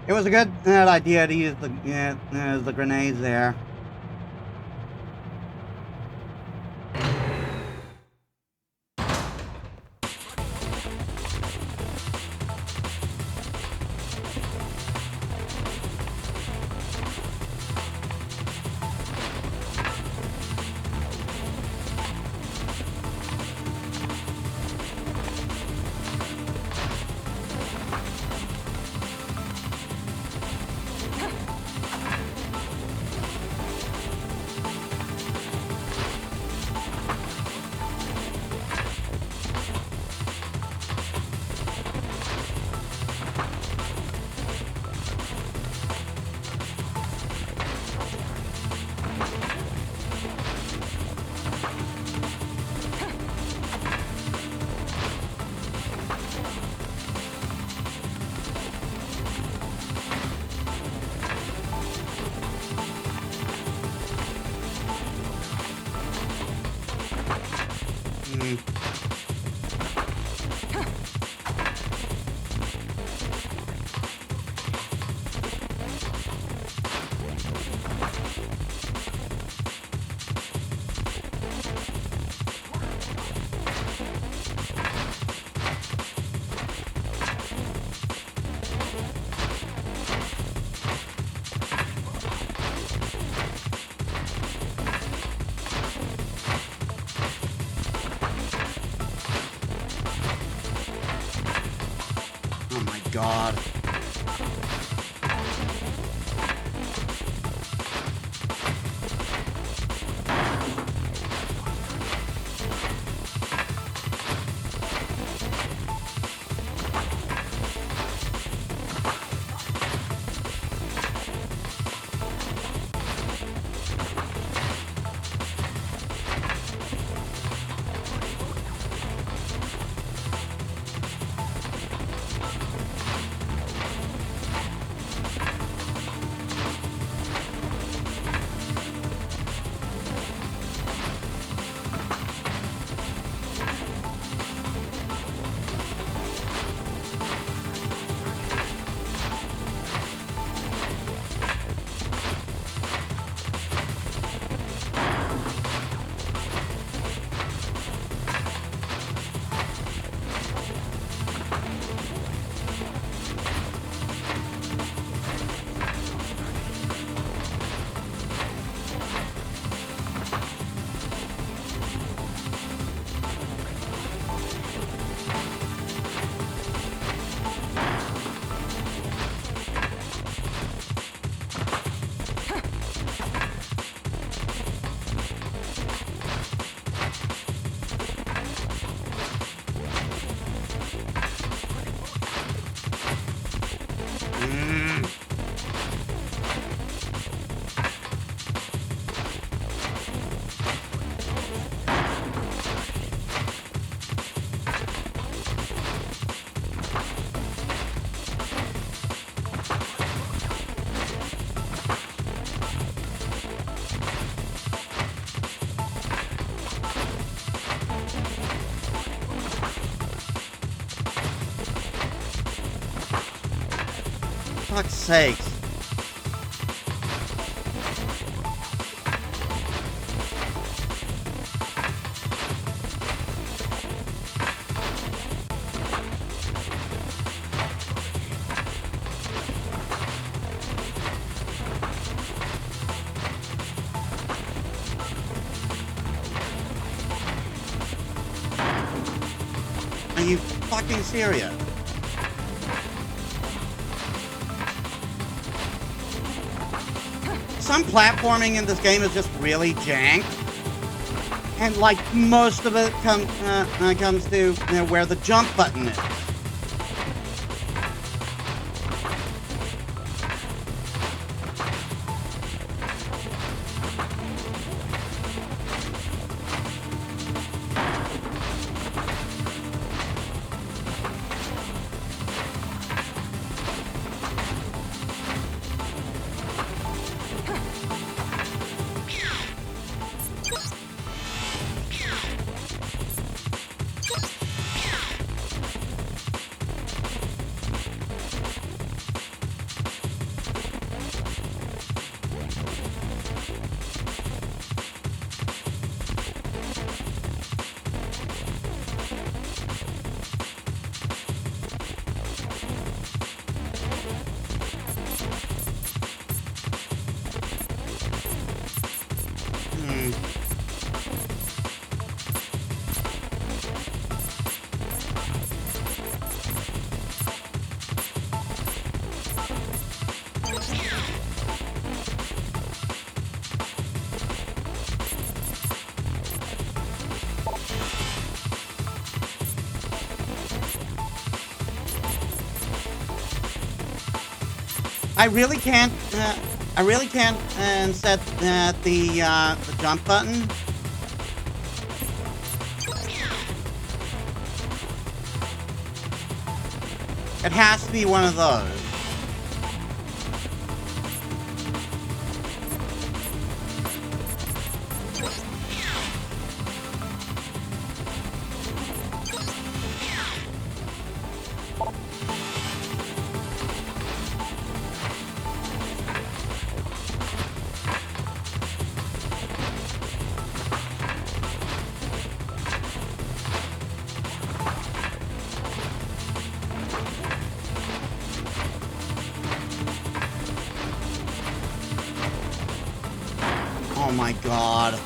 It was a good idea to use the grenades there. Oh my god. fuck's sake. Are you fucking serious? Some platforming in this game is just really jank. And like most of it comes to where the jump button is. I really can't set the jump button. It has to be one of those. Oh my god.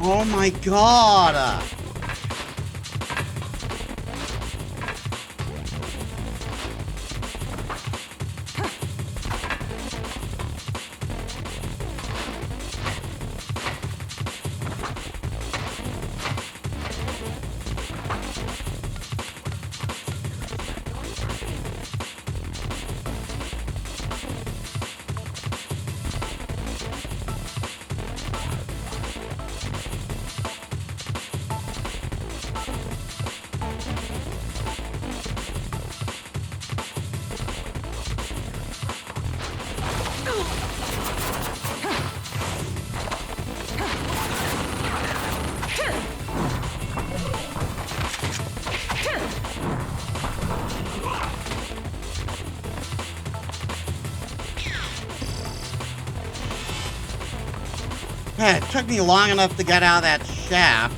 Oh my god. It took me long enough to get out of that shaft.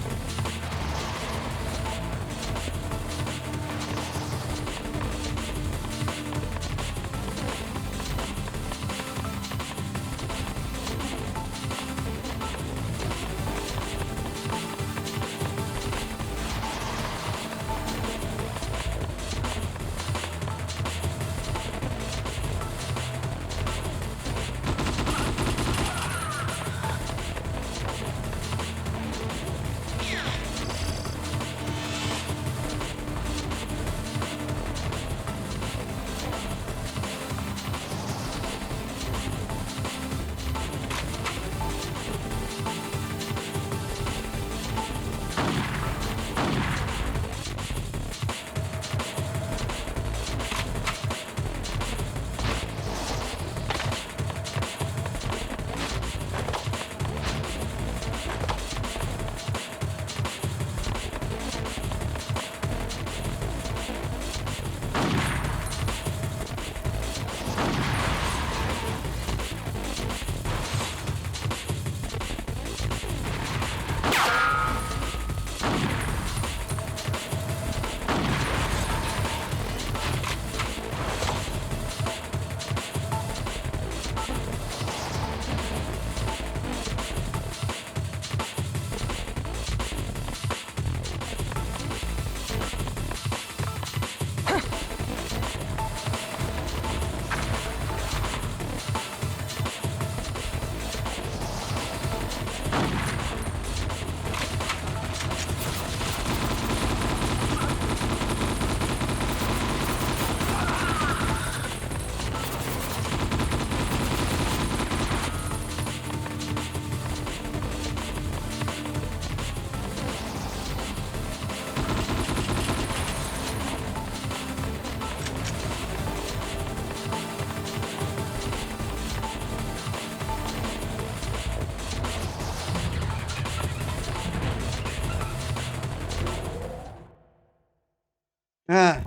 Ah.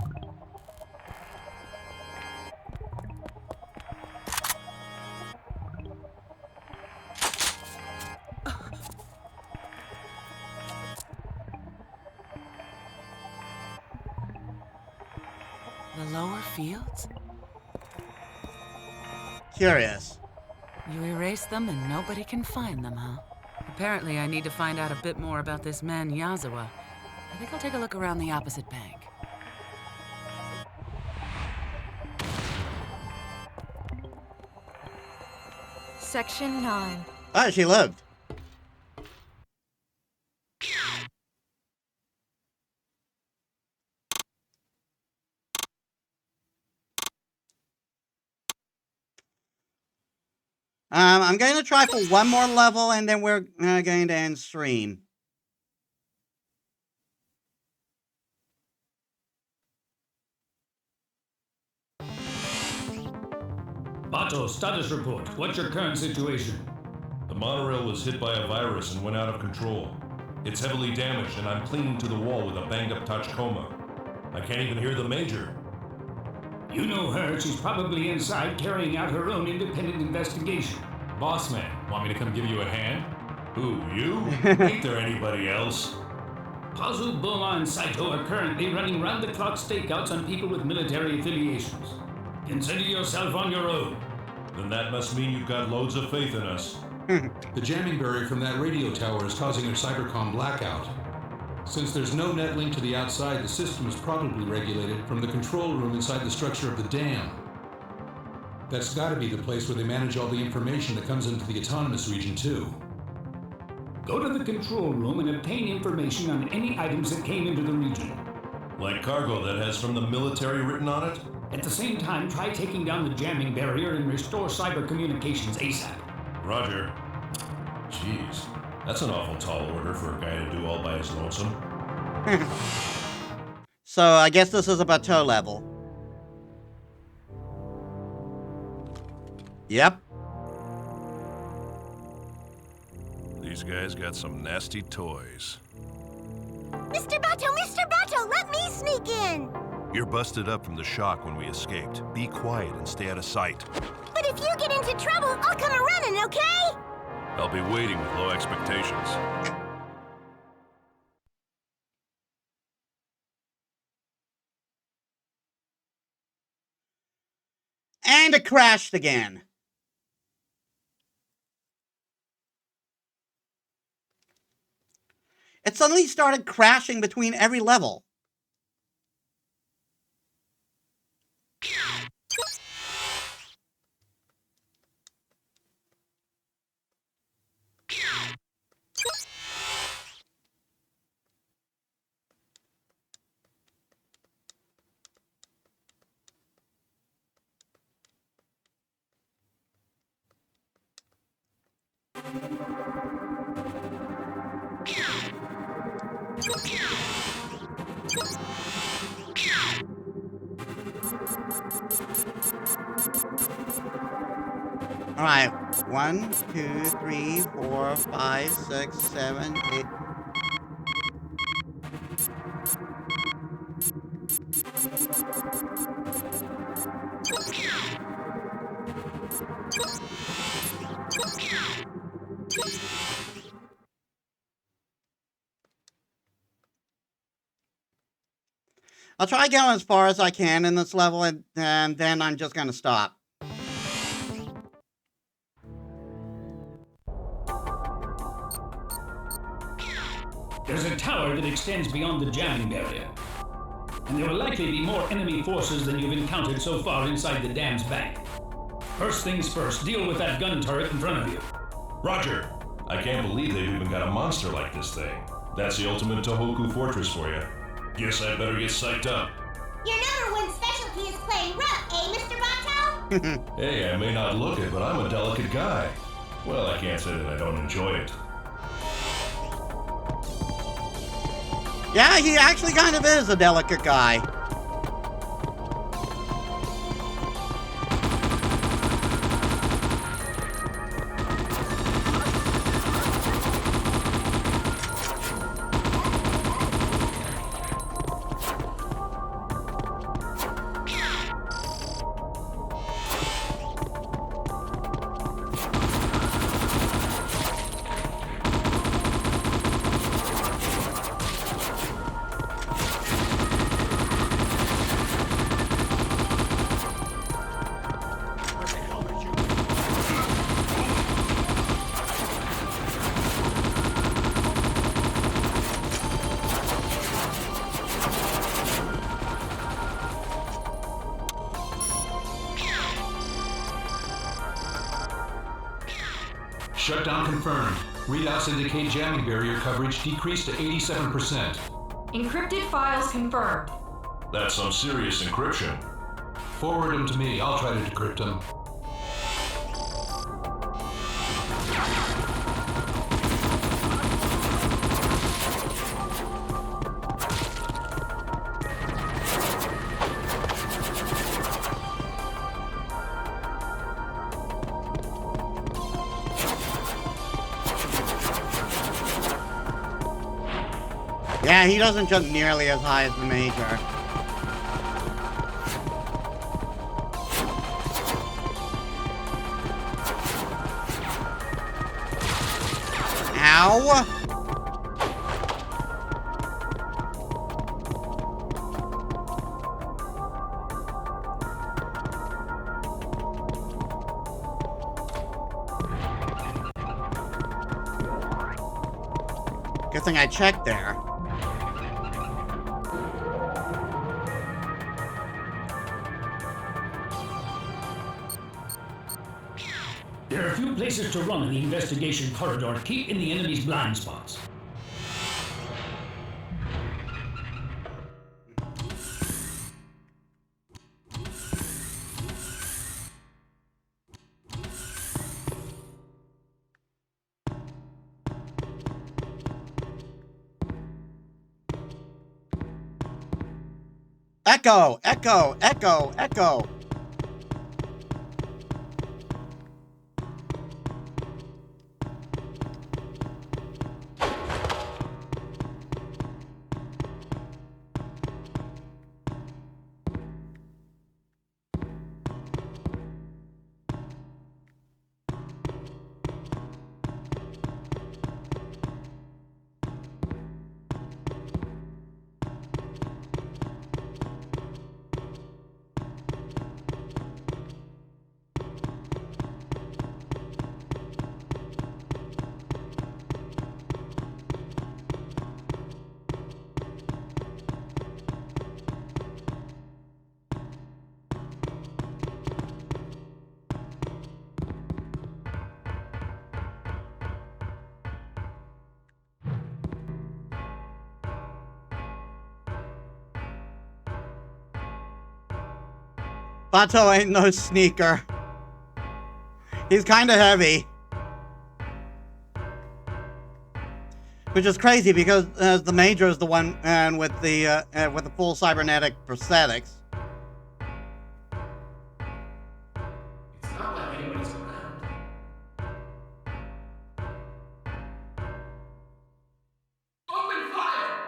The lower fields? Curious. You erase them and nobody can find them, huh? Apparently, I need to find out a bit more about this man Yazawa. I think I'll take a look around the opposite bank. Section 9. Oh, she lived. I'm going to try for one more level, and then we're going to end stream. Bato, status report. What's your current situation? The monorail was hit by a virus and went out of control. It's heavily damaged, and I'm clinging to the wall with a banged-up Tachikoma. I can't even hear the Major. You know her. She's probably inside carrying out her own independent investigation. Boss man, want me to come give you a hand? Who, you? Ain't there anybody else? Pazu, Boma, and Saito are currently running round-the-clock stakeouts on people with military affiliations. Consider yourself on your own. Then that must mean you've got loads of faith in us. The jamming barrier from that radio tower is causing their cybercom blackout. Since there's no net link to the outside, the system is probably regulated from the control room inside the structure of the dam. That's gotta be the place where they manage all the information that comes into the autonomous region, too. Go to the control room and obtain information on any items that came into the region. Like cargo that has from the military written on it? At the same time, try taking down the jamming barrier and restore cyber communications ASAP. Roger. Jeez, that's an awful tall order for a guy to do all by his lonesome. So I guess this is a bateau level. Yep. These guys got some nasty toys. Mr. Bato, let me sneak in! You're busted up from the shock when we escaped. Be quiet and stay out of sight. But if you get into trouble, I'll come a-running, okay? I'll be waiting with low expectations. And it crashed again. It suddenly started crashing between every level. All right, 1, 2, 3, 4, 5, 6, 7, 8. I'll try going as far as I can in this level, and then I'm just going to stop. There's a tower that extends beyond the jamming barrier. And there will likely be more enemy forces than you've encountered so far inside the dam's bank. First things first, deal with that gun turret in front of you. Roger. I can't believe they've even got a monster like this thing. That's the ultimate Tohoku fortress for you. Guess I better get psyched up. Your #1 specialty is playing rough, eh, Mr. Bato? Hey, I may not look it, but I'm a delicate guy. Well, I can't say that I don't enjoy it. Yeah, he actually kind of is a delicate guy. Shutdown confirmed. Readouts indicate jamming barrier coverage decreased to 87%. Encrypted files confirmed. That's some serious encryption. Forward them to me. I'll try to decrypt them. Yeah, he doesn't jump nearly as high as the Major. Ow! Good thing I checked there. There are a few places to run in the investigation corridor to keep in the enemy's blind spots. Echo! Echo! Echo! Echo! Bato ain't no sneaker. He's kind of heavy. Which is crazy because the Major is the one with the full cybernetic prosthetics. It's not like anybody's around. Open fire!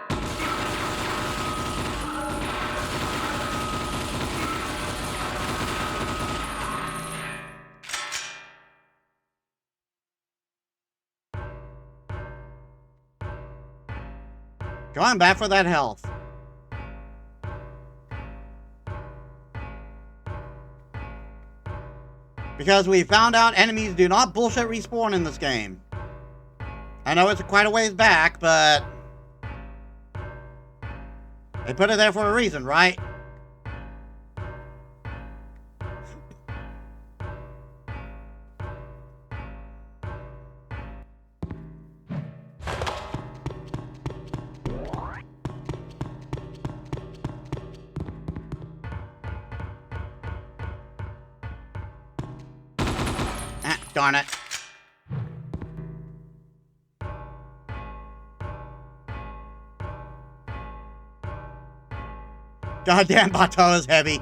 Going back for that health. Because we found out enemies do not bullshit respawn in this game. I know it's quite a ways back, but they put it there for a reason, right? Darn it. Goddamn, Bato is heavy.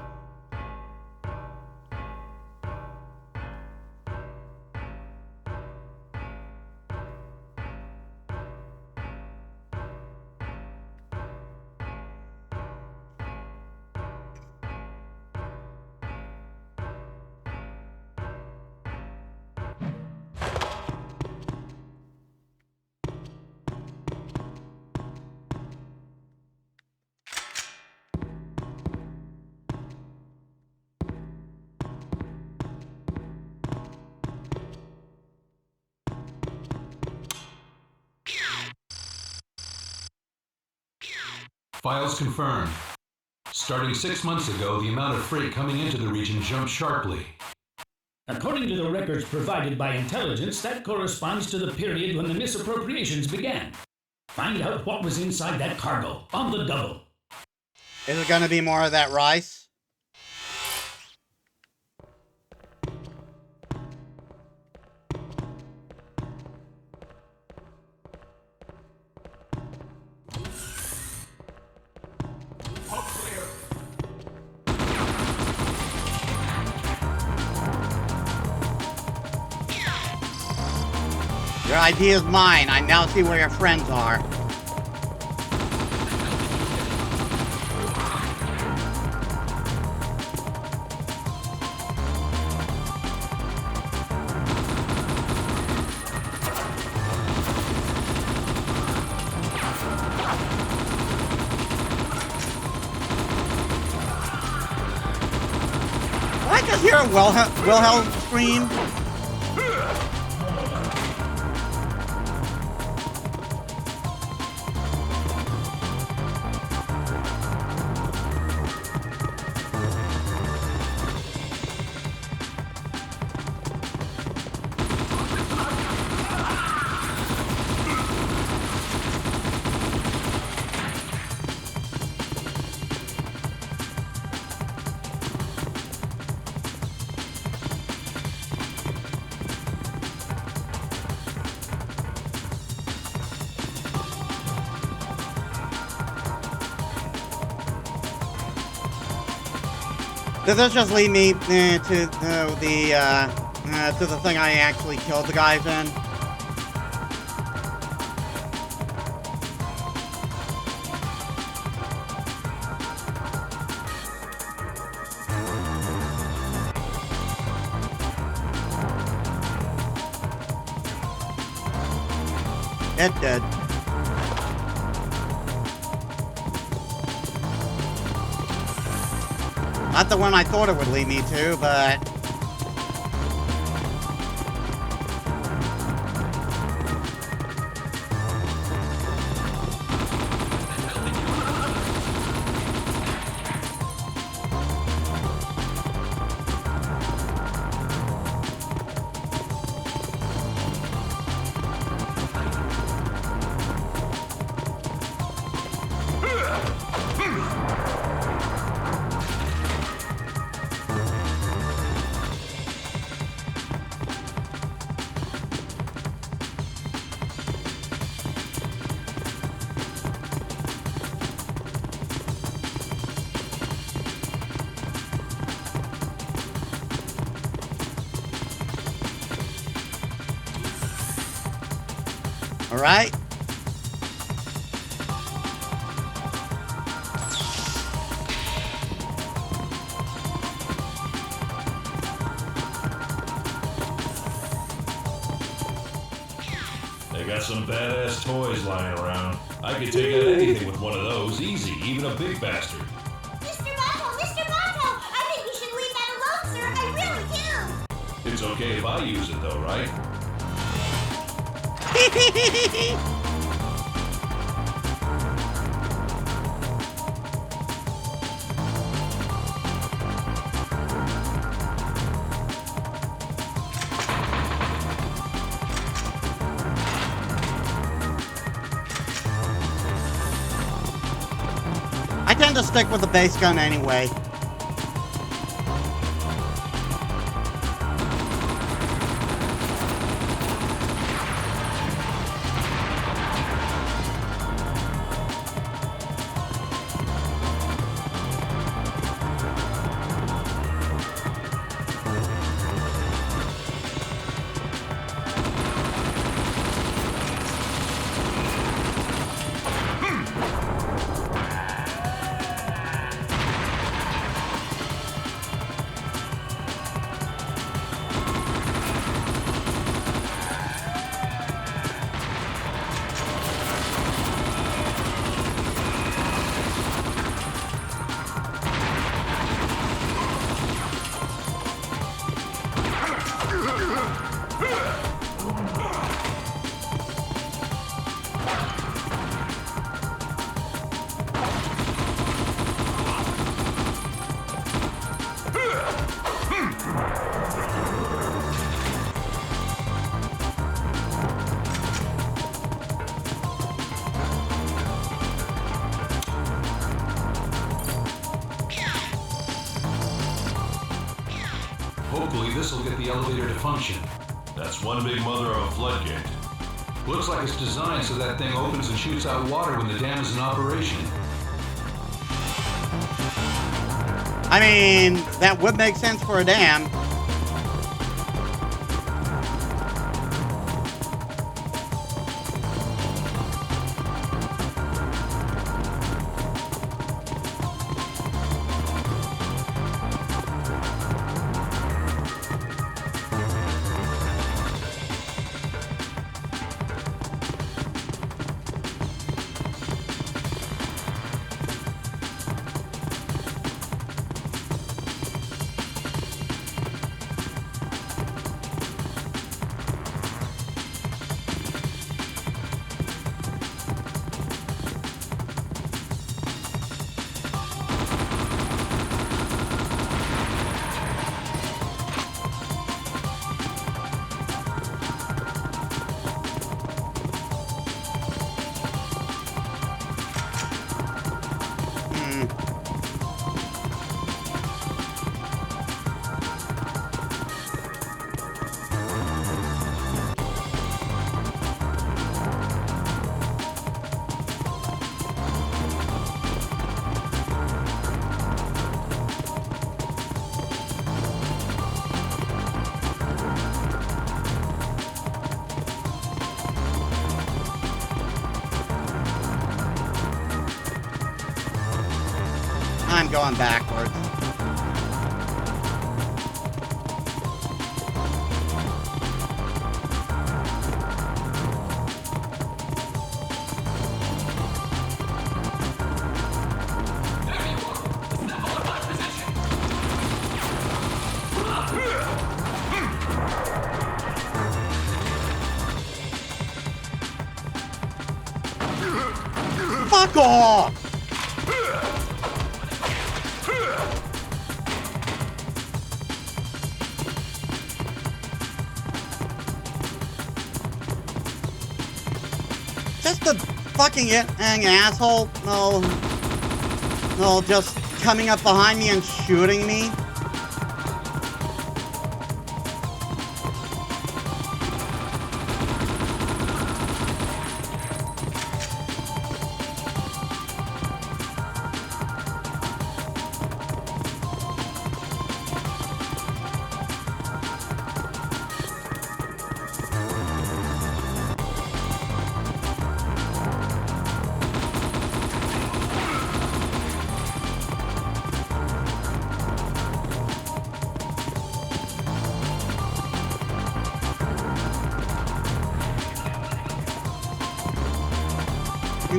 Files confirmed. Starting 6 months ago, the amount of freight coming into the region jumped sharply. According to the records provided by intelligence, that corresponds to the period when the misappropriations began. Find out what was inside that cargo, on the double. Is it gonna be more of that rice? Your idea is mine. I now see where your friends are. Did I just hear a Wilhelm scream? Does this just lead me to the thing I actually killed the guys in? It did. Not the one I thought it would lead me to, but... All right. They got some badass toys lying around. I could take out anything with one of those, easy, even a big bastard. Mr. Bato, I think you should leave that alone, sir. I really do. It's okay if I use it though, right? I tend to stick with the base gun anyway. this'll get the elevator to function. That's one big mother of a floodgate. Looks like it's designed so that thing opens and shoots out water when the dam is in operation. I mean, that would make sense for a dam. I'm going backwards. Fuck off! Just the fucking asshole. No, just coming up behind me and shooting me.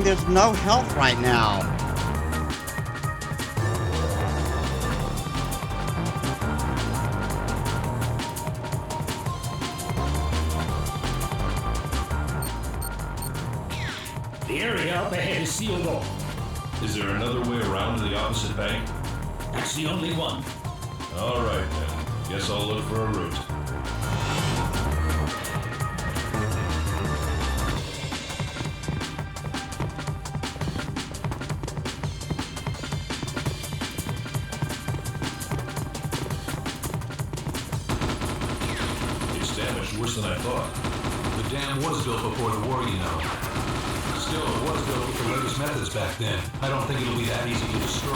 There's no health right now. The area up ahead is sealed off. Is there another way around to the opposite bank? That's the only one. All right, then. Guess I'll look for a route. Worse than I thought. The dam was built before the war, you know. Still, it was built with the latest methods back then. I don't think it'll be that easy to destroy.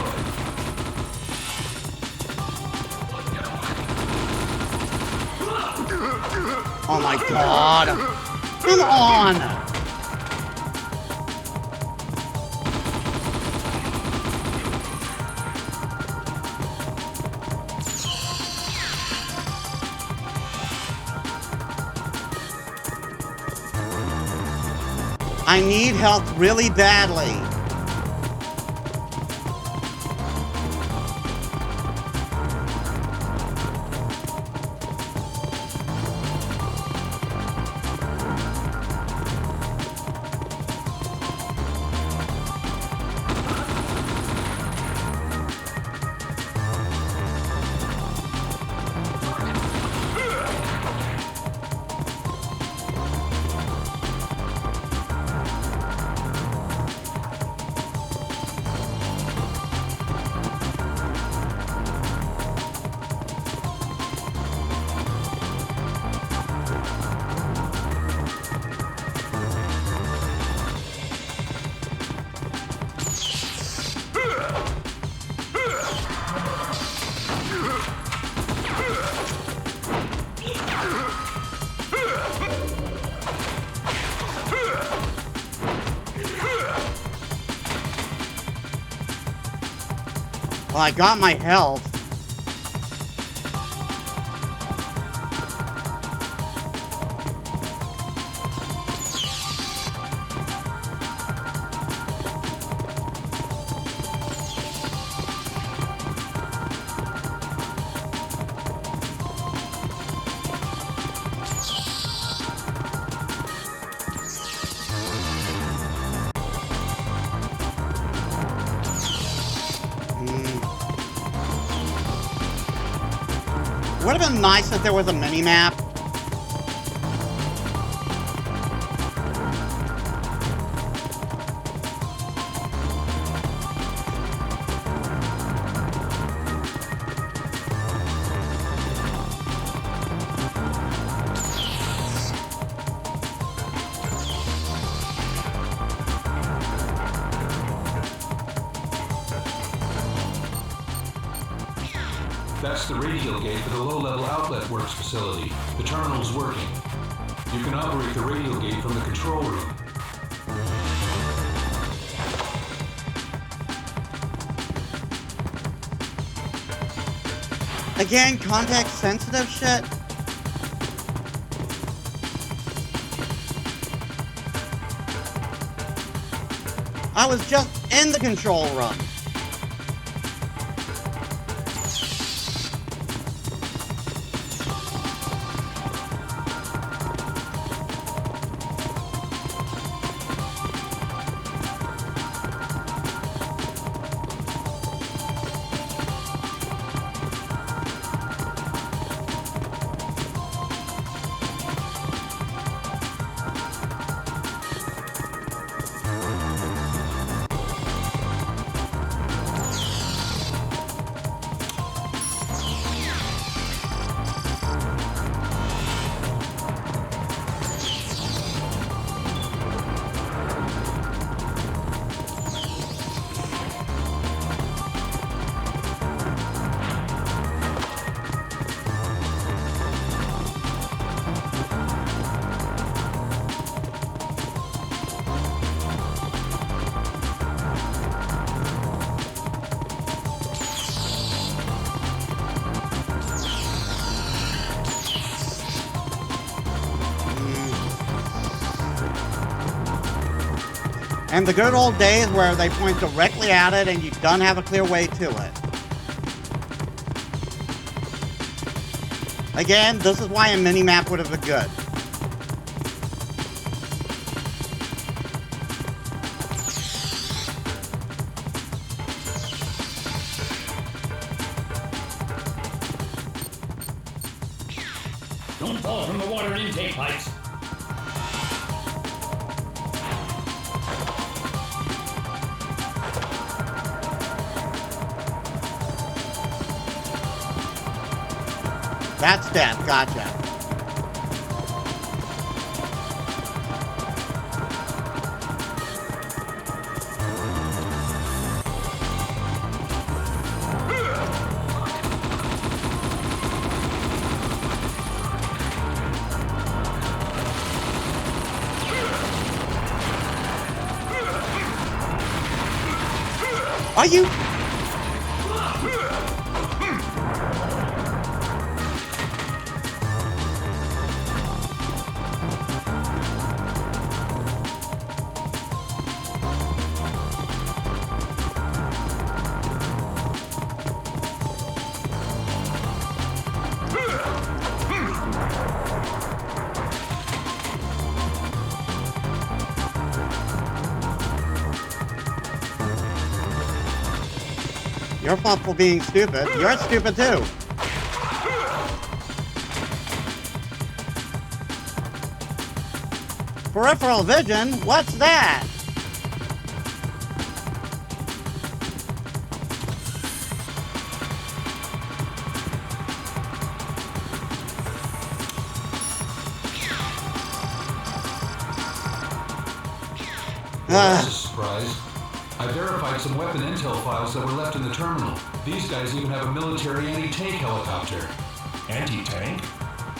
Oh my god! Come on! I need help really badly. Well, I got my health. Would have been nice if there was a mini-map. That's the radial gate for the low-level outlet works facility. The terminal is working. You can operate the radial gate from the control room. Again, context-sensitive shit. I was just in the control room. And the good old days where they point directly at it and you don't have a clear way to it. Again, this is why a mini-map would have been good. Don't fall from the water intake pipes. That's death, gotcha. Are you? Your fault for being stupid. You're stupid too. Peripheral vision? What's that? Well, that's a surprise. I verified some weapon intel files that were left in the terminal. These guys even have a military anti-tank helicopter. Anti-tank?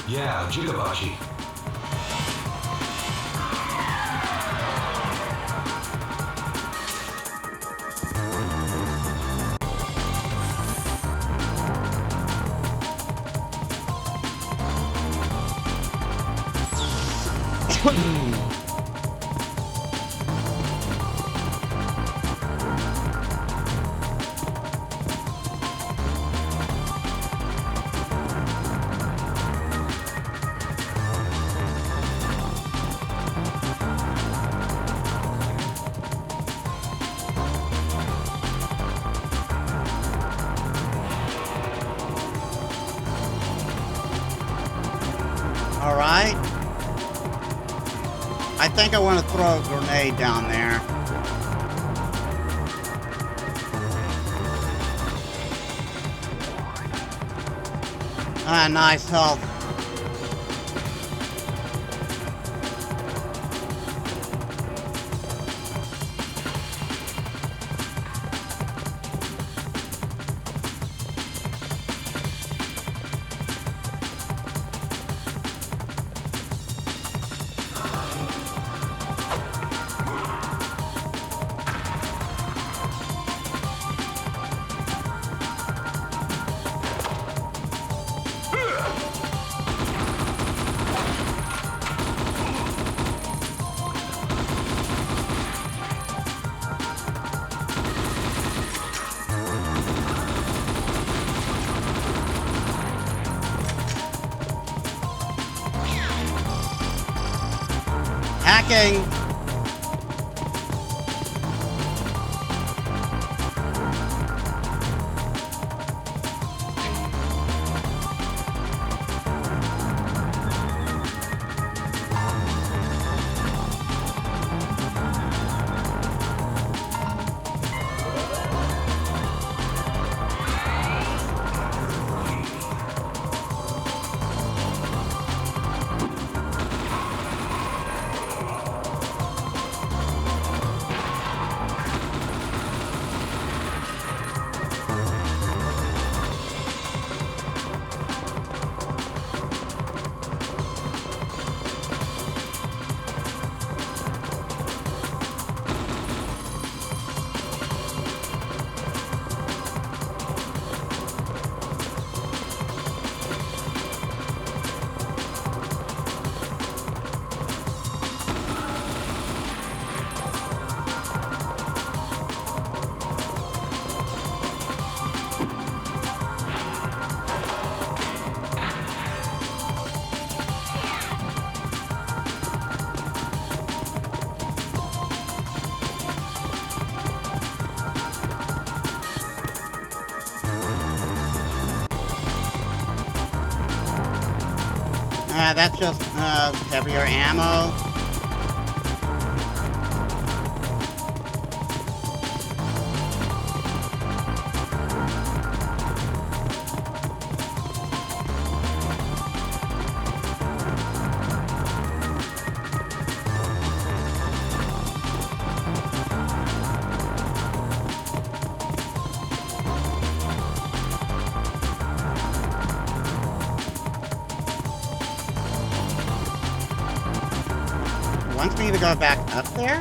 Yeah, Jigabachi. Alright. I think I want to throw a grenade down there. Ah, nice health. Hacking! That's just heavier ammo. Wants me to go back up there?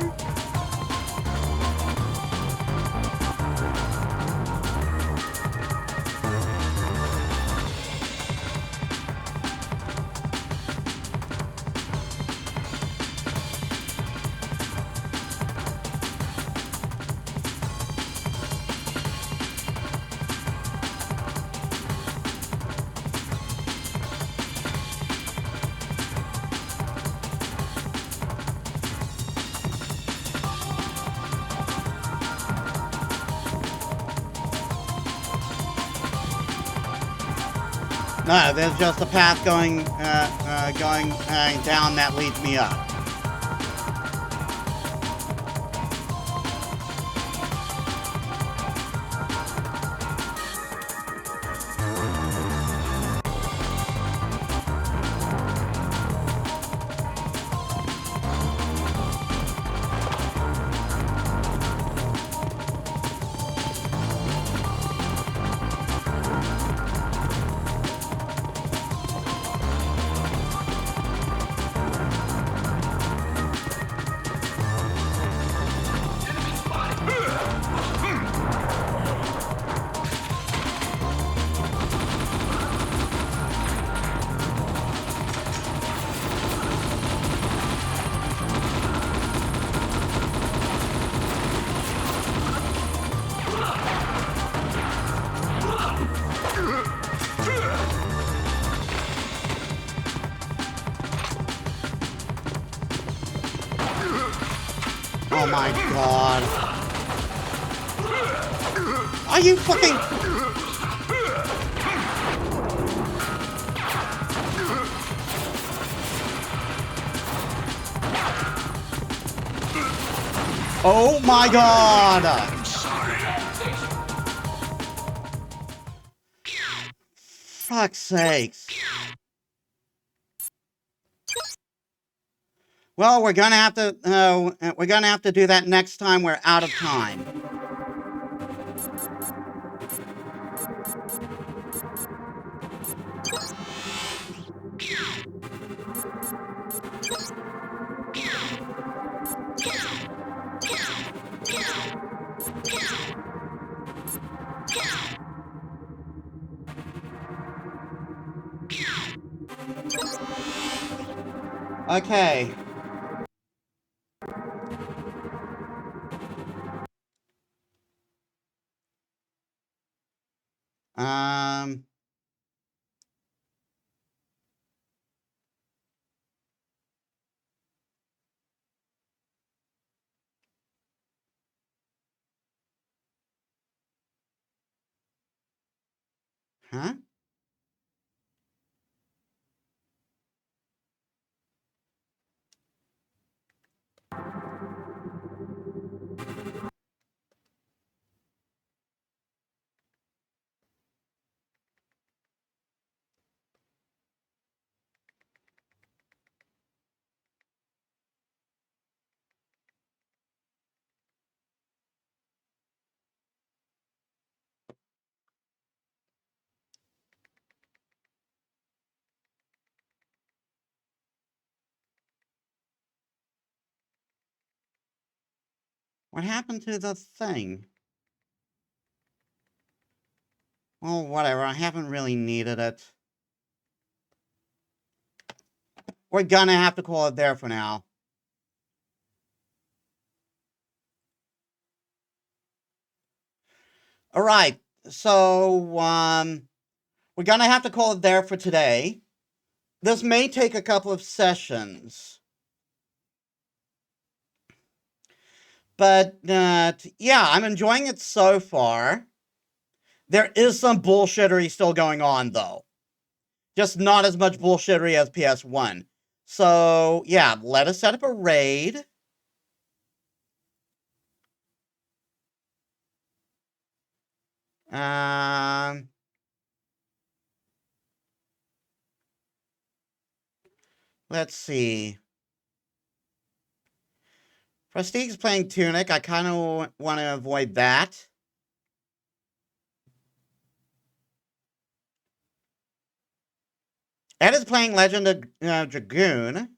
No, there's just a path going down that leads me up. Oh my god. Are you fucking... Oh my god! Fuck's sakes. Well, we're gonna have to do that next time we're out of time. Okay. Um... Huh? What happened to the thing? Well, whatever. I haven't really needed it. We're gonna have to call it there for now. All right. So, we're gonna have to call it there for today. This may take a couple of sessions. But, yeah, I'm enjoying it so far. There is some bullshittery still going on, though. Just not as much bullshittery as PS1. So, yeah, let us set up a raid. Let's see. Prestige is playing Tunic. I kind of want to avoid that. Ed is playing Legend of Dragoon.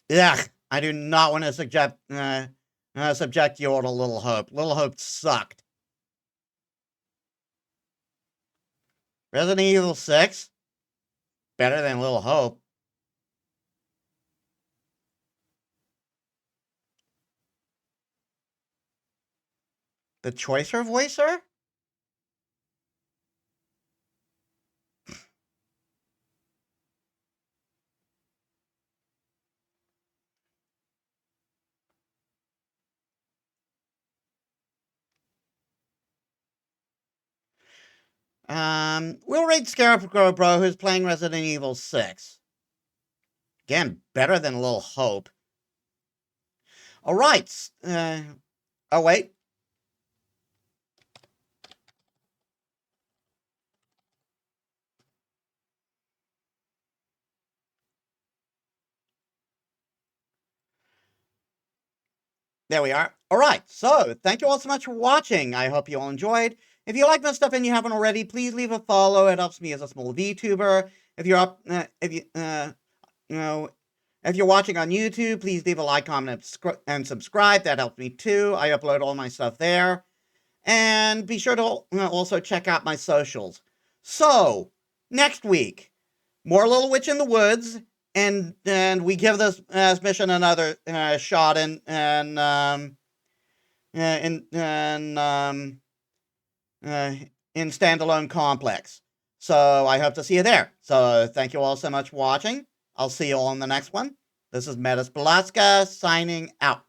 Ugh, I do not want to subject you all to Little Hope. Little Hope sucked. Resident Evil 6? Better than Little Hope. The Choicer Voicer? We'll rate Scarecrow Bro, who's playing Resident Evil 6. Again, better than Little Hope. Alright, oh wait. There we are. Alright, so, thank you all so much for watching. I hope you all enjoyed. If you like my stuff and you haven't already, please leave a follow. It helps me as a small VTuber. If you're if you're watching on YouTube, please leave a like, comment, and subscribe. That helps me too. I upload all my stuff there. And be sure to also check out my socials. So, next week. More Little Witch in the Woods, and we give this mission another shot in Standalone Complex. So I hope to see you there. So thank you all so much for watching. I'll see you all in the next one. This is Metis Balaska signing out.